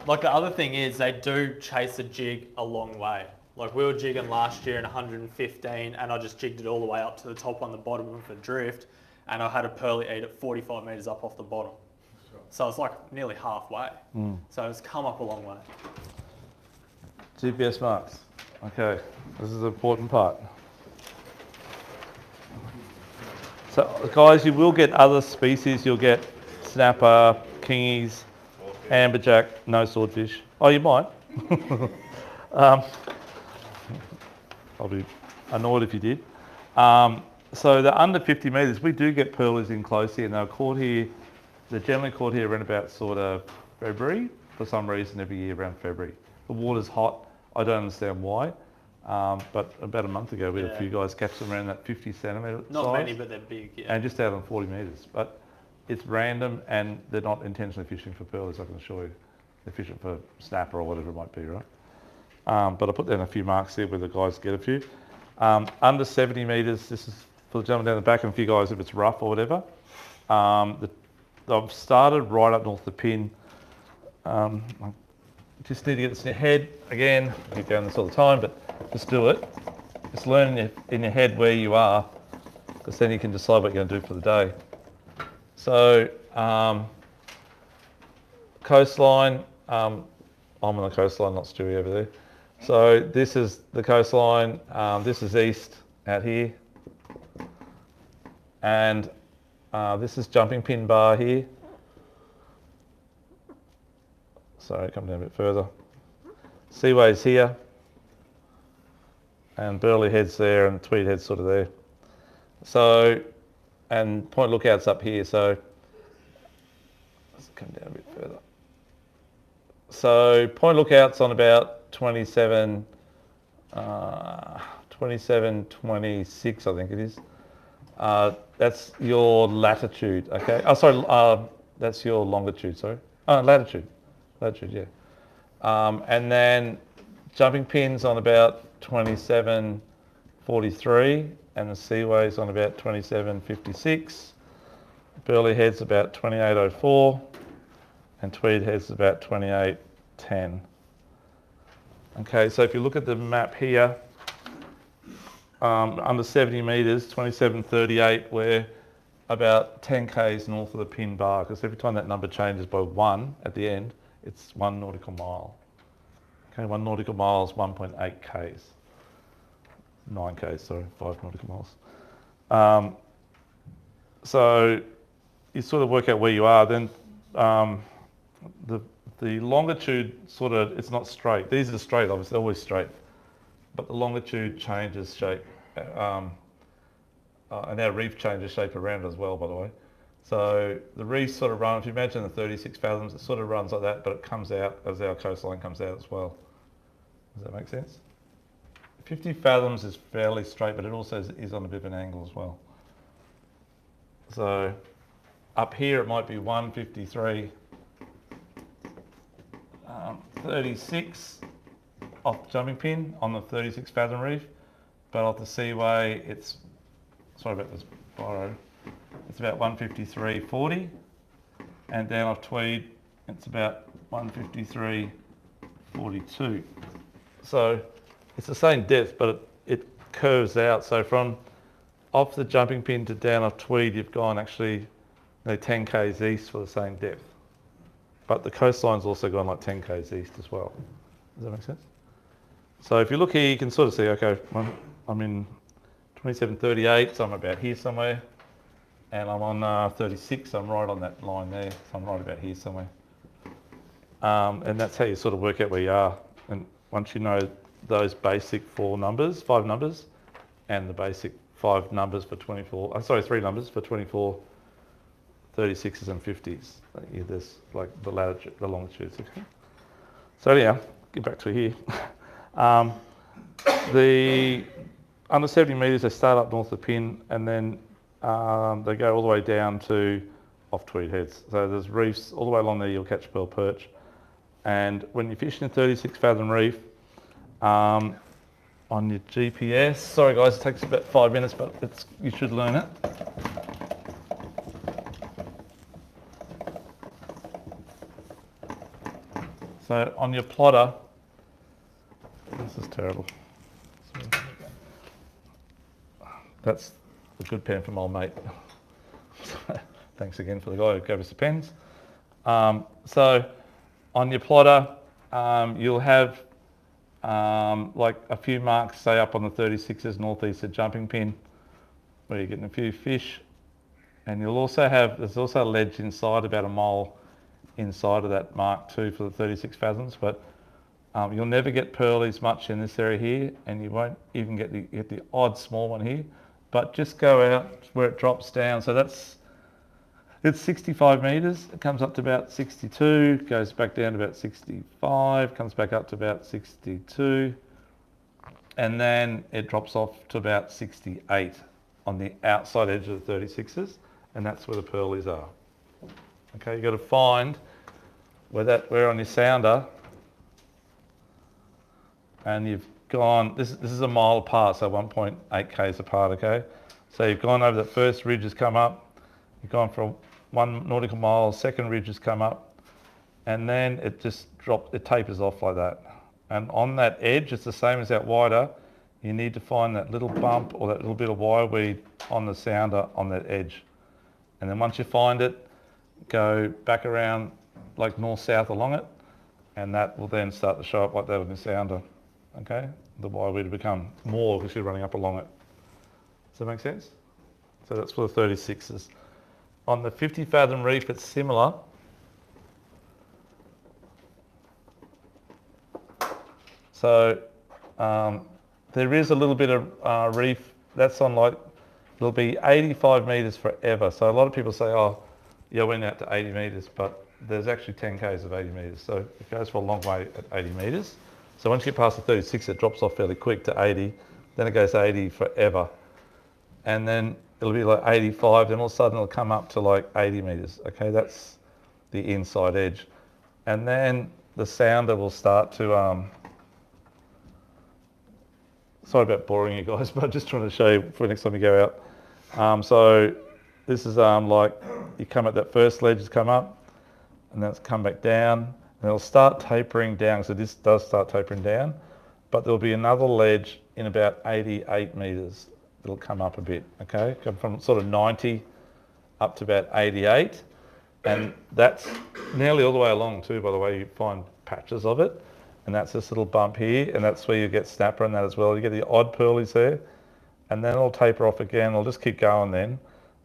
Like the other thing is they do chase a jig a long way. Like we were jigging last year in 115 and I just jigged it all the way up to the top on the bottom of a drift and I had a pearly eat at 45 metres up off the bottom. Sure. So it's like nearly halfway. So it's come up a long way. GPS marks. Okay, this is the important part. So guys, you will get other species. You'll get snapper, kingies, amberjack, no swordfish. Oh, you might. I'll be annoyed if you did. So they're under 50 metres. We do get pearlies in close here, and they're caught here. They're generally caught here around about sort of February. For some reason, every year around February. The water's hot. I don't understand why. But about a month ago, we had a few guys catch them around that 50 centimetre size. Not many, but they're big. Yeah. And just out on 40 metres. But it's random, and they're not intentionally fishing for pearlies, I can assure you. They're fishing for snapper or whatever it might be, right? But I put down a few marks there where the guys get a few. Under 70 metres, this is for the gentleman down the back and a few guys if it's rough or whatever. I've started right up north the pin. I just need to get this in your head. Again, I keep doing this all the time, but just do it. Just learn in your head where you are, because then you can decide what you're going to do for the day. So, coastline, I'm on the coastline, not Stewie over there. So this is the coastline, this is east out here. And this is jumping pin bar here. Sorry, come down a bit further. Seaway's here. And Burley Head's there and Tweed Head's sort of there. So, and Point Lookout's up here, so let's come down a bit further. So Point Lookout's on about 27, 26, I think it is. That's your latitude, okay? Oh, sorry, that's your longitude, sorry. Oh, latitude, yeah. And then jumping pins on about 27, 43, and the Seaway's on about 27.56. Burley Head's about 28.04, and Tweed Head's about 28.10. Okay, so if you look at the map here, under 70 metres, 27.38, we're about 10 k's north of the pin bar, because every time that number changes by 1 at the end, it's 1 nautical mile. Okay, 1 nautical mile is 1.8 k's. 9 k's, sorry, 5 nautical miles. So you sort of work out where you are, then the longitude sort of, it's not straight. These are straight, obviously, they're always straight. But the longitude changes shape. And our reef changes shape around it as well, by the way. So the reefs sort of run, if you imagine the 36 fathoms, it sort of runs like that, but it comes out as our coastline comes out as well. Does that make sense? 50 fathoms is fairly straight, but it also is on a bit of an angle as well. So up here it might be 153, 36 off the jumping pin on the 36 fathom reef, but off the Seaway it's, sorry about this borrow, it's about 153.40, and down off Tweed it's about 153.42. So it's the same depth, but it curves out. So from off the jumping pin to down off Tweed, you've gone actually 10 k's east for the same depth. But the coastline's also gone like 10 k's east as well. Does that make sense? So if you look here, you can sort of see, okay, I'm in 27.38, so I'm about here somewhere. And I'm on 36, so I'm right on that line there. So I'm right about here somewhere. And that's how you sort of work out where you are. And once you know those basic 5 numbers, and the basic 5 numbers for 24, 3 numbers for 24, 36s and 50s. There's like the latitude, the longitudes. Okay. So anyhow, get back to here. The under 70 metres, they start up north of the pin, and then they go all the way down to off Tweed Heads. So there's reefs all the way along there. You'll catch pearl perch, and when you're fishing a 36 fathom reef, on your GPS. Sorry guys, it takes about 5 minutes, but you should learn it. So on your plotter, this is terrible. That's a good pen from old mate. Thanks again for the guy who gave us the pens. So on your plotter, you'll have like a few marks, say up on the 36s northeast of jumping pin, where you're getting a few fish. And you'll also have, there's also a ledge inside, about a mile inside of that mark too for the 36 fathoms, but you'll never get pearlies much in this area here, and you won't even get the odd small one here. But just go out where it drops down. So it's 65 metres, it comes up to about 62, goes back down to about 65, comes back up to about 62, and then it drops off to about 68 on the outside edge of the 36s, and that's where the pearlies are. Okay, you've got to find where on your sounder, and you've gone, this is a mile apart, so 1.8 k's apart, okay? So you've gone over that first ridge has come up, you've gone for 1 nautical mile, second ridge has come up, and then it just it tapers off like that. And on that edge, it's the same as that wider, you need to find that little bump or that little bit of wireweed on the sounder on that edge. And then once you find it, go back around like north-south along it, and that will then start to show up like that on the sounder, okay? The wireweed will become more because you're running up along it. Does that make sense? So that's for the 36s. On the 50 fathom reef, it's similar. So there is a little bit of reef that's on like, it'll be 85 metres forever. So a lot of people say, oh, yeah, I went out to 80 metres, but there's actually 10 k's of 80 metres. So it goes for a long way at 80 metres. So once you get past the 36, it drops off fairly quick to 80. Then it goes to 80 forever. And then it'll be like 85, then all of a sudden it'll come up to like 80 metres. Okay, that's the inside edge. And then the sounder will start to sorry about boring you guys, but I'm just trying to show you for next time you go out. So this is like, you come at that first ledge, has come up, and then it's come back down, and it'll start tapering down. So this does start tapering down, but there'll be another ledge in about 88 metres. It'll come up a bit, okay? Come from sort of 90 up to about 88. And that's nearly all the way along too, by the way. You find patches of it. And that's this little bump here, and that's where you get snapper and that as well. You get the odd pearlies there, and then it'll taper off again. It'll just keep going then.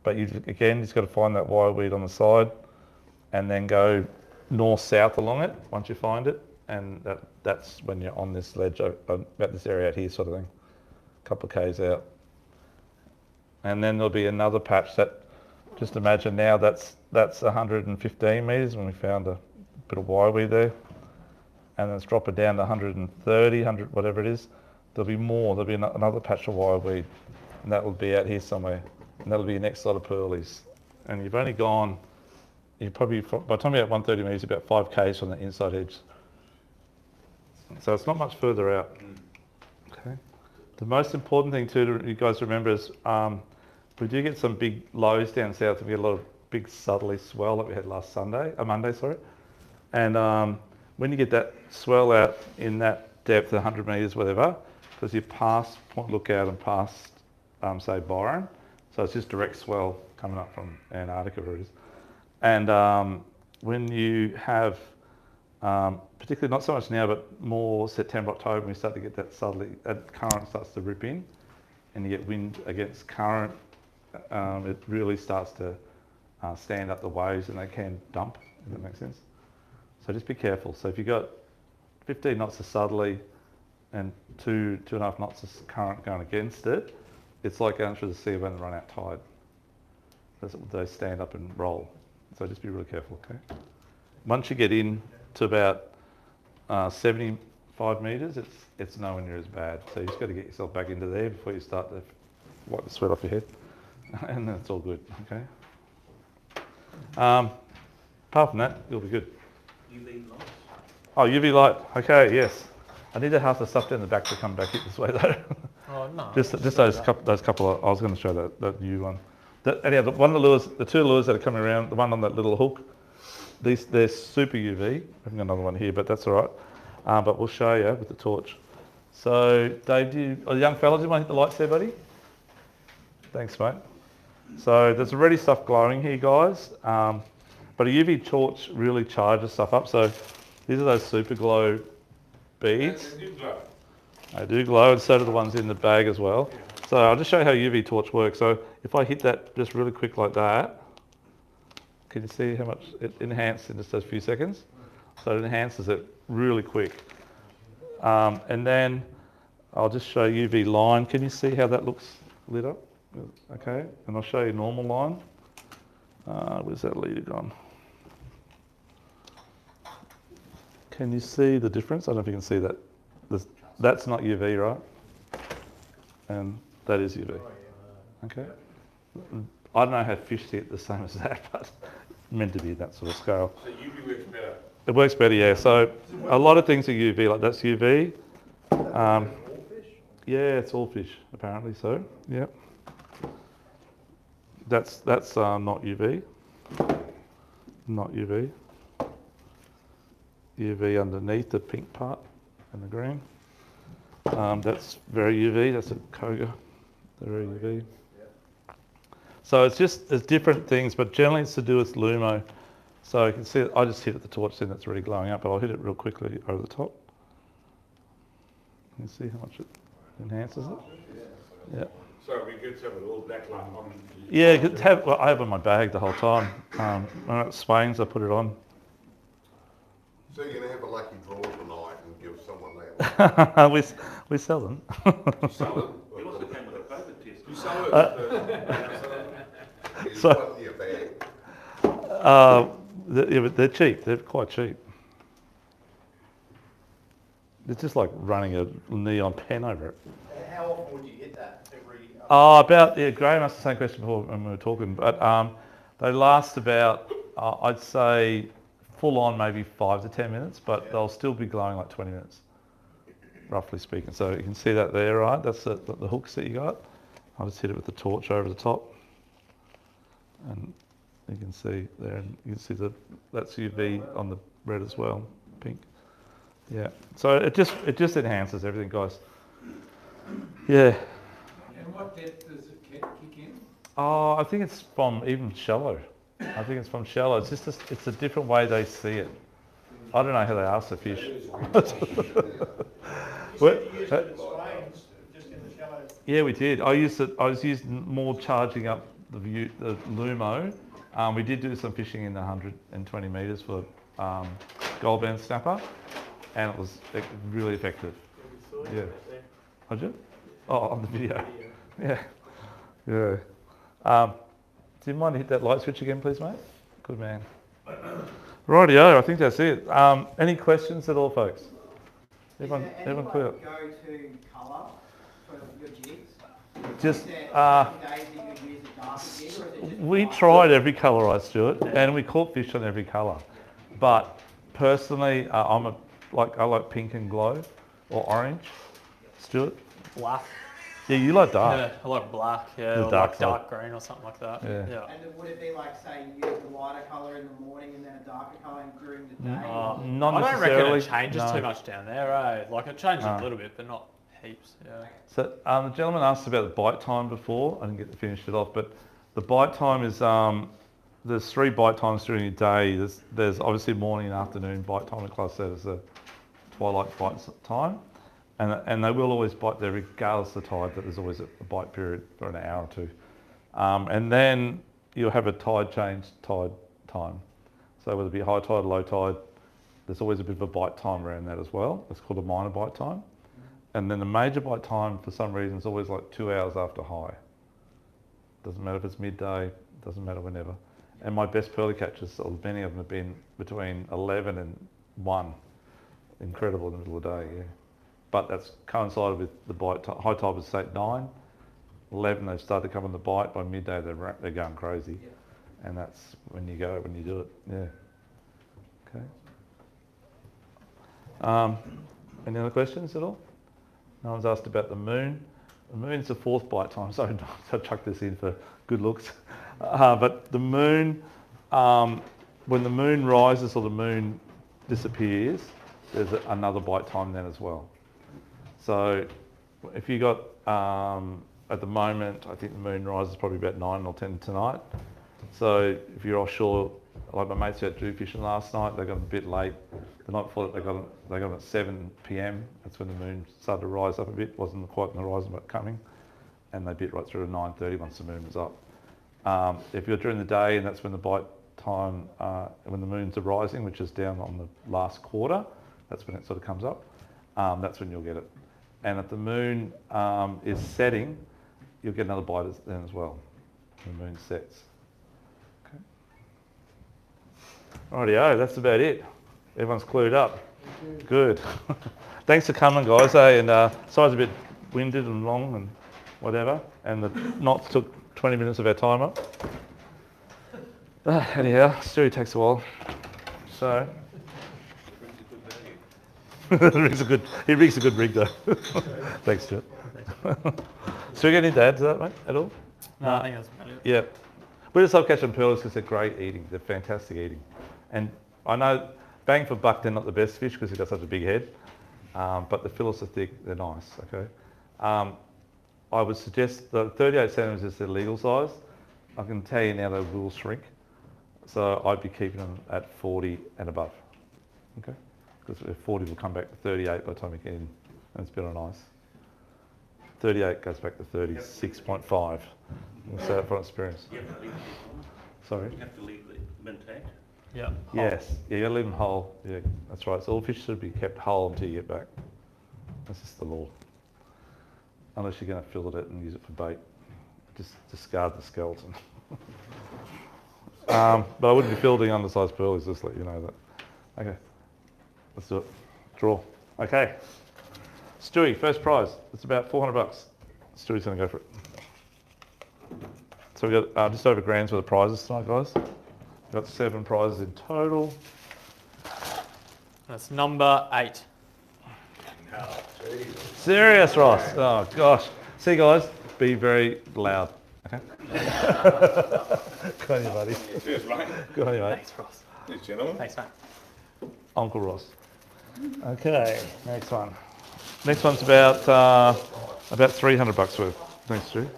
But again, you've got to find that wire weed on the side, and then go north-south along it once you find it. And that's when you're on this ledge, about this area out here sort of thing, a couple of k's out. And then there'll be another patch that, just imagine now, that's 115 metres when we found a bit of wire weed there. And then it's dropping down to 130, 100, whatever it is. There'll be more, there'll be another patch of wire weed, and that will be out here somewhere. And that'll be your next lot of pearlies. And you've only gone, you probably, by the time you're at 130 metres, about 5 k's from the inside edge. So it's not much further out. Okay. The most important thing too, you guys remember, is we do get some big lows down south. We get a lot of big southerly swell that we had last Monday, sorry. And when you get that swell out in that depth, 100 metres, whatever, because you pass Point Lookout and past, say, Byron, so it's just direct swell coming up from Antarctica, where it is. And when you have, particularly not so much now, but more September, October, when we start to get that southerly, that current starts to rip in, and you get wind against current, it really starts to stand up the waves, and they can dump, if that makes sense. So just be careful. So if you've got 15 knots of southerly and 2.5 knots of current going against it, it's like going through the sea when they run out tide. They stand up and roll. So just be really careful, okay? Once you get in to about 75 metres, it's nowhere near as bad. So you just got to get yourself back into there before you start to wipe the sweat off your head. And then it's all good, okay? Apart from that, you'll be good. UV lights? Oh, UV light. Okay, yes. I needed half the stuff down the back to come back this way though. Oh no. just those couple of, I was going to show that new one. Anyhow, the two lures that are coming around, the one on that little hook, they're super UV. I haven't got another one here, but that's all right. But we'll show you with the torch. So, Dave, young fella, do you want to hit the lights there, buddy? Thanks, mate. So there's already stuff glowing here, guys. But a UV torch really charges stuff up. So these are those super glow beads. They do glow. They do glow, and so do the ones in the bag as well. So I'll just show you how UV torch works. So if I hit that just really quick like that, can you see how much it enhances in just those few seconds? So it enhances it really quick. And then I'll just show UV line. Can you see how that looks lit up? Okay, and I'll show you normal line. Where's that leader gone? Can you see the difference? I don't know if you can see that. That's not UV, right? And that is UV. Okay. I don't know how fish see it the same as that, but meant to be that sort of scale. So UV works better? It works better, yeah. So a lot of things are UV, like that's UV. Yeah, it's all fish, apparently so, yeah. That's not UV. Not UV. UV underneath the pink part and the green. That's very UV, that's a Koga. They're very UV. So it's different things, but generally it's to do with Lumo. So you can see, I just hit it the torch then, it's already glowing up, but I'll hit it real quickly over the top. You can see how much it enhances it. Yeah. So it'd be good to have a little backlight on. Yeah, I have it in my bag the whole time. When it's Swains, I put it on. So you're going to have a lucky draw tonight and give someone that? we sell them. You sell them? You also came with a COVID test. You sell it. So, what's in your bag? Yeah, but they're cheap. They're quite cheap. It's just like running a neon pen over it. How often would you hit that? Every? Graham asked the same question before when we were talking, but they last about, I'd say, full on maybe 5 to 10 minutes, but they'll still be glowing like 20 minutes. roughly speaking. So you can see that there, right? That's the hooks that you got. I'll just hit it with the torch over the top. And you can see there, and you can see that's UV on the red as well, pink. Yeah, so it just enhances everything, guys. Yeah. And what depth does it kick in? Oh, I think it's from even shallow. I think it's from shallow. It's just it's a different way they see it. I don't know how they ask the fish. You said you used it at Swains, just in the shallow. Yeah, we did. I was using more charging up the Lumo. We did do some fishing in the 120 metres for gold band snapper, and it was really effective. Yeah. Did you? Oh, on the video. Yeah. Yeah. Do you mind to hit that light switch again, please, mate? Good man. Rightio, I think that's it. Any questions at all, folks? Everyone clear? Go-to colour for your jigs? Just days that you use a darker jig, or is it just we tried every colour, right, Stuart, and we caught fish on every colour. But personally, I like pink and glow or orange. Stuart? Black. Yeah, you like dark. Yeah, I like black, yeah, The or dark like side. dark green or something like that. Yeah. And would it be like, say, you use the lighter colour in the morning and then a darker colour during the day? Not I don't reckon necessarily. it changes No. too much down there, eh? Like it changes a little bit, but not heaps, yeah. So the gentleman asked about the bite time before. I didn't get to finish it off, but the bite time is there's 3 bite times during your day. There's obviously morning and afternoon bite time. In class that is a twilight bite time, and they will always bite there regardless of the tide. But there's always a bite period for an hour or two, and then you'll have a tide time. So whether it be high tide, low tide, there's always a bit of a bite time around that as well. It's called a minor bite time. And then the major bite time, for some reason, is always like 2 hours after high. Doesn't matter if it's midday, doesn't matter whenever. And my best pearly catches, or many of them have been between 11 and 1. Incredible in the middle of the day, yeah. But that's coincided with the bite time. High tide was at 9, 11 they've started to come on the bite. By midday they're going crazy. Yeah. And that's when you do it, yeah. Okay. Any other questions at all? No one's asked about the moon. The moon's the 4th bite time, so I chucked this in for good looks. But the moon, when the moon rises or the moon disappears, there's another bite time then as well. So if you got, at the moment, I think the moon rises probably about 9 or 10 tonight. So if you're offshore, like my mates who had dew fishing last night, they got a bit late. The night before they got them at 7 p.m. That's when the moon started to rise up a bit. Wasn't quite on the horizon, but coming. And they bit right through to 9:30 once the moon was up. If you're during the day, and that's when the bite time, when the moons are rising, which is down on the last quarter, that's when it sort of comes up. That's when you'll get it. And if the moon is setting, you'll get another bite then as well. When the moon sets. Okay. Rightio, that's about it. Everyone's clued up. Good. Thanks for coming, guys. And sorry it's a bit winded and long and whatever. And the knots took 20 minutes of our time up. Anyhow, Stewie takes a while. So. He rigs a good rig though. Thanks, Stuart. So we get into add to that, mate, at all? No, I think that's about it. Yeah. We just love catching pearls because they're great eating. They're fantastic eating. And I know bang for buck, they're not the best fish because they've got such a big head. But the fillets are thick, they're nice, okay? I would suggest the 38 centimetres is the legal size. I can tell you now they will shrink. So I'd be keeping them at 40 and above, okay? Because 40 will come back to 38 by the time you get in and it's been on ice. 38 goes back to 36.5. I'll say that from experience. Sorry? You have to leave them intact. Yeah. Yes. Yeah, you gotta leave them whole. Yeah, that's right. So all fish should be kept whole until you get back. That's just the law. Unless you're going to fillet it and use it for bait. Just discard the skeleton. But I wouldn't be filleting undersized pearlies, just let you know that. Okay. Let's do it. Draw. Okay. Stewie, first prize. It's about $400. Stewie's going to go for it. So we've got just over grand's worth of prizes tonight, guys. We've got 7 prizes in total. That's number 8. No, 3. serious, Ross? Oh gosh. See, guys, be very loud. Okay. Good on you, buddy. Cheers, mate. Good on you, mate. Thanks, Ross. Cheers, gentlemen. Thanks, mate. Uncle Ross. Okay, next one. Next one's about $300 worth. Thanks, Stu.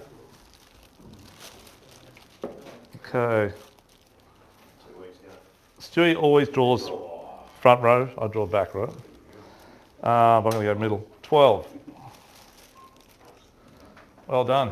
Okay. Stewie always draws front row. I draw back row. But I'm going to go middle. 12. Well done.